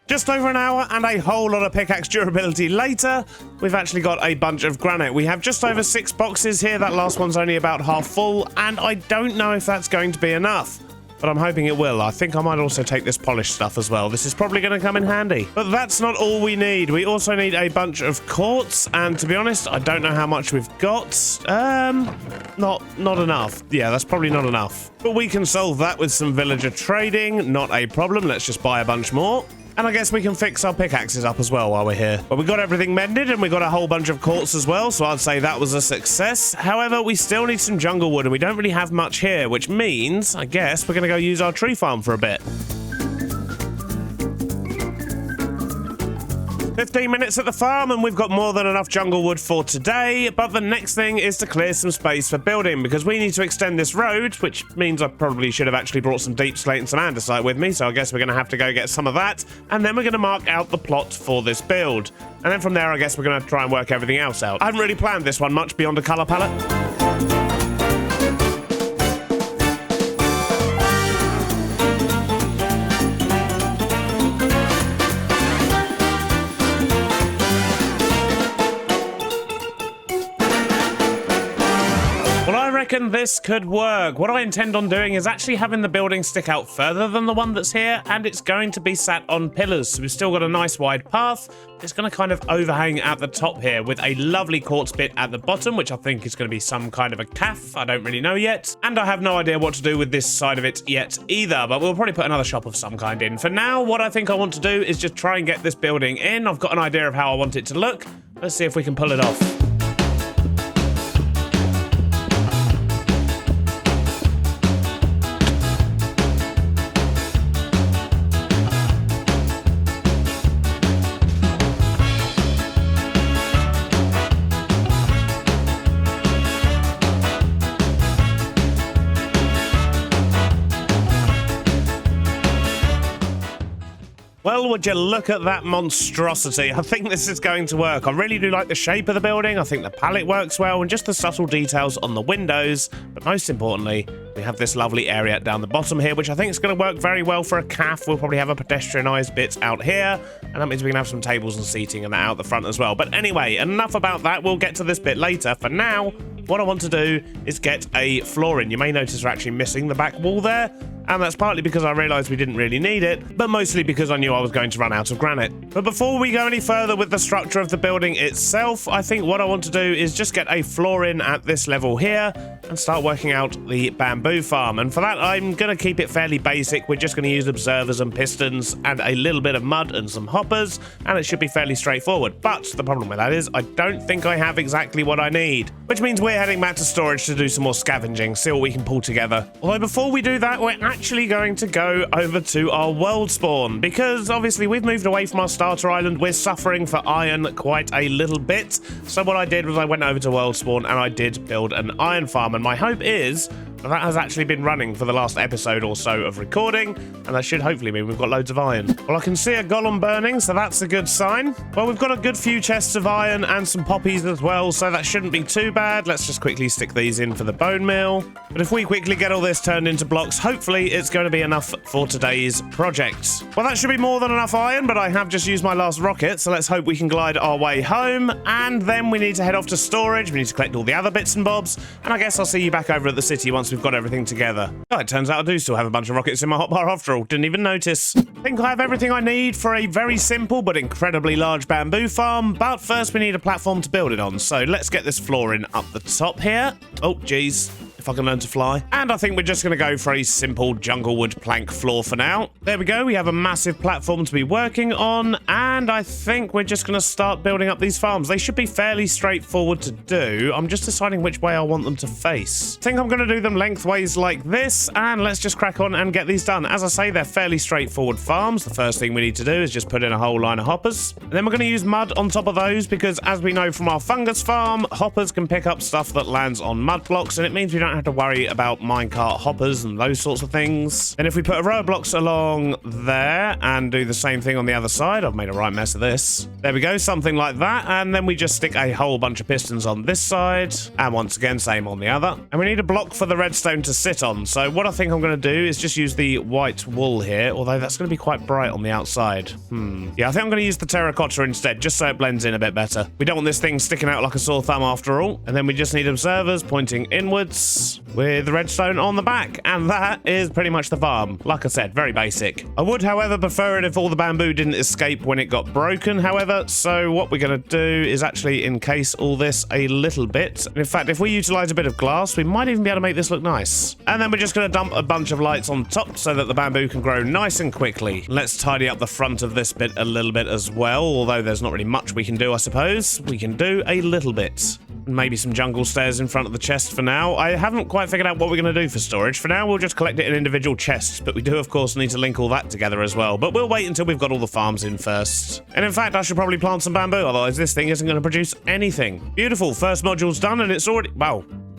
Just over an hour and a whole lot of pickaxe durability later, we've actually got a bunch of granite. We have just over 6 boxes here. That last one's only about half full, and I don't know if that's going to be enough, but I'm hoping it will. I think I might also take this polished stuff as well. This is probably going to come in handy. But that's not all we need. We also need a bunch of quartz, and to be honest, I don't know how much we've got. Not enough. Yeah, that's probably not enough. But we can solve that with some villager trading. Not a problem. Let's just buy a bunch more. And I guess we can fix our pickaxes up as well while we're here. But we got everything mended, and we got a whole bunch of quartz as well, so I'd say that was a success. However, we still need some jungle wood, and we don't really have much here, which means, I guess, we're going to go use our tree farm for a bit. 15 minutes at the farm, and we've got more than enough jungle wood for today, but the next thing is to clear some space for building, because we need to extend this road, which means I probably should have actually brought some deep slate and some andesite with me, so I guess we're going to have to go get some of that, and then we're going to mark out the plot for this build. And then from there, I guess we're going to try and work everything else out. I haven't really planned this one much beyond a colour palette. I reckon this could work. What I intend on doing is actually having the building stick out further than the one that's here, and it's going to be sat on pillars. So we've still got a nice wide path. It's going to kind of overhang at the top here with a lovely quartz bit at the bottom, which I think is going to be some kind of a caff. I don't really know yet. And I have no idea what to do with this side of it yet either, but we'll probably put another shop of some kind in. For now, what I think I want to do is just try and get this building in. I've got an idea of how I want it to look. Let's see if we can pull it off. Well, would you look at that monstrosity? I think this is going to work. I really do like the shape of the building. I think the palette works well and just the subtle details on the windows. But most importantly, we have this lovely area down the bottom here, which I think is going to work very well for a cafe. We'll probably have a pedestrianised bit out here, and that means we can have some tables and seating and that out the front as well. But anyway, enough about that. We'll get to this bit later. For now, what I want to do is get a floor in. You may notice we're actually missing the back wall there, and that's partly because I realised we didn't really need it, but mostly because I knew I was going to run out of granite. But before we go any further with the structure of the building itself, I think what I want to do is just get a floor in at this level here and start working out the bamboo farm. And for that, I'm going to keep it fairly basic. We're just going to use observers and pistons and a little bit of mud and some hoppers, and it should be fairly straightforward. But the problem with that is I don't think I have exactly what I need, which means we're heading back to storage to do some more scavenging, see what we can pull together. Although before we do that, we're actually going to go over to our world spawn, because obviously we've moved away from our starter island. We're suffering for iron quite a little bit. So what I did was I went over to world spawn and I did build an iron farm, and my hope is that has actually been running for the last episode or so of recording, and that should hopefully mean we've got loads of iron. Well, I can see a golem burning, so that's a good sign. Well, we've got a good few chests of iron and some poppies as well, so that shouldn't be too bad. Let's just quickly stick these in for the bone meal. But if we quickly get all this turned into blocks, hopefully it's going to be enough for today's project. Well, that should be more than enough iron, but I have just used my last rocket, so let's hope we can glide our way home. And then we need to head off to storage. We need to collect all the other bits and bobs, and I guess I'll see you back over at the city once we've got everything together. Oh, it turns out I do still have a bunch of rockets in my hotbar after all. Didn't even notice. I think I have everything I need for a very simple but incredibly large bamboo farm, but first we need a platform to build it on. So let's get this floor in up the top here. Oh, geez. If I can learn to fly. And I think we're just going to go for a simple junglewood plank floor for now. There we go. We have a massive platform to be working on, and I think we're just going to start building up these farms. They should be fairly straightforward to do. I'm just deciding which way I want them to face. I think I'm going to do them lengthways like this, and let's just crack on and get these done. As I say, they're fairly straightforward farms. The first thing we need to do is just put in a whole line of hoppers, and then we're going to use mud on top of those because, as we know from our fungus farm, hoppers can pick up stuff that lands on mud blocks, and it means we don't have to worry about minecart hoppers and those sorts of things. And if we put a row of blocks along there and do the same thing on the other side, I've made a right mess of this. There we go, something like that. And then we just stick a whole bunch of pistons on this side, and once again, same on the other. And we need a block for the redstone to sit on. So what I think I'm going to do is just use the white wool here, although that's going to be quite bright on the outside. Yeah, I think I'm going to use the terracotta instead, just so it blends in a bit better. We don't want this thing sticking out like a sore thumb after all. And then we just need observers pointing inwards with the redstone on the back, and that is pretty much the farm. Like I said, very basic. I would, however, prefer it if all the bamboo didn't escape when it got broken, however, so what we're going to do is actually encase all this a little bit. And in fact, if we utilize a bit of glass, we might even be able to make this look nice. And then we're just going to dump a bunch of lights on top so that the bamboo can grow nice and quickly. Let's tidy up the front of this bit a little bit as well, although there's not really much we can do, I suppose. We can do a little bit. Maybe some jungle stairs in front of the chest for now. I haven't quite figured out what we're going to do for storage. For now, we'll just collect it in individual chests, but we do, of course, need to link all that together as well. But we'll wait until we've got all the farms in first. And in fact, I should probably plant some bamboo, otherwise this thing isn't going to produce anything. Beautiful. First module's done, and it's already...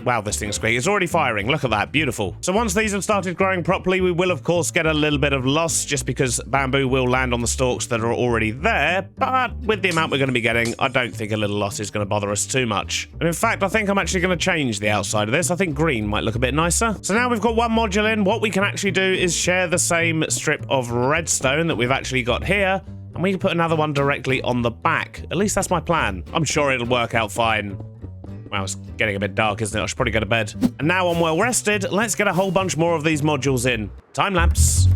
Wow, this thing's quick. It's already firing. Look at that. Beautiful. So once these have started growing properly, we will, of course, get a little bit of loss just because bamboo will land on the stalks that are already there. But with the amount we're going to be getting, I don't think a little loss is going to bother us too much. And in fact, I think I'm actually going to change the outside of this. I think green might look a bit nicer. So now we've got one module in. What we can actually do is share the same strip of redstone that we've actually got here, and we can put another one directly on the back. At least that's my plan. I'm sure it'll work out fine. Wow, it's getting a bit dark, isn't it? I should probably go to bed. And now I'm well rested, let's get a whole bunch more of these modules in. Time lapse.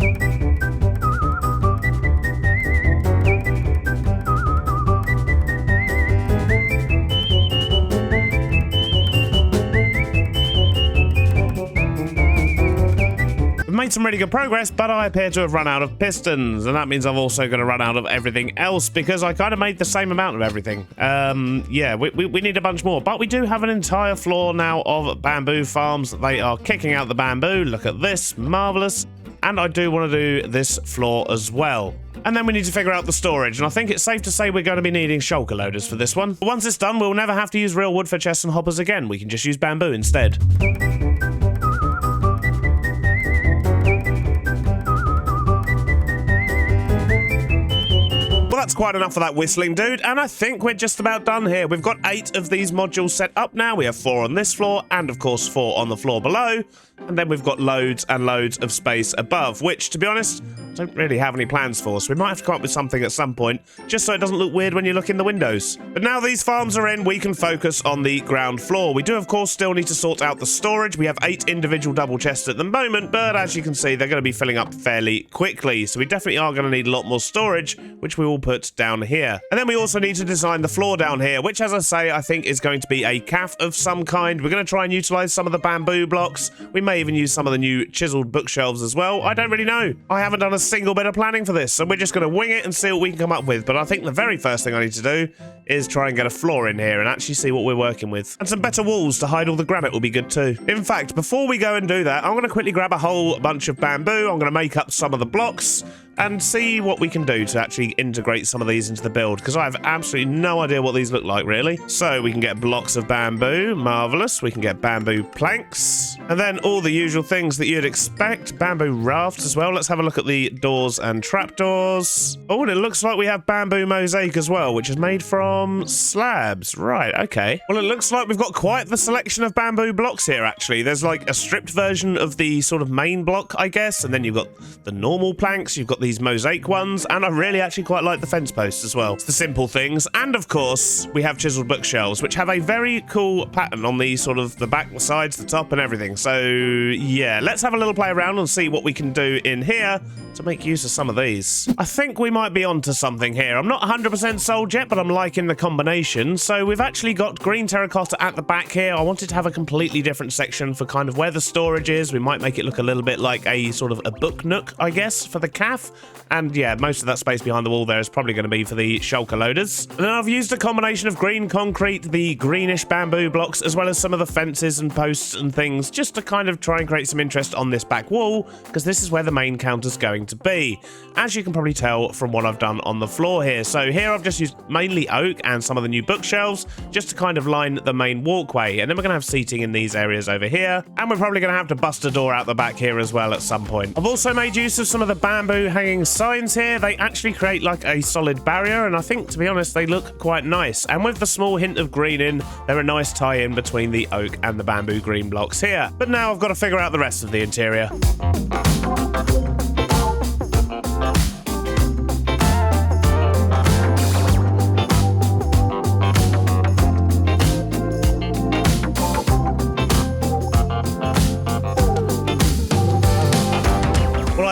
Made some really good progress, but I appear to have run out of pistons, and that means I've also going to run out of everything else because I kind of made the same amount of everything. Yeah, we need a bunch more, but we do have an entire floor now of bamboo farms. They are kicking out the bamboo. Look at this, marvelous. And I do want to do this floor as well. And then we need to figure out the storage, and I think it's safe to say we're going to be needing shulker loaders for this one. But once it's done, we'll never have to use real wood for chests and hoppers again. We can just use bamboo instead. that's quite enough of that whistling, dude, and I think we're just about done here. We've got 8 of these modules set up now. We have 4 on this floor, and of course 4 on the floor below, and then we've got loads and loads of space above, which, to be honest, I don't really have any plans for, so we might have to come up with something at some point, just so it doesn't look weird when you look in the windows. But now these farms are in, we can focus on the ground floor. We do, of course, still need to sort out the storage. We have 8 individual double chests at the moment, but as you can see, they're going to be filling up fairly quickly, so we definitely are going to need a lot more storage, which we will put down here. And then we also need to design the floor down here, which, as I say, I think is going to be a cafe of some kind. We're going to try and utilize some of the bamboo blocks. We may even use some of the new chiseled bookshelves as well. I don't really know. I haven't done a single bit of planning for this, so we're just going to wing it and see what we can come up with. But I think the very first thing I need to do is try and get a floor in here and actually see what we're working with. And some better walls to hide all the granite will be good too. In fact, before we go and do that, I'm going to quickly grab a whole bunch of bamboo. I'm going to make up some of the blocks and see what we can do to actually integrate some of these into the build, because I have absolutely no idea what these look like, really. So we can get blocks of bamboo, marvelous. We can get bamboo planks, and then all the usual things that you'd expect. Bamboo rafts as well. Let's have a look at the doors and trapdoors. Oh, and it looks like we have bamboo mosaic as well, which is made from slabs. Right, okay. Well, it looks like we've got quite the selection of bamboo blocks here, actually. There's like a stripped version of the sort of main block, I guess, and then you've got the normal planks, you've got these mosaic ones, and I really actually quite like the fence posts as well. It's the simple things. And of course, we have chiseled bookshelves, which have a very cool pattern on the sort of the back, the sides, the top, and everything. So yeah, let's have a little play around and see what we can do in here to make use of some of these. I think we might be onto something here. I'm not 100% sold yet, but I'm liking the combination. So we've actually got green terracotta at the back here. I wanted to have a completely different section for kind of where the storage is. We might make it look a little bit like a sort of a book nook, I guess, for the cafe. And yeah, most of that space behind the wall there is probably going to be for the shulker loaders. And then I've used a combination of green concrete, the greenish bamboo blocks, as well as some of the fences and posts and things, just to kind of try and create some interest on this back wall, because this is where the main counter's going to be, as you can probably tell from what I've done on the floor here. So here I've just used mainly oak and some of the new bookshelves just to kind of line the main walkway, and then we're going to have seating in these areas over here, and we're probably going to have to bust a door out the back here as well at some point. I've also made use of some of the bamboo hanging signs here. They actually create like a solid barrier, and I think, to be honest, they look quite nice, and with the small hint of green in, they're a nice tie-in between the oak and the bamboo green blocks here. But now I've got to figure out the rest of the interior.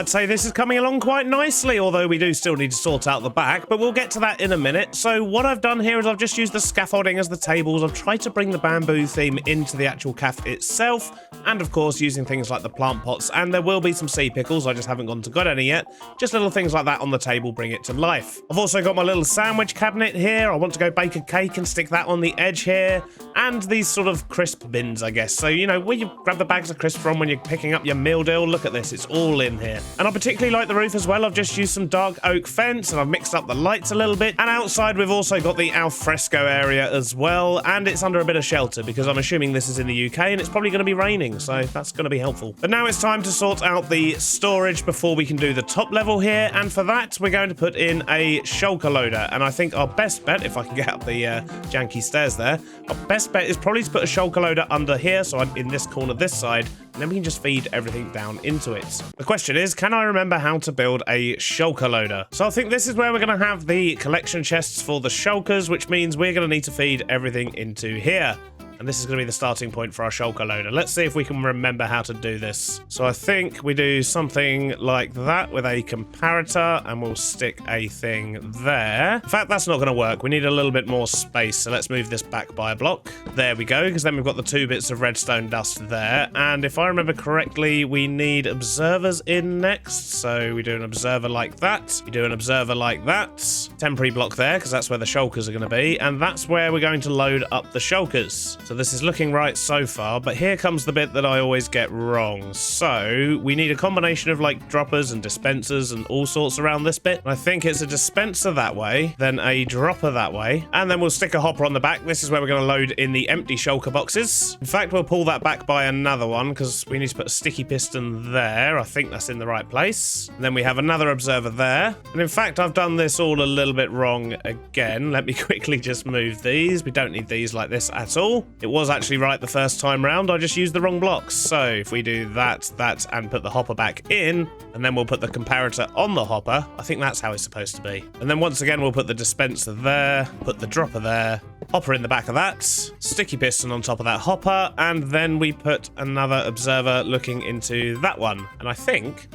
I'd say this is coming along quite nicely, although we do still need to sort out the back, but we'll get to that in a minute. So what I've done here is I've just used the scaffolding as the tables. I've tried to bring the bamboo theme into the actual cafe itself, and of course using things like the plant pots, and there will be some sea pickles. I just haven't got any yet. Just little things like that on the table bring it to life. I've also got my little sandwich cabinet here. I want to go bake a cake and stick that on the edge here, and these sort of crisp bins, I guess. So, you know, where you grab the bags of crisps from when you're picking up your meal deal. Look at this, it's all in here. And I particularly like the roof as well. I've just used some dark oak fence, and I've mixed up the lights a little bit. And outside we've also got the al fresco area as well, and it's under a bit of shelter because I'm assuming this is in the UK and it's probably going to be raining, so that's going to be helpful. But now it's time to sort out the storage before we can do the top level here, and for that we're going to put in a shulker loader. And I think our best bet, if I can get up the janky stairs there, our best bet is probably to put a shulker loader under here, so I'm in this corner this side, and then we can just feed everything down into it. The question is, can I remember how to build a shulker loader? So I think this is where we're going to have the collection chests for the shulkers, which means we're going to need to feed everything into here. And this is going to be the starting point for our shulker loader. Let's see if we can remember how to do this. So I think we do something like that with a comparator, and we'll stick a thing there. In fact, that's not going to work. We need a little bit more space, so let's move this back by a block. There we go, because then we've got the 2 bits of redstone dust there. And if I remember correctly, we need observers in next. So we do an observer like that. We do an observer like that. Temporary block there, because that's where the shulkers are going to be. And that's where we're going to load up the shulkers. So So this is looking right so far, but here comes the bit that I always get wrong. So we need a combination of like droppers and dispensers and all sorts around this bit. I think it's a dispenser that way, then a dropper that way, and then we'll stick a hopper on the back. This is where we're going to load in the empty shulker boxes. In fact, we'll pull that back by another one because we need to put a sticky piston there. I think that's in the right place. And then we have another observer there. And in fact, I've done this all a little bit wrong again. Let me quickly just move these. We don't need these like this at all. It was actually right the first time round. I just used the wrong blocks. So if we do that, and put the hopper back in, and then we'll put the comparator on the hopper, I think that's how it's supposed to be. And then once again, we'll put the dispenser there, put the dropper there, hopper in the back of that, sticky piston on top of that hopper, and then we put another observer looking into that one. And I think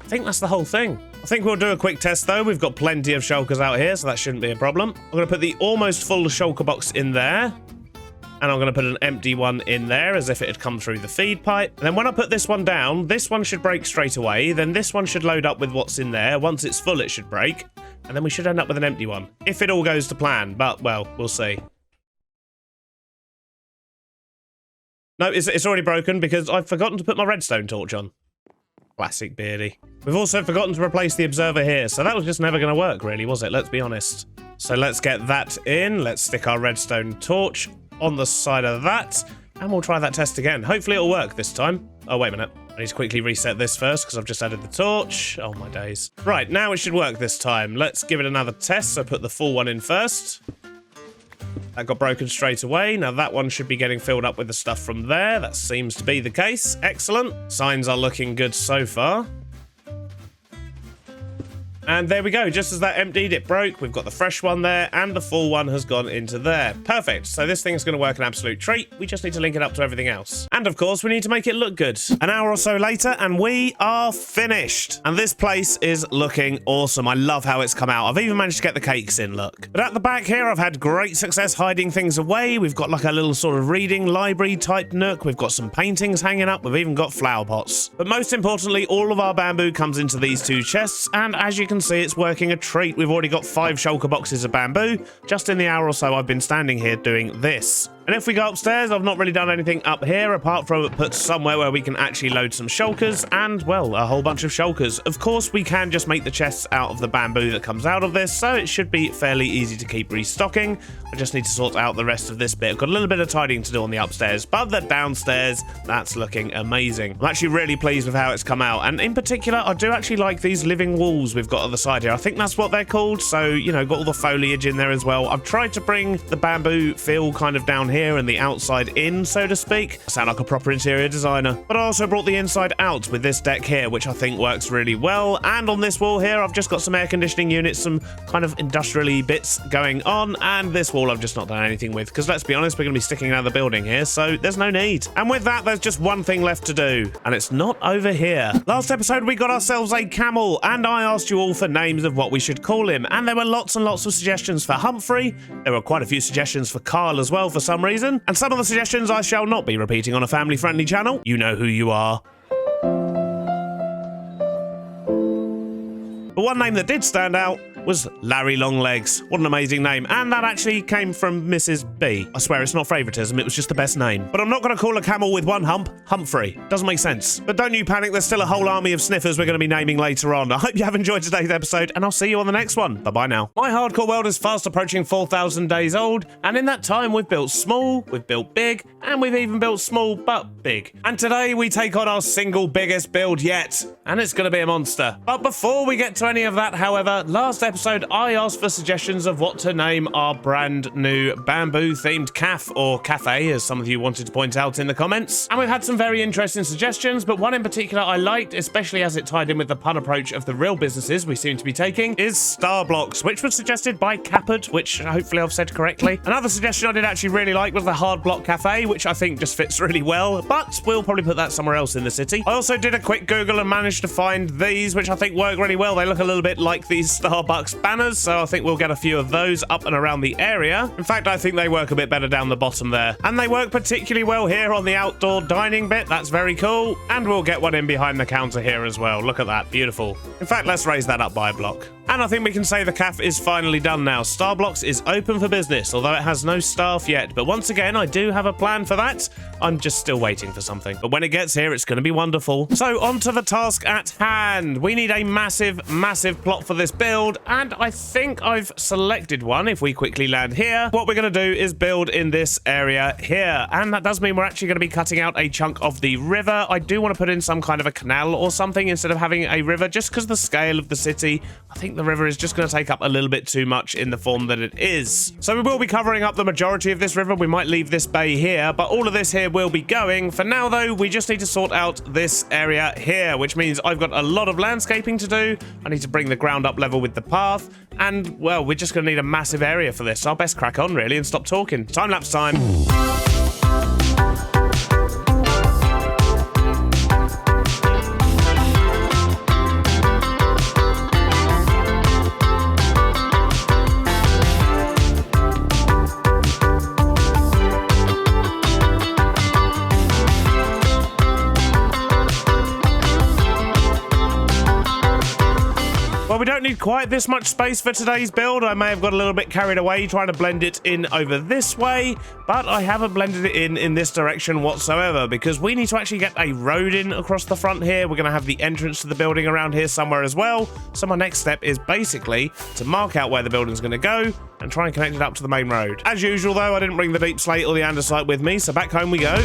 that's the whole thing. I think we'll do a quick test though. We've got plenty of shulkers out here, so that shouldn't be a problem. I'm going to put the almost full shulker box in there. And I'm going to put an empty one in there as if it had come through the feed pipe. And then when I put this one down, this one should break straight away. Then this one should load up with what's in there. Once it's full, it should break. And then we should end up with an empty one. If it all goes to plan. But, well, we'll see. No, it's already broken because I've forgotten to put my redstone torch on. Classic Beardy. We've also forgotten to replace the observer here. So that was just never going to work, really, was it? Let's be honest. So let's get that in. Let's stick our redstone torch on the side of that, and we'll try that test again. Hopefully it'll work this time. Oh, wait a minute. I need to quickly reset this first because I've just added the torch. Oh, my days. Right, now it should work this time. Let's give it another test. So put the full one in first. That got broken straight away. Now that one should be getting filled up with the stuff from there. That seems to be the case. Excellent. Signs are looking good so far. And there we go, just as that emptied, it broke. We've got the fresh one there, and the full one has gone into there. Perfect. So this thing's going to work an absolute treat. We just need to link it up to everything else. And of course, we need to make it look good. An hour or so later, and we are finished. And this place is looking awesome. I love how it's come out. I've even managed to get the cakes in, look. But at the back here, I've had great success hiding things away. We've got like a little sort of reading library type nook. We've got some paintings hanging up. We've even got flower pots. But most importantly, all of our bamboo comes into these two chests. And as you can see, it's working a treat. We've already got 5 shulker boxes of bamboo just in the hour or so I've been standing here doing this. And if we go upstairs, I've not really done anything up here apart from put somewhere where we can actually load some shulkers and, well, a whole bunch of shulkers. Of course, we can just make the chests out of the bamboo that comes out of this, so it should be fairly easy to keep restocking. I just need to sort out the rest of this bit. I've got a little bit of tidying to do on the upstairs, but the downstairs, that's looking amazing. I'm actually really pleased with how it's come out, and in particular, I do actually like these living walls we've got on the side here. I think that's what they're called, so, you know, got all the foliage in there as well. I've tried to bring the bamboo feel kind of down here and the outside in, so to speak. I sound like a proper interior designer. But I also brought the inside out with this deck here, which I think works really well. And on this wall here, I've just got some air conditioning units, some kind of industrial-y bits going on. And this wall I've just not done anything with, because let's be honest, we're going to be sticking another building here, so there's no need. And with that, there's just one thing left to do, and it's not over here. Last episode, we got ourselves a camel, and I asked you all for names of what we should call him. And there were lots and lots of suggestions for Humphrey. There were quite a few suggestions for Carl as well for some reason. And some of the suggestions I shall not be repeating on a family-friendly channel. You know who you are. But one name that did stand out was Larry Longlegs. What an amazing name. And that actually came from Mrs. B. I swear it's not favoritism, it was just the best name. But I'm not going to call a camel with one hump Humphrey. Doesn't make sense. But don't you panic, there's still a whole army of sniffers we're going to be naming later on. I hope you have enjoyed today's episode, and I'll see you on the next one. Bye-bye now. My hardcore world is fast approaching 4,000 days old, and in that time we've built small, we've built big, and we've even built small but big. And today we take on our single biggest build yet, and it's going to be a monster. But before we get to any of that, however, last episode I asked for suggestions of what to name our brand new bamboo themed or cafe, as some of you wanted to point out in the comments. And we've had some very interesting suggestions, but one in particular I liked, especially as it tied in with the pun approach of the real businesses we seem to be taking, is Star Blocks, which was suggested by Capard, which hopefully I've said correctly. Another suggestion I did actually really like was the Hard Block Cafe, which I think just fits really well, but we'll probably put that somewhere else in the city. I also did a quick Google and managed to find these, which I think work really well. They look a little bit like these Starbucks Deluxe banners, so I think we'll get a few of those up and around the area. In fact, I think they work a bit better down the bottom there. And they work particularly well here on the outdoor dining bit. That's very cool. And we'll get one in behind the counter here as well. Look at that. Beautiful. In fact, let's raise that up by a block. And I think we can say the cafe is finally done now. Starblocks is open for business, although it has no staff yet. But once again, I do have a plan for that. I'm just still waiting for something. But when it gets here, it's going to be wonderful. So on to the task at hand. We need a massive, massive plot for this build. And I think I've selected one. If we quickly land here, what we're going to do is build in this area here. And that does mean we're actually going to be cutting out a chunk of the river. I do want to put in some kind of a canal or something instead of having a river, just because the scale of the city, I think the river is just going to take up a little bit too much in the form that it is. So we will be covering up the majority of this river. We might leave this bay here, but all of this here will be going. For now, though, we just need to sort out this area here, which means I've got a lot of landscaping to do. I need to bring the ground up level with the path. And, well, we're just going to need a massive area for this. So I'll best crack on, really, and stop talking. Time-lapse time. Well, we don't need quite this much space for today's build. I may have got a little bit carried away trying to blend it in over this way, but I haven't blended it in this direction whatsoever because we need to actually get a road in across the front here. We're going to have the entrance to the building around here somewhere as well. So my next step is basically to mark out where the building's going to go and try and connect it up to the main road. As usual, though, I didn't bring the deep slate or the andesite with me, so back home we go.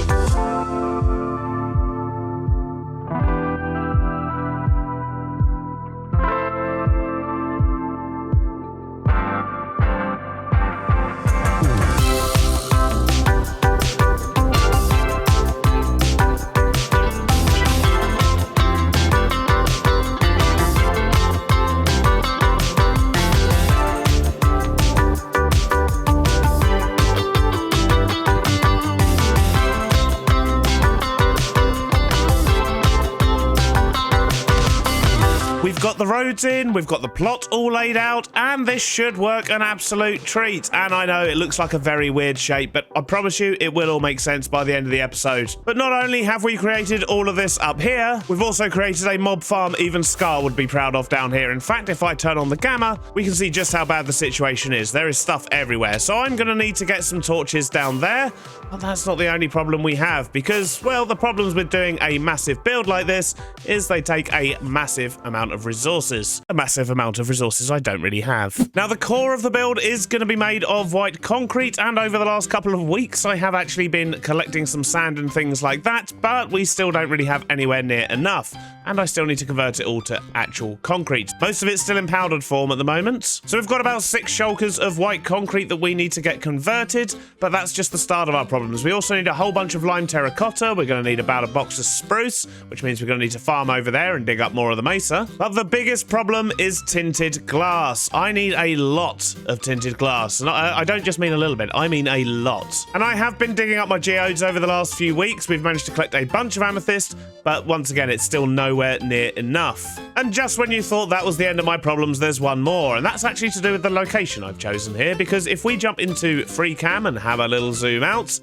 We've got the roads in, we've got the plot all laid out, and this should work an absolute treat. And I know it looks like a very weird shape, but I promise you it will all make sense by the end of the episode. But not only have we created all of this up here, we've also created a mob farm even Scar would be proud of down here. In fact, if I turn on the gamma, we can see just how bad the situation is. There is stuff everywhere, so I'm going to need to get some torches down there. But that's not the only problem we have, because, well, the problems with doing a massive build like this is they take a massive amount of resources. A massive amount of resources I don't really have. Now, the core of the build is going to be made of white concrete, and over the last couple of weeks, I have actually been collecting some sand and things like that, but we still don't really have anywhere near enough, and I still need to convert it all to actual concrete. Most of it's still in powdered form at the moment, so we've got about 6 shulkers of white concrete that we need to get converted, but that's just the start of our problems. We also need a whole bunch of lime terracotta. We're going to need about a box of spruce, which means we're going to need to farm over there and dig up more of the mesa. But the biggest problem is tinted glass. I need a lot of tinted glass. And I don't just mean a little bit, I mean a lot. And I have been digging up my geodes over the last few weeks. We've managed to collect a bunch of amethyst, but once again, it's still nowhere near enough. And just when you thought that was the end of my problems, there's one more. And that's actually to do with the location I've chosen here, because if we jump into free cam and have a little zoom out,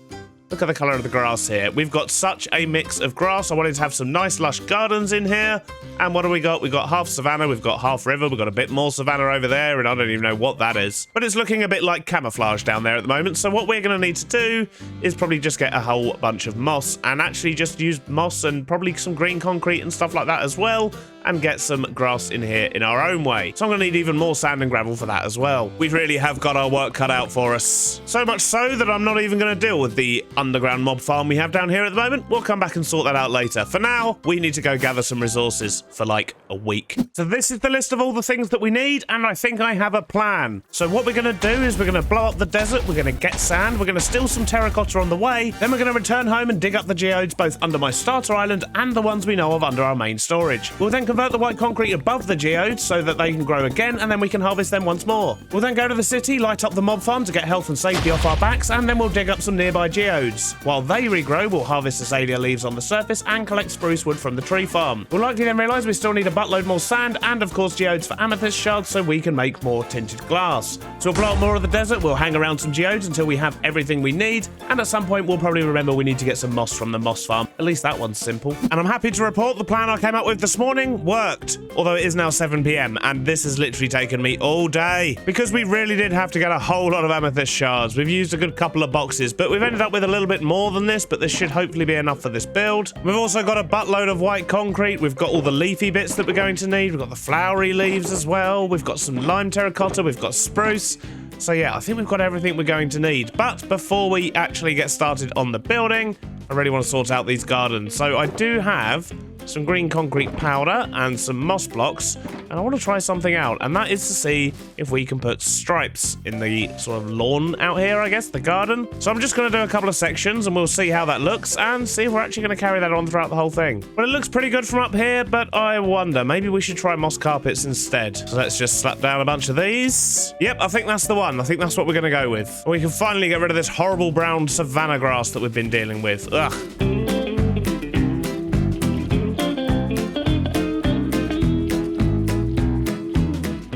look at the colour of the grass here. We've got such a mix of grass. I wanted to have some nice lush gardens in here. And what do we got? We've got half savanna, we've got half river, we've got a bit more savanna over there, and I don't even know what that is. But it's looking a bit like camouflage down there at the moment. So what we're going to need to do is probably just get a whole bunch of moss and actually just use moss and probably some green concrete and stuff like that as well, and get some grass in here in our own way. So I'm going to need even more sand and gravel for that as well. We really have got our work cut out for us. So much so that I'm not even going to deal with the underground mob farm we have down here at the moment. We'll come back and sort that out later. For now, we need to go gather some resources for like a week. So this is the list of all the things that we need, and I think I have a plan. So what we're going to do is we're going to blow up the desert, we're going to get sand, we're going to steal some terracotta on the way, then we're going to return home and dig up the geodes both under my starter island and the ones we know of under our main storage. We'll then convert convert the white concrete above the geodes so that they can grow again, and then we can harvest them once more. We'll then go to the city, light up the mob farm to get health and safety off our backs, and then we'll dig up some nearby geodes. While they regrow, we'll harvest azalea leaves on the surface and collect spruce wood from the tree farm. We'll likely then realise we still need a buttload more sand and of course geodes for amethyst shards so we can make more tinted glass. So we'll blow up more of the desert, we'll hang around some geodes until we have everything we need, and at some point we'll probably remember we need to get some moss from the moss farm. At least that one's simple. And I'm happy to report the plan I came up with this morning worked. Although it is now 7 PM and this has literally taken me all day. Because we really did have to get a whole lot of amethyst shards. We've used a good couple of boxes, but we've ended up with a little bit more than this, but this should hopefully be enough for this build. We've also got a buttload of white concrete. We've got all the leafy bits that we're going to need. We've got the flowery leaves as well. We've got some lime terracotta. We've got spruce. So yeah, I think we've got everything we're going to need. But before we actually get started on the building, I really want to sort out these gardens. So I do have some green concrete powder and some moss blocks, and I want to try something out, and that is to see if we can put stripes in the sort of lawn out here, I guess, the garden. So I'm just going to do a couple of sections and we'll see how that looks and see if we're actually going to carry that on throughout the whole thing. Well, it looks pretty good from up here, but I wonder, maybe we should try moss carpets instead. So let's just slap down a bunch of these. Yep, I think that's the one. I think that's what we're going to go with. We can finally get rid of this horrible brown savanna grass that we've been dealing with. Ugh.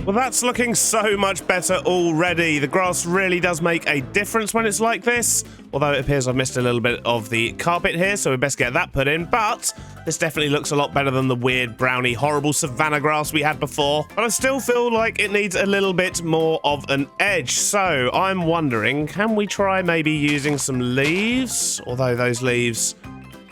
Well, that's looking so much better already. The grass really does make a difference when it's like this, although it appears I've missed a little bit of the carpet here, so we best get that put in, but this definitely looks a lot better than the weird, browny, horrible savanna grass we had before, but I still feel like it needs a little bit more of an edge, so I'm wondering, can we try maybe using some leaves? Although those leaves...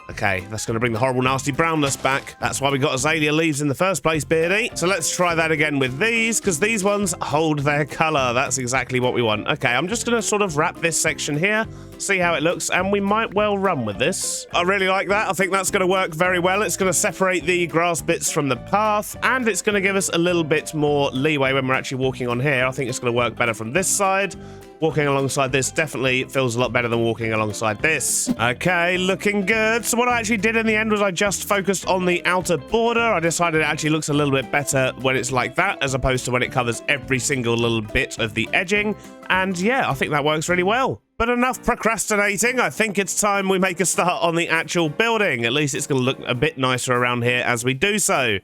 Okay, that's going to bring the horrible, nasty brownness back. That's why we got azalea leaves in the first place, Beardy. So let's try that again with these, because these ones hold their colour. That's exactly what we want. Okay, I'm just going to sort of wrap this section here, see how it looks, and we might well run with this. I really like that. I think that's going to work very well. It's going to separate the grass bits from the path, and it's going to give us a little bit more leeway when we're actually walking on here. I think it's going to work better from this side. Walking alongside this definitely feels a lot better than walking alongside this. Okay, looking good. So what I actually did in the end was I just focused on the outer border. I decided it actually looks a little bit better when it's like that, as opposed to when it covers every single little bit of the edging. And yeah, I think that works really well. But enough procrastinating. I think it's time we make a start on the actual building. At least it's going to look a bit nicer around here as we do so.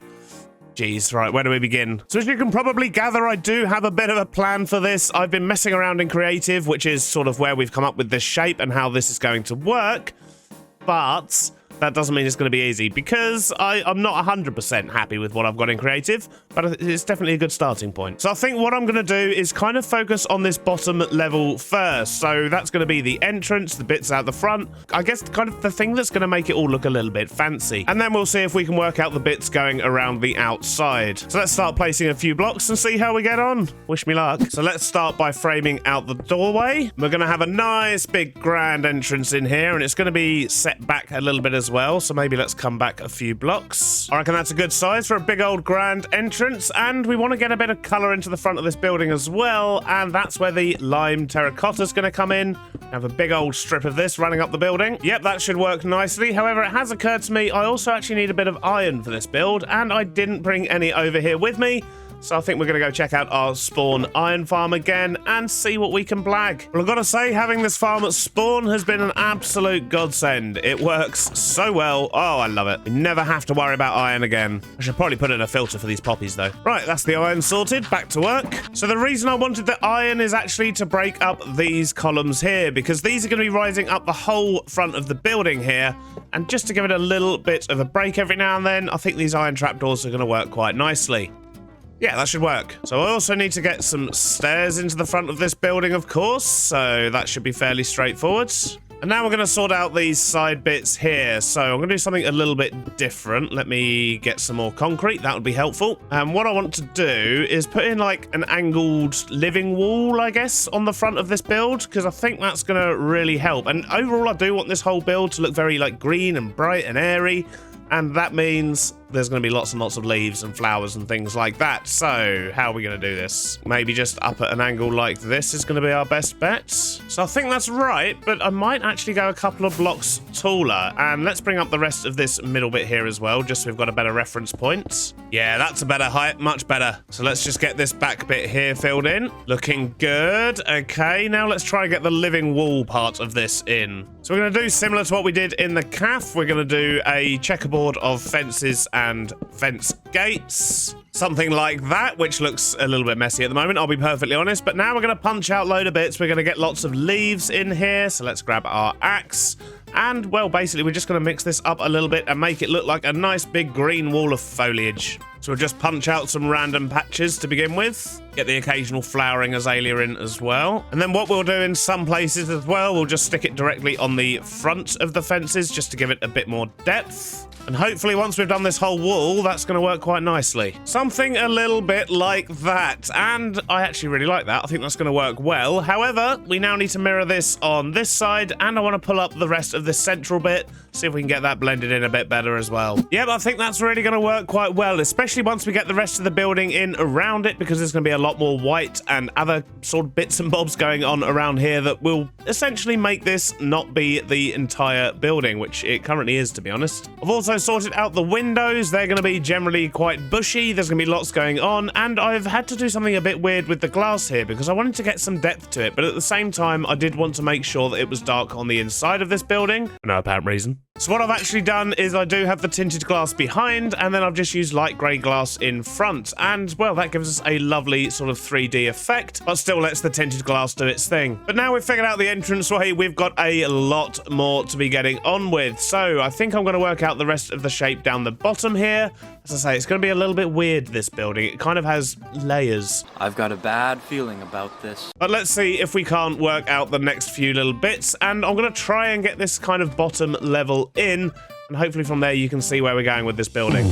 Jeez, right, where do we begin? So as you can probably gather, I do have a bit of a plan for this. I've been messing around in creative, which is sort of where we've come up with this shape and how this is going to work. But that doesn't mean it's going to be easy, because I'm not 100% happy with what I've got in creative, but it's definitely a good starting point. So I think what I'm going to do is kind of focus on this bottom level first. So that's going to be the entrance, the bits out the front. I guess kind of the thing that's going to make it all look a little bit fancy. And then we'll see if we can work out the bits going around the outside. So let's start placing a few blocks and see how we get on. Wish me luck. So let's start by framing out the doorway. We're going to have a nice big grand entrance in here, and it's going to be set back a little bit as well, so maybe let's come back a few blocks. I reckon that's a good size for a big old grand entrance, and we want to get a bit of colour into the front of this building as well, and that's where the lime terracotta is going to come in. Have a big old strip of this running up the building. Yep, that should work nicely. However, it has occurred to me I also actually need a bit of iron for this build, and I didn't bring any over here with me. So I think we're going to go check out our spawn iron farm again and see what we can blag. Well, I've got to say, having this farm at spawn has been an absolute godsend. It works so well. Oh, I love it. We never have to worry about iron again. I should probably put in a filter for these poppies, though. Right, that's the iron sorted. Back to work. So the reason I wanted the iron is actually to break up these columns here, because these are going to be rising up the whole front of the building here. And just to give it a little bit of a break every now and then, I think these iron trapdoors are going to work quite nicely. Yeah, that should work. So I also need to get some stairs into the front of this building, of course, so that should be fairly straightforward. And now we're going to sort out these side bits here. So I'm going to do something a little bit different. Let me get some more concrete. That would be helpful. And what I want to do is put in like an angled living wall, I guess, on the front of this build, because I think that's going to really help. And overall, I do want this whole build to look very like green and bright and airy. And that means there's going to be lots and lots of leaves and flowers and things like that. So how are we going to do this? Maybe just up at an angle like this is going to be our best bet. So I think that's right, but I might actually go a couple of blocks taller. And let's bring up the rest of this middle bit here as well, just so we've got a better reference point. Yeah, that's a better height, much better. So let's just get this back bit here filled in. Looking good. Okay, now let's try and get the living wall part of this in. So we're going to do similar to what we did in the calf. We're going to do a checkerboard of fences and fence gates. Something like that, which looks a little bit messy at the moment, I'll be perfectly honest. But now we're going to punch out a load of bits. We're going to get lots of leaves in here. So let's grab our axe. And, well, basically, we're just going to mix this up a little bit and make it look like a nice big green wall of foliage. So we'll just punch out some random patches to begin with. Get the occasional flowering azalea in as well. And then what we'll do in some places as well, we'll just stick it directly on the front of the fences just to give it a bit more depth. And hopefully once we've done this whole wall, that's going to work quite nicely. Something a little bit like that. And I actually really like that. I think that's going to work well. However, we now need to mirror this on this side. And I want to pull up the rest of this central bit. See if we can get that blended in a bit better as well. Yep, I think that's really going to work quite well. Especially once we get the rest of the building in around it. Because there's going to be a lot more white and other sort of bits and bobs going on around here that will essentially make this not be the entire building. Which it currently is, to be honest. I've also sorted out the windows. They're going to be generally quite bushy. There's going to be lots going on, and I've had to do something a bit weird with the glass here because I wanted to get some depth to it, but at the same time I did want to make sure that it was dark on the inside of this building for no apparent reason. So what I've actually done is I do have the tinted glass behind, and then I've just used light grey glass in front, and well, that gives us a lovely sort of 3D effect, but still lets the tinted glass do its thing. But now we've figured out the entranceway, we've got a lot more to be getting on with. So I think I'm going to work out the rest of the shape down the bottom here. As I say, it's going to be a little bit weird, this building. It kind of has layers. I've got a bad feeling about this. But let's see if we can't work out the next few little bits, and I'm going to try and get this kind of bottom level in, and hopefully from there you can see where we're going with this building.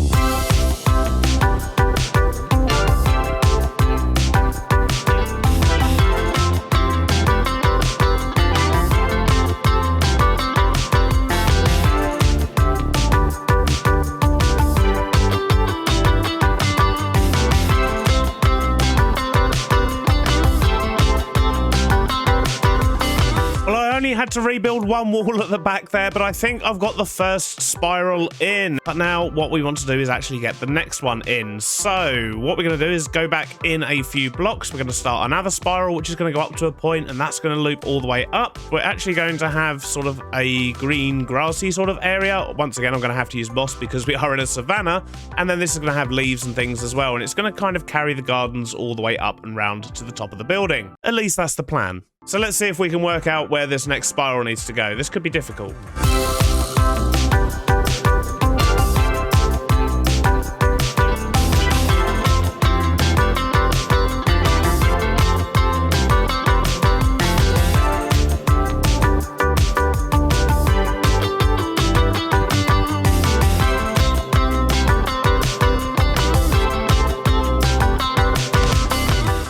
Had to rebuild one wall at the back there, but I think I've got the first spiral in. But now what we want to do is actually get the next one in. So what we're going to do is go back in a few blocks. We're going to start another spiral, which is going to go up to a point, and that's going to loop all the way up. We're actually going to have sort of a green grassy sort of area. Once again, I'm going to have to use moss because we are in a savanna, and then this is going to have leaves and things as well, and it's going to kind of carry the gardens all the way up and round to the top of the building. At least that's the plan. So let's see if we can work out where this next spiral needs to go. This could be difficult.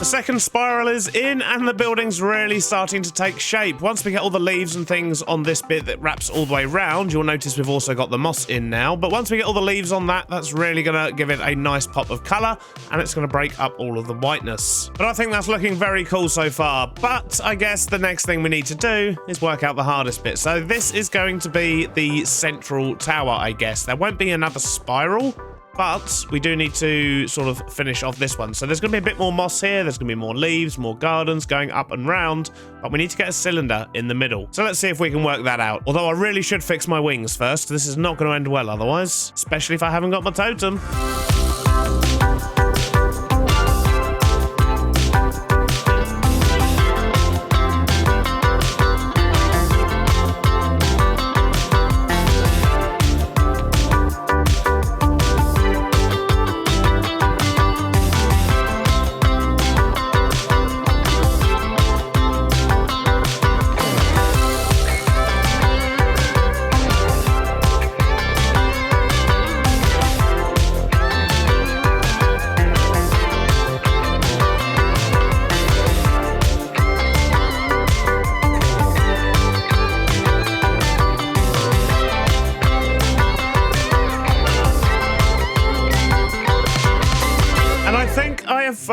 Second spiral is in, and the building's really starting to take shape. Once we get all the leaves and things on this bit that wraps all the way round, you'll notice we've also got the moss in now. But once we get all the leaves on that, that's really going to give it a nice pop of colour, and it's going to break up all of the whiteness. But I think that's looking very cool so far. But I guess the next thing we need to do is work out the hardest bit. So this is going to be the central tower, I guess. There won't be another spiral, but we do need to sort of finish off this one. So there's going to be a bit more moss here. There's going to be more leaves, more gardens going up and round. But we need to get a cylinder in the middle. So let's see if we can work that out. Although I really should fix my wings first. This is not going to end well otherwise. Especially if I haven't got my totem.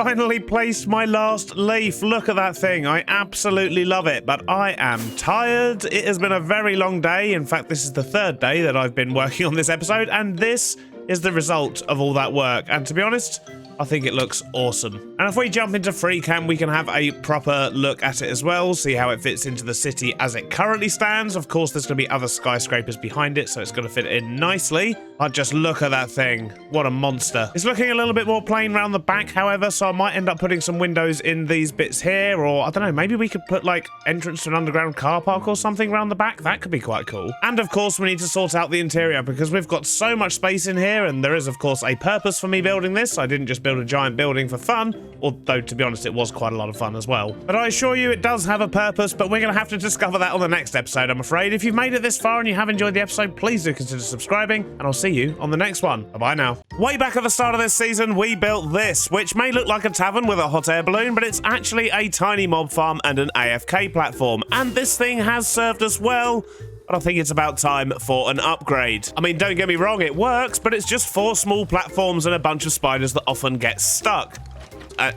finally placed my last leaf. Look at that thing. I absolutely love it, but I am tired. It has been a very long day. In fact, this is the third day that I've been working on this episode, and this is the result of all that work. And to be honest, I think it looks awesome. And if we jump into free cam, we can have a proper look at it as well, see how it fits into the city as it currently stands. Of course, there's going to be other skyscrapers behind it, so it's going to fit in nicely. But just look at that thing. What a monster. It's looking a little bit more plain around the back, however, so I might end up putting some windows in these bits here, or I don't know, maybe we could put like entrance to an underground car park or something around the back. That could be quite cool. And of course, we need to sort out the interior because we've got so much space in here, and there is of course a purpose for me building this. I didn't just build a giant building for fun, although to be honest it was quite a lot of fun as well. But I assure you it does have a purpose, but we're going to have to discover that on the next episode, I'm afraid. If you've made it this far and you have enjoyed the episode, please do consider subscribing, and I'll see you on the next one. Bye-bye now. Way back at the start of this season, we built this, which may look like a tavern with a hot air balloon, but it's actually a tiny mob farm and an AFK platform, and this thing has served us well. But I think it's about time for an upgrade. I mean, don't get me wrong, it works, but it's just 4 small platforms and a bunch of spiders that often get stuck.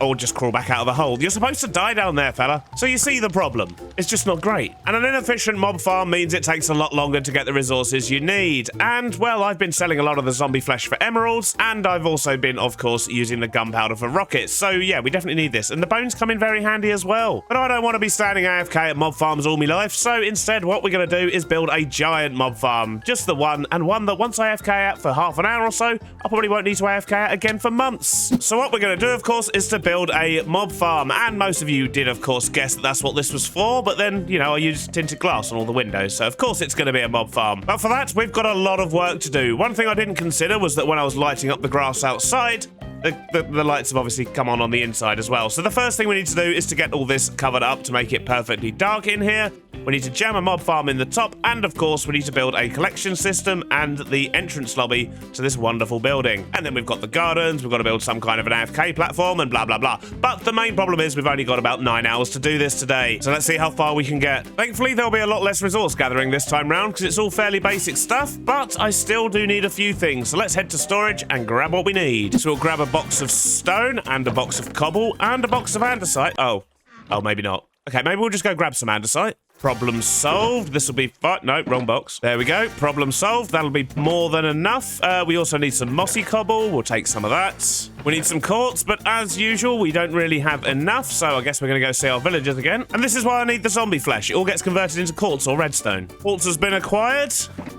Or just crawl back out of the hole. You're supposed to die down there, fella. So you see the problem. It's just not great. And an inefficient mob farm means it takes a lot longer to get the resources you need. And, well, I've been selling a lot of the zombie flesh for emeralds, and I've also been, of course, using the gunpowder for rockets. So, yeah, we definitely need this. And the bones come in very handy as well. But I don't want to be standing AFK at mob farms all my life, so instead what we're going to do is build a giant mob farm. Just the one, and one that once I AFK at for half an hour or so, I probably won't need to AFK at again for months. So what we're going to do, of course, is to build a mob farm, and most of you did of course guess that that's what this was for, but then, you know, I used tinted glass on all the windows, so of course it's going to be a mob farm. But for that, we've got a lot of work to do. One thing I didn't consider was that when I was lighting up the grass outside, the lights have obviously come on the inside as well. So the first thing we need to do is to get all this covered up to make it perfectly dark in here. We need to jam a mob farm in the top, and of course we need to build a collection system and the entrance lobby to this wonderful building. And then we've got the gardens, we've got to build some kind of an AFK platform and blah blah blah. But the main problem is we've only got about 9 hours to do this today. So let's see how far we can get. Thankfully there'll be a lot less resource gathering this time round because it's all fairly basic stuff, but I still do need a few things. So let's head to storage and grab what we need. So we'll grab a box of stone and a box of cobble and a box of andesite. Oh, maybe not. Okay, maybe we'll just go grab some andesite. Problem solved. This will be fine. No, wrong box. There we go. Problem solved. That'll be more than enough. We also need some mossy cobble. We'll take some of that. We need some quartz, but as usual, we don't really have enough, so I guess we're going to go see our villagers again. And this is why I need the zombie flesh. It all gets converted into quartz or redstone. Quartz has been acquired,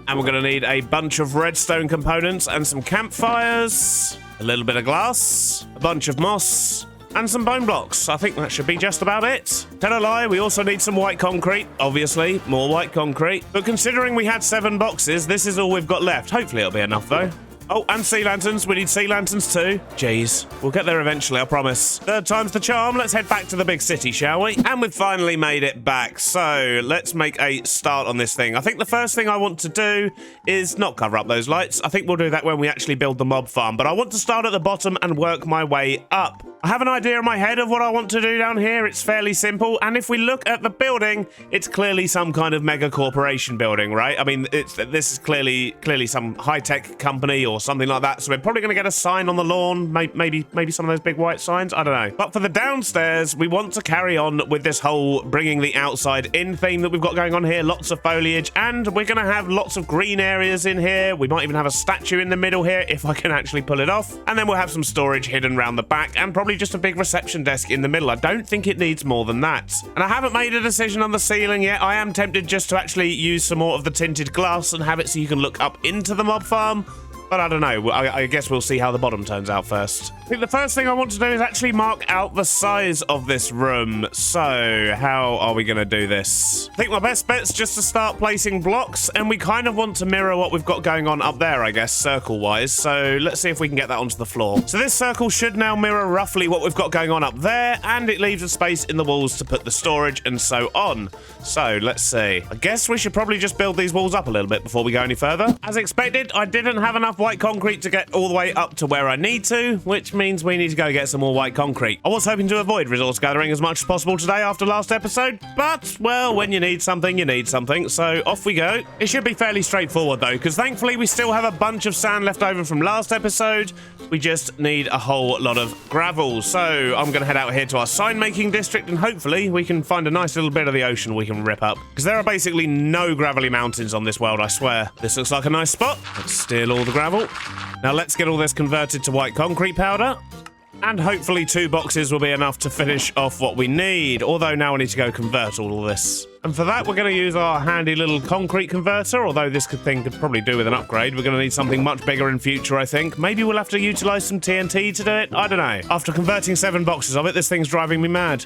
and we're going to need a bunch of redstone components and some campfires, a little bit of glass, a bunch of moss, and some bone blocks. I think that should be just about it. Tell a lie, we also need some white concrete. Obviously, more white concrete. But considering we had 7 boxes, this is all we've got left. Hopefully it'll be enough, though. Oh, and sea lanterns. We need sea lanterns too. Jeez. We'll get there eventually, I promise. Third time's the charm. Let's head back to the big city, shall we? And we've finally made it back. So let's make a start on this thing. I think the first thing I want to do is not cover up those lights. I think we'll do that when we actually build the mob farm. But I want to start at the bottom and work my way up. I have an idea in my head of what I want to do down here. It's fairly simple. And if we look at the building, it's clearly some kind of mega corporation building, right? I mean, this is clearly some high-tech company or something like that. So we're probably going to get a sign on the lawn. Maybe some of those big white signs. I don't know. But for the downstairs, we want to carry on with this whole bringing the outside in theme that we've got going on here. Lots of foliage. And we're going to have lots of green areas in here. We might even have a statue in the middle here if I can actually pull it off. And then we'll have some storage hidden around the back and probably just a big reception desk in the middle. I don't think it needs more than that. And I haven't made a decision on the ceiling yet. I am tempted just to actually use some more of the tinted glass and have it so you can look up into the mob farm. But I don't know. I guess we'll see how the bottom turns out first. I think the first thing I want to do is actually mark out the size of this room. So how are we going to do this? I think my best bet's just to start placing blocks, and we kind of want to mirror what we've got going on up there, I guess, circle-wise. So let's see if we can get that onto the floor. So this circle should now mirror roughly what we've got going on up there, and it leaves a space in the walls to put the storage and so on. So let's see. I guess we should probably just build these walls up a little bit before we go any further. As expected, I didn't have enough enough white concrete to get all the way up to where I need to, which means we need to go get some more white concrete. I was hoping to avoid resource gathering as much as possible today after last episode, but, well, when you need something, you need something, so off we go. It should be fairly straightforward, though, because thankfully we still have a bunch of sand left over from last episode. We just need a whole lot of gravel, so I'm going to head out here to our sign-making district, and hopefully we can find a nice little bit of the ocean we can rip up, because there are basically no gravelly mountains on this world, I swear. This looks like a nice spot. Let's steal all the gravel. Now let's get all this converted to white concrete powder. And hopefully 2 boxes will be enough to finish off what we need. Although now I need to go convert all of this. And for that, we're going to use our handy little concrete converter. Although this thing could probably do with an upgrade. We're going to need something much bigger in future, I think. Maybe we'll have to utilize some TNT to do it. I don't know. After converting 7 boxes of it, this thing's driving me mad.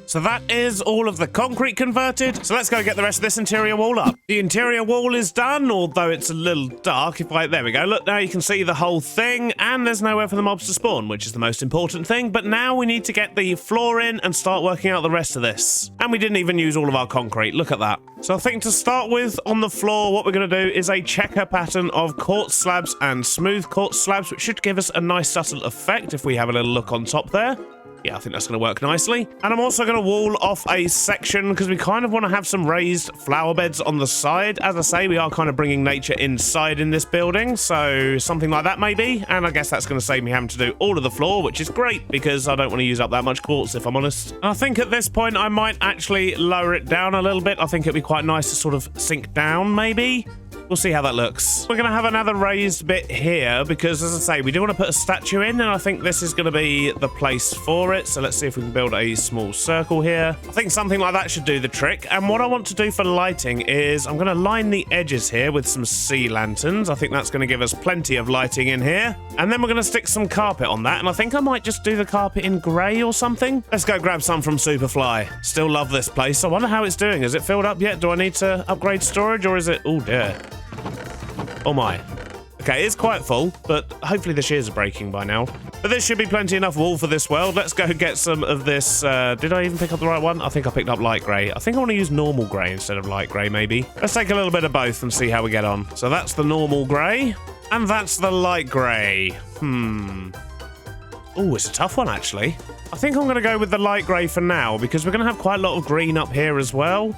So that is all of the concrete converted. So let's go get the rest of this interior wall up. The interior wall is done, although it's a little dark. There we go. Look, now you can see the whole thing, and there's nowhere for the mobs to spawn, which is the most important thing. But now we need to get the floor in and start working out the rest of this. And we didn't even use all of our concrete. Look at that. So I think to start with, on the floor, what we're going to do is a checker pattern of quartz slabs and smooth quartz slabs, which should give us a nice subtle effect if we have a little look on top there. Yeah, I think that's going to work nicely. And I'm also going to wall off a section because we kind of want to have some raised flower beds on the side. As I say, we are kind of bringing nature inside in this building, so something like that maybe. And I guess that's going to save me having to do all of the floor, which is great because I don't want to use up that much quartz, if I'm honest. And I think at this point I might actually lower it down a little bit. I think it'd be quite nice to sort of sink down maybe. We'll see how that looks. We're going to have another raised bit here because, as I say, we do want to put a statue in, and I think this is going to be the place for it. So let's see if we can build a small circle here. I think something like that should do the trick. And what I want to do for lighting is I'm going to line the edges here with some sea lanterns. I think that's going to give us plenty of lighting in here. And then we're going to stick some carpet on that. And I think I might just do the carpet in grey or something. Let's go grab some from Superfly. Still love this place. I wonder how it's doing. Is it filled up yet? Do I need to upgrade storage, or is it... Oh, dear. Oh my. Okay, it's quite full, but hopefully the shears are breaking by now. But there should be plenty enough wool for this world. Let's go get some of this. Did I even pick up the right one? I think I picked up light grey. I think I want to use normal grey instead of light grey, maybe. Let's take a little bit of both and see how we get on. So that's the normal grey, and that's the light grey. Oh, it's a tough one, actually. I think I'm going to go with the light grey for now, because we're going to have quite a lot of green up here as well.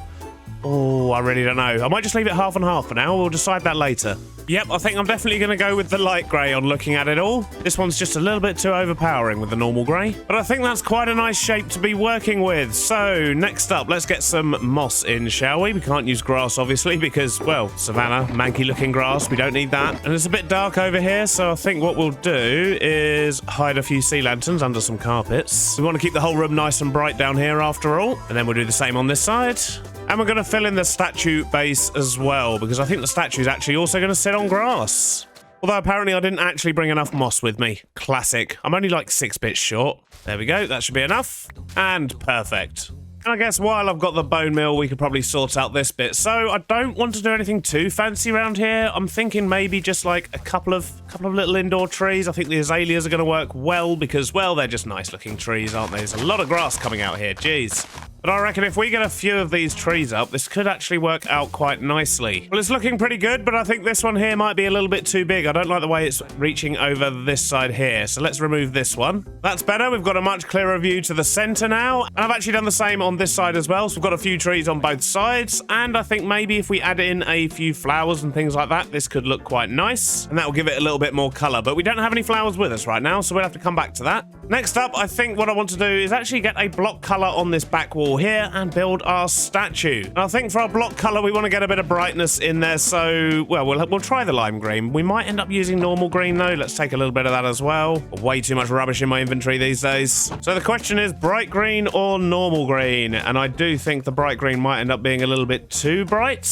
Oh, I really don't know. I might just leave it half and half for now. We'll decide that later. Yep, I think I'm definitely going to go with the light grey on looking at it all. This one's just a little bit too overpowering with the normal grey. But I think that's quite a nice shape to be working with. So, next up, let's get some moss in, shall we? We can't use grass, obviously, because, well, savanna, manky-looking grass. We don't need that. And it's a bit dark over here, so I think what we'll do is hide a few sea lanterns under some carpets. We want to keep the whole room nice and bright down here, after all. And then we'll do the same on this side. And we're going to fill in the statue base as well, because I think the statue is actually also going to sit on grass. Although apparently I didn't actually bring enough moss with me. Classic. I'm only like 6 bits short. There we go. That should be enough. And perfect. And I guess while I've got the bone meal, we could probably sort out this bit. So I don't want to do anything too fancy around here. I'm thinking maybe just like a couple of little indoor trees. I think the azaleas are going to work well because, well, they're just nice looking trees, aren't they? There's a lot of grass coming out here. Jeez. But I reckon if we get a few of these trees up, this could actually work out quite nicely. Well, it's looking pretty good, but I think this one here might be a little bit too big. I don't like the way it's reaching over this side here. So let's remove this one. That's better. We've got a much clearer view to the center now. And I've actually done the same on this side as well. So we've got a few trees on both sides. And I think maybe if we add in a few flowers and things like that, this could look quite nice. And that will give it a little bit more color. But we don't have any flowers with us right now, so we'll have to come back to that. Next up, I think what I want to do is actually get a block color on this back wall here and build our statue. And I think for our block color, we want to get a bit of brightness in there. So, well, we'll try the lime green. We might end up using normal green though. Let's take a little bit of that as well. Way too much rubbish in my inventory these days. So the question is bright green or normal green? And I do think the bright green might end up being a little bit too bright.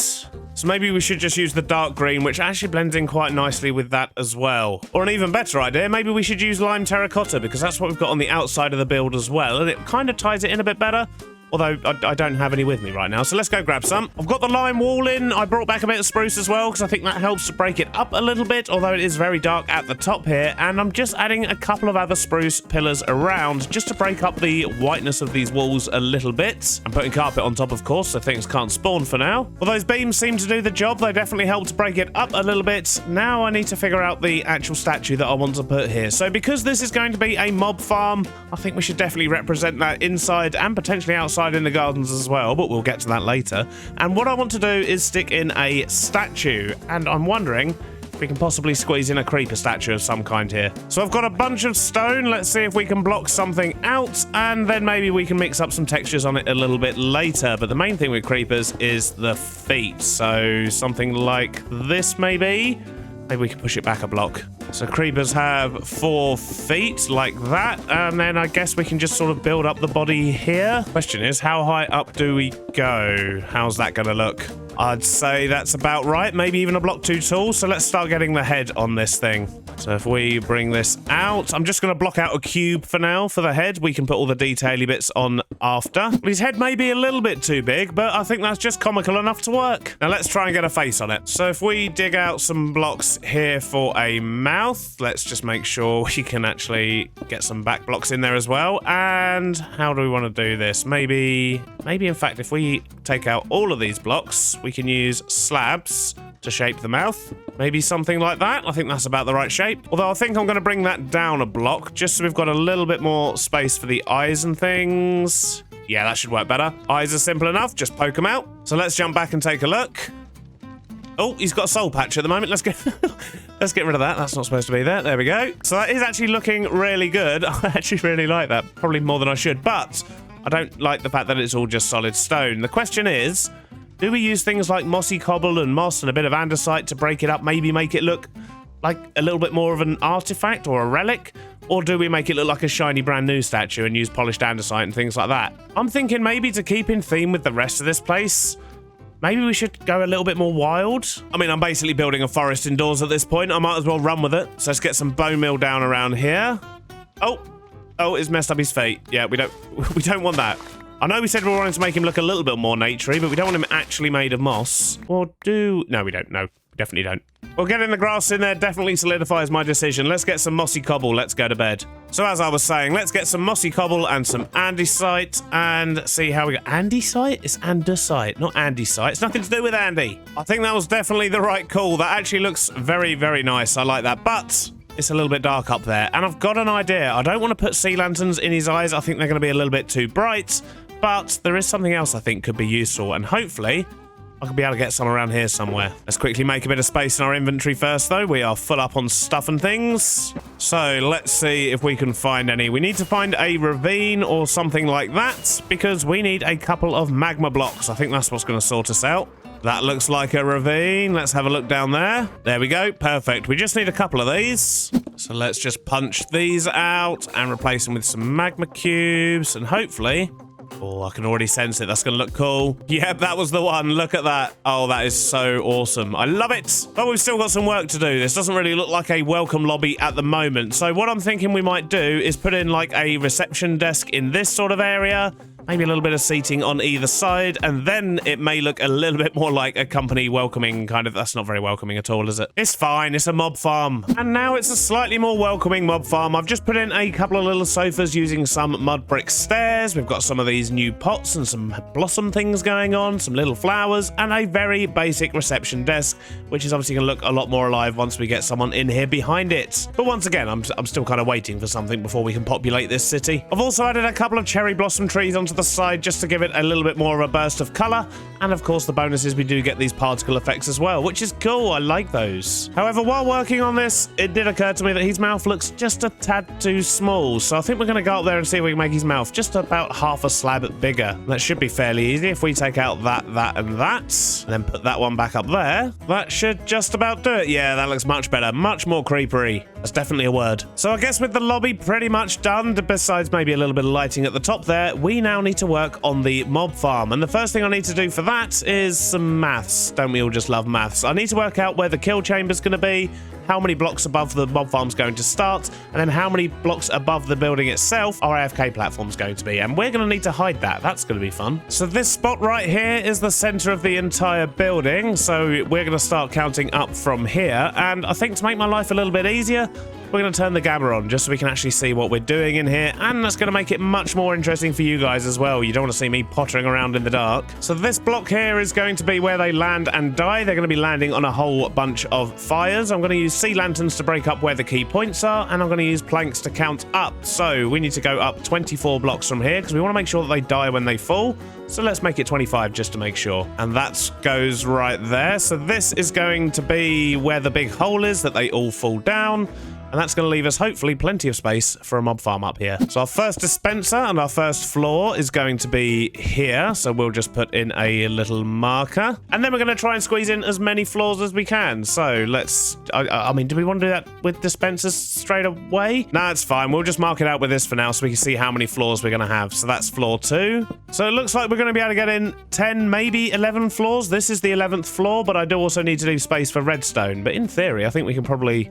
So maybe we should just use the dark green, which actually blends in quite nicely with that as well. Or an even better idea, maybe we should use lime terracotta because that's what we've got on the outside of the build as well. And it kind of ties it in a bit better. Although I don't have any with me right now, so let's go grab some. I've got the lime wall in. I brought back a bit of spruce as well, because I think that helps to break it up a little bit, although it is very dark at the top here. And I'm just adding a couple of other spruce pillars around, just to break up the whiteness of these walls a little bit. I'm putting carpet on top, of course, so things can't spawn for now. Well, those beams seem to do the job. They definitely help to break it up a little bit. Now I need to figure out the actual statue that I want to put here. So because this is going to be a mob farm, I think we should definitely represent that inside and potentially outside in the gardens as well, but we'll get to that later. And what I want to do is stick in a statue, and I'm wondering if we can possibly squeeze in a creeper statue of some kind here. So I've got a bunch of stone. Let's see if we can block something out, and then maybe we can mix up some textures on it a little bit later. But the main thing with creepers is the feet. So something like this, maybe. Maybe we can push it back a block. So creepers have 4 feet like that, and then I guess we can just sort of build up the body here. Question is, how high up do we go? How's that gonna look? I'd say that's about right, maybe even a block too tall. So let's start getting the head on this thing. So if we bring this out, I'm just going to block out a cube for now for the head. We can put all the detaily bits on after. His head may be a little bit too big, but I think that's just comical enough to work. Now let's try and get a face on it. So if we dig out some blocks here for a mouth, let's just make sure we can actually get some back blocks in there as well. And how do we want to do this? Maybe in fact, if we take out all of these blocks, we can use slabs to shape the mouth. Maybe something like that. I think that's about the right shape. Although I think I'm going to bring that down a block, just so we've got a little bit more space for the eyes and things. Yeah, that should work better. Eyes are simple enough. Just poke them out. So let's jump back and take a look. Oh, he's got a soul patch at the moment. Let's get rid of that. That's not supposed to be there. There we go. So that is actually looking really good. I actually really like that. Probably more than I should. But I don't like the fact that it's all just solid stone. The question is, do we use things like mossy cobble and moss and a bit of andesite to break it up, maybe make it look like a little bit more of an artifact or a relic? Or do we make it look like a shiny brand new statue and use polished andesite and things like that? I'm thinking maybe to keep in theme with the rest of this place, maybe we should go a little bit more wild. I mean, I'm basically building a forest indoors at this point. I might as well run with it. So let's get some bone meal down around here. Oh, it's messed up his feet. Yeah, we don't want that. I know we said we wanted to make him look a little bit more naturey, but we don't want him actually made of moss. Or do... No, we don't. No, we definitely don't. Well, getting the grass in there definitely solidifies my decision. Let's get some mossy cobble. Let's go to bed. So as I was saying, let's get some mossy cobble and some andesite and see how we go. Andesite? It's andesite, not andesite. It's nothing to do with Andy. I think that was definitely the right call. That actually looks very, very nice. I like that. But it's a little bit dark up there. And I've got an idea. I don't want to put sea lanterns in his eyes. I think they're going to be a little bit too bright. But there is something else I think could be useful, and hopefully I could be able to get some around here somewhere. Let's quickly make a bit of space in our inventory first, though. We are full up on stuff and things. So let's see if we can find any. We need to find a ravine or something like that, because we need a couple of magma blocks. I think that's what's going to sort us out. That looks like a ravine. Let's have a look down there. There we go. Perfect. We just need a couple of these. So let's just punch these out and replace them with some magma cubes, and hopefully... Oh, I can already sense it. That's going to look cool. Yep, that was the one. Look at that. Oh, that is so awesome. I love it. But we've still got some work to do. This doesn't really look like a welcome lobby at the moment. So what I'm thinking we might do is put in like a reception desk in this sort of area. Maybe a little bit of seating on either side, and then it may look a little bit more like a company welcoming kind of... That's not very welcoming at all, is it? It's fine. It's a mob farm. And now it's a slightly more welcoming mob farm. I've just put in a couple of little sofas using some mud brick stairs. We've got some of these new pots and some blossom things going on, some little flowers, and a very basic reception desk, which is obviously going to look a lot more alive once we get someone in here behind it. But once again, I'm still kind of waiting for something before we can populate this city. I've also added a couple of cherry blossom trees onto the side just to give it a little bit more of a burst of color, and of course the bonus is we do get these particle effects as well, which is cool. I like those. However, while working on this, it did occur to me that his mouth looks just a tad too small, so I think we're going to go up there and see if we can make his mouth just about half a slab bigger. That should be fairly easy if we take out that, and that, and then put that one back up there. That should just about do it. Yeah, that looks much better, much more creepery. That's definitely a word. So I guess with the lobby pretty much done, besides maybe a little bit of lighting at the top there, we now need to work on the mob farm. And the first thing I need to do for that is some maths. Don't we all just love maths? I need to work out where the kill chamber's going to be, how many blocks above the mob farm's going to start, and then how many blocks above the building itself our AFK platform's going to be. And we're going to need to hide that. That's going to be fun. So this spot right here is the center of the entire building. So we're going to start counting up from here. And I think to make my life a little bit easier, we're going to turn the gamma on just so we can actually see what we're doing in here, and that's going to make it much more interesting for you guys as well. You don't want to see me pottering around in the dark. So this block here is going to be where they land and die. They're going to be landing on a whole bunch of fires. I'm going to use sea lanterns to break up where the key points are, and I'm going to use planks to count up. So we need to go up 24 blocks from here because we want to make sure that they die when they fall. So let's make it 25 just to make sure. And that goes right there. So this is going to be where the big hole is that they all fall down. And that's going to leave us, hopefully, plenty of space for a mob farm up here. So our first dispenser and our first floor is going to be here. So we'll just put in a little marker. And then we're going to try and squeeze in as many floors as we can. So let's... I mean, do we want to do that with dispensers straight away? No, it's fine. We'll just mark it out with this for now so we can see how many floors we're going to have. So that's floor 2. So it looks like we're going to be able to get in 10, maybe 11 floors. This is the 11th floor, but I do also need to do space for redstone. But in theory, I think we can probably...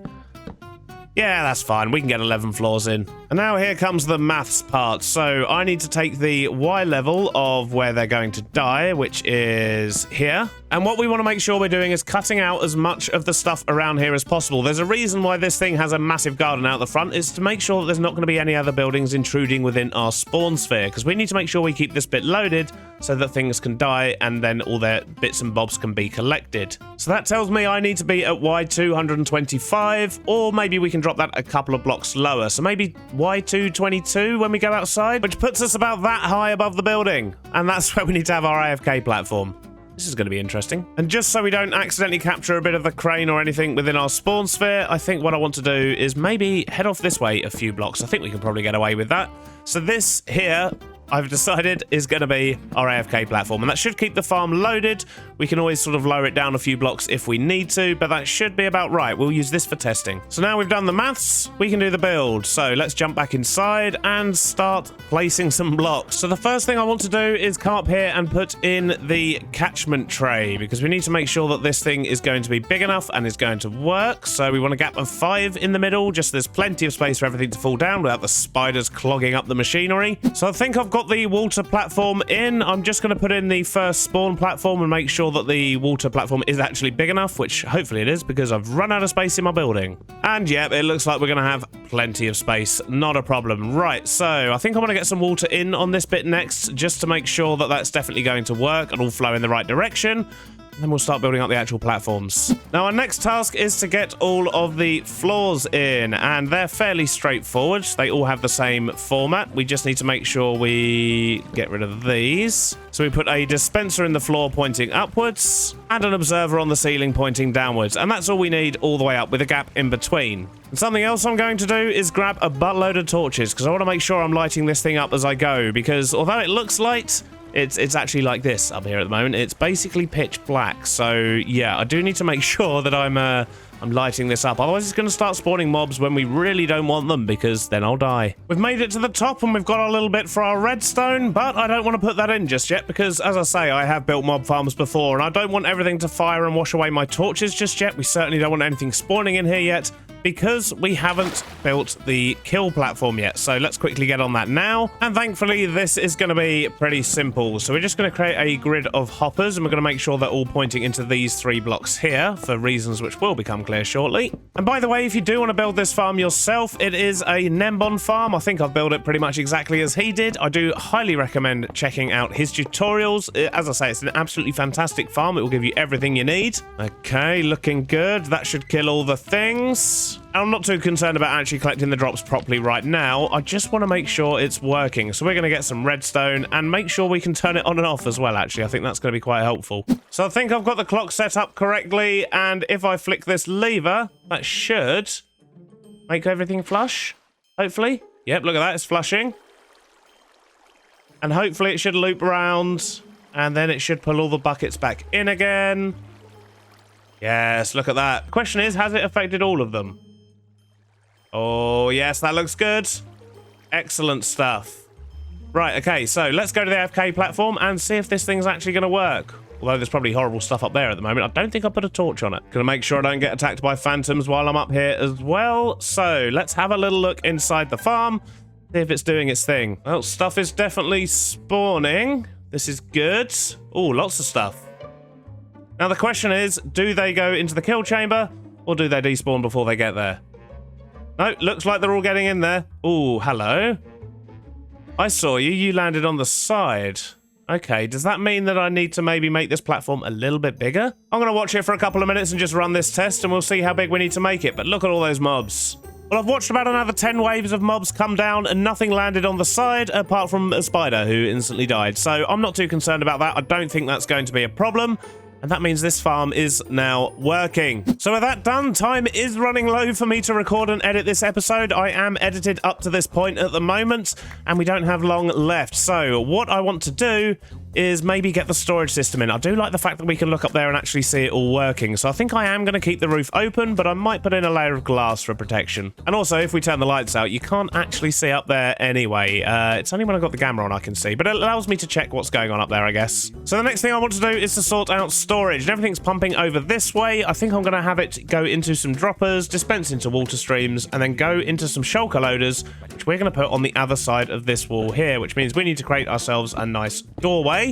Yeah, that's fine. We can get 11 floors in. And now here comes the maths part. So I need to take the Y level of where they're going to die, which is here. And what we want to make sure we're doing is cutting out as much of the stuff around here as possible. There's a reason why this thing has a massive garden out the front. Is to make sure that there's not going to be any other buildings intruding within our spawn sphere. Because we need to make sure we keep this bit loaded so that things can die and then all their bits and bobs can be collected. So that tells me I need to be at Y225, or maybe we can drop that a couple of blocks lower. So maybe Y222 when we go outside, which puts us about that high above the building. And that's where we need to have our AFK platform. This is going to be interesting. And just so we don't accidentally capture a bit of the crane or anything within our spawn sphere, I think what I want to do is maybe head off this way a few blocks. I think we can probably get away with that. So this here, I've decided, is going to be our AFK platform, and that should keep the farm loaded. We can always sort of lower it down a few blocks if we need to, but that should be about right. We'll use this for testing. So now we've done the maths, we can do the build. So let's jump back inside and start placing some blocks. So the first thing I want to do is come up here and put in the catchment tray, because we need to make sure that this thing is going to be big enough and is going to work. So we want a gap of 5 in the middle, just so there's plenty of space for everything to fall down without the spiders clogging up the machinery. So I think I've got the water platform in. I'm just going to put in the first spawn platform and make sure that the water platform is actually big enough, which hopefully it is, because I've run out of space in my building. And yep, it looks like we're going to have plenty of space. Not a problem. Right, so I think I'm going to get some water in on this bit next, just to make sure that that's definitely going to work and all flow in the right direction. Then we'll start building up the actual platforms. Now, our next task is to get all of the floors in, and they're fairly straightforward. They all have the same format. We just need to make sure we get rid of these. So we put a dispenser in the floor pointing upwards and an observer on the ceiling pointing downwards. And that's all we need all the way up with a gap in between. And something else I'm going to do is grab a buttload of torches, because I want to make sure I'm lighting this thing up as I go, because although it looks light, it's actually like this up here at the moment. It's basically pitch black. So yeah, I do need to make sure that I'm lighting this up. Otherwise, it's going to start spawning mobs when we really don't want them, because then I'll die. We've made it to the top and we've got our little bit for our redstone, but I don't want to put that in just yet, because as I say, I have built mob farms before and I don't want everything to fire and wash away my torches just yet. We certainly don't want anything spawning in here yet, because we haven't built the kill platform yet. So let's quickly get on that now. And thankfully, this is going to be pretty simple. So we're just going to create a grid of hoppers, and we're going to make sure they're all pointing into these 3 blocks here for reasons which will become clear shortly. And by the way, if you do want to build this farm yourself, it is a Nembon farm. I think I've built it pretty much exactly as he did. I do highly recommend checking out his tutorials. As I say, it's an absolutely fantastic farm. It will give you everything you need. Okay, looking good. That should kill all the things. I'm not too concerned about actually collecting the drops properly right now. I just want to make sure it's working. So we're going to get some redstone and make sure we can turn it on and off as well, actually. I think that's going to be quite helpful. So I think I've got the clock set up correctly, and if I flick this lever, that should make everything flush, hopefully. Yep, look at that, it's flushing. And hopefully it should loop around, and then it should pull all the buckets back in again. Yes, look at that. The question is, has it affected all of them? Oh, yes, that looks good. Excellent stuff. Right, okay, so let's go to the AFK platform and see if this thing's actually going to work. Although there's probably horrible stuff up there at the moment. I don't think I put a torch on it. Gonna make sure I don't get attacked by phantoms while I'm up here as well. So let's have a little look inside the farm. See if it's doing its thing. Well, stuff is definitely spawning. This is good. Oh, lots of stuff. Now the question is, do they go into the kill chamber or do they despawn before they get there? No, looks like they're all getting in there. Oh, hello. I saw you. You landed on the side. Okay, does that mean that I need to maybe make this platform a little bit bigger? I'm going to watch it for a couple of minutes and just run this test and we'll see how big we need to make it. But look at all those mobs. Well, I've watched about another 10 waves of mobs come down and nothing landed on the side apart from a spider who instantly died. So I'm not too concerned about that. I don't think that's going to be a problem. And that means this farm is now working. So with that done, time is running low for me to record and edit this episode. I am edited up to this point at the moment, and we don't have long left. So what I want to do is maybe get the storage system in. I do like the fact that we can look up there and actually see it all working. So I think I am going to keep the roof open, but I might put in a layer of glass for protection. And also, if we turn the lights out, you can't actually see up there anyway. It's only when I've got the camera on I can see, but it allows me to check what's going on up there, I guess. So the next thing I want to do is to sort out storage. And everything's pumping over this way. I think I'm going to have it go into some droppers, dispense into water streams, and then go into some shulker loaders, which we're going to put on the other side of this wall here, which means we need to create ourselves a nice doorway.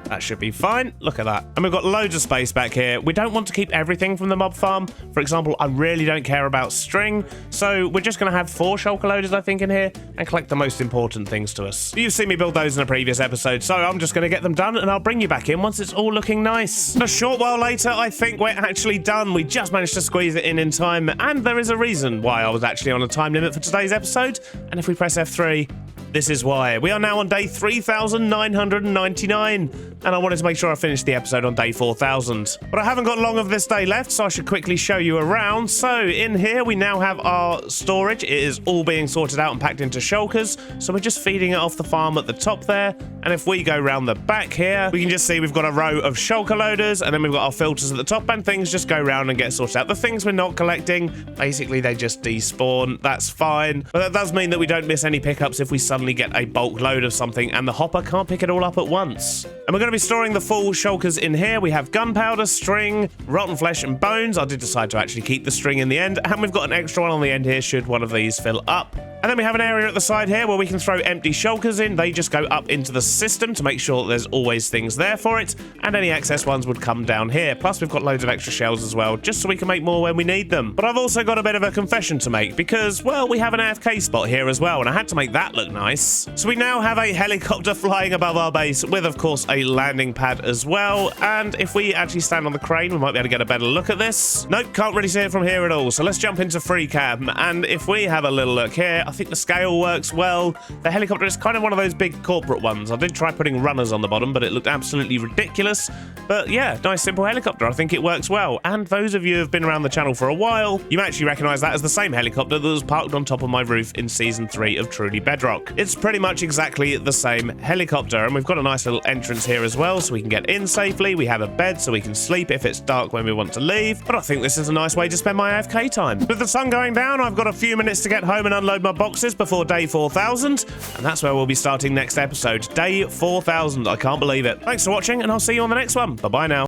That should be fine. Look at that. And we've got loads of space back here. We don't want to keep everything from the mob farm. For example, I really don't care about string. So we're just going to have 4 shulker loaders, I think, in here and collect the most important things to us. You've seen me build those in a previous episode, so I'm just going to get them done and I'll bring you back in once it's all looking nice. And a short while later, I think we're actually done. We just managed to squeeze it in time. And there is a reason why I was actually on a time limit for today's episode. And if we press F3, this is why. We are now on day 3,999, and I wanted to make sure I finished the episode on day 4,000. But I haven't got long of this day left, so I should quickly show you around. So in here, we now have our storage. It is all being sorted out and packed into shulkers, so we're just feeding it off the farm at the top there. And if we go round the back here, we can just see we've got a row of shulker loaders, and then we've got our filters at the top, and things just go round and get sorted out. The things we're not collecting, basically they just despawn. That's fine, but that does mean that we don't miss any pickups if we suddenly get a bulk load of something and the hopper can't pick it all up at once. And we're going to be storing the full shulkers in here. We have gunpowder, string, rotten flesh and bones. I did decide to actually keep the string in the end, and we've got an extra one on the end here should one of these fill up. And then we have an area at the side here where we can throw empty shulkers in. They just go up into the system to make sure that there's always things there for it, and any excess ones would come down here. Plus we've got loads of extra shells as well, just so we can make more when we need them. But I've also got a bit of a confession to make because, well, we have an AFK spot here as well, and I had to make that look nice. So we now have a helicopter flying above our base with, of course, a landing pad as well. And if we actually stand on the crane, we might be able to get a better look at this. Nope, can't really see it from here at all. So let's jump into free cam. And if we have a little look here, I think the scale works well. The helicopter is kind of one of those big corporate ones. I did try putting runners on the bottom, but it looked absolutely ridiculous. But yeah, nice simple helicopter. I think it works well. And those of you who have been around the channel for a while, you might actually recognize that as the same helicopter that was parked on top of my roof in season 3 of Truly Bedrock. It's pretty much exactly the same helicopter, and we've got a nice little entrance here as well so we can get in safely. We have a bed so we can sleep if it's dark when we want to leave, but I think this is a nice way to spend my AFK time. With the sun going down, I've got a few minutes to get home and unload my boxes before day 4,000, and that's where we'll be starting next episode, day 4,000. I can't believe it. Thanks for watching, and I'll see you on the next one. Bye-bye now.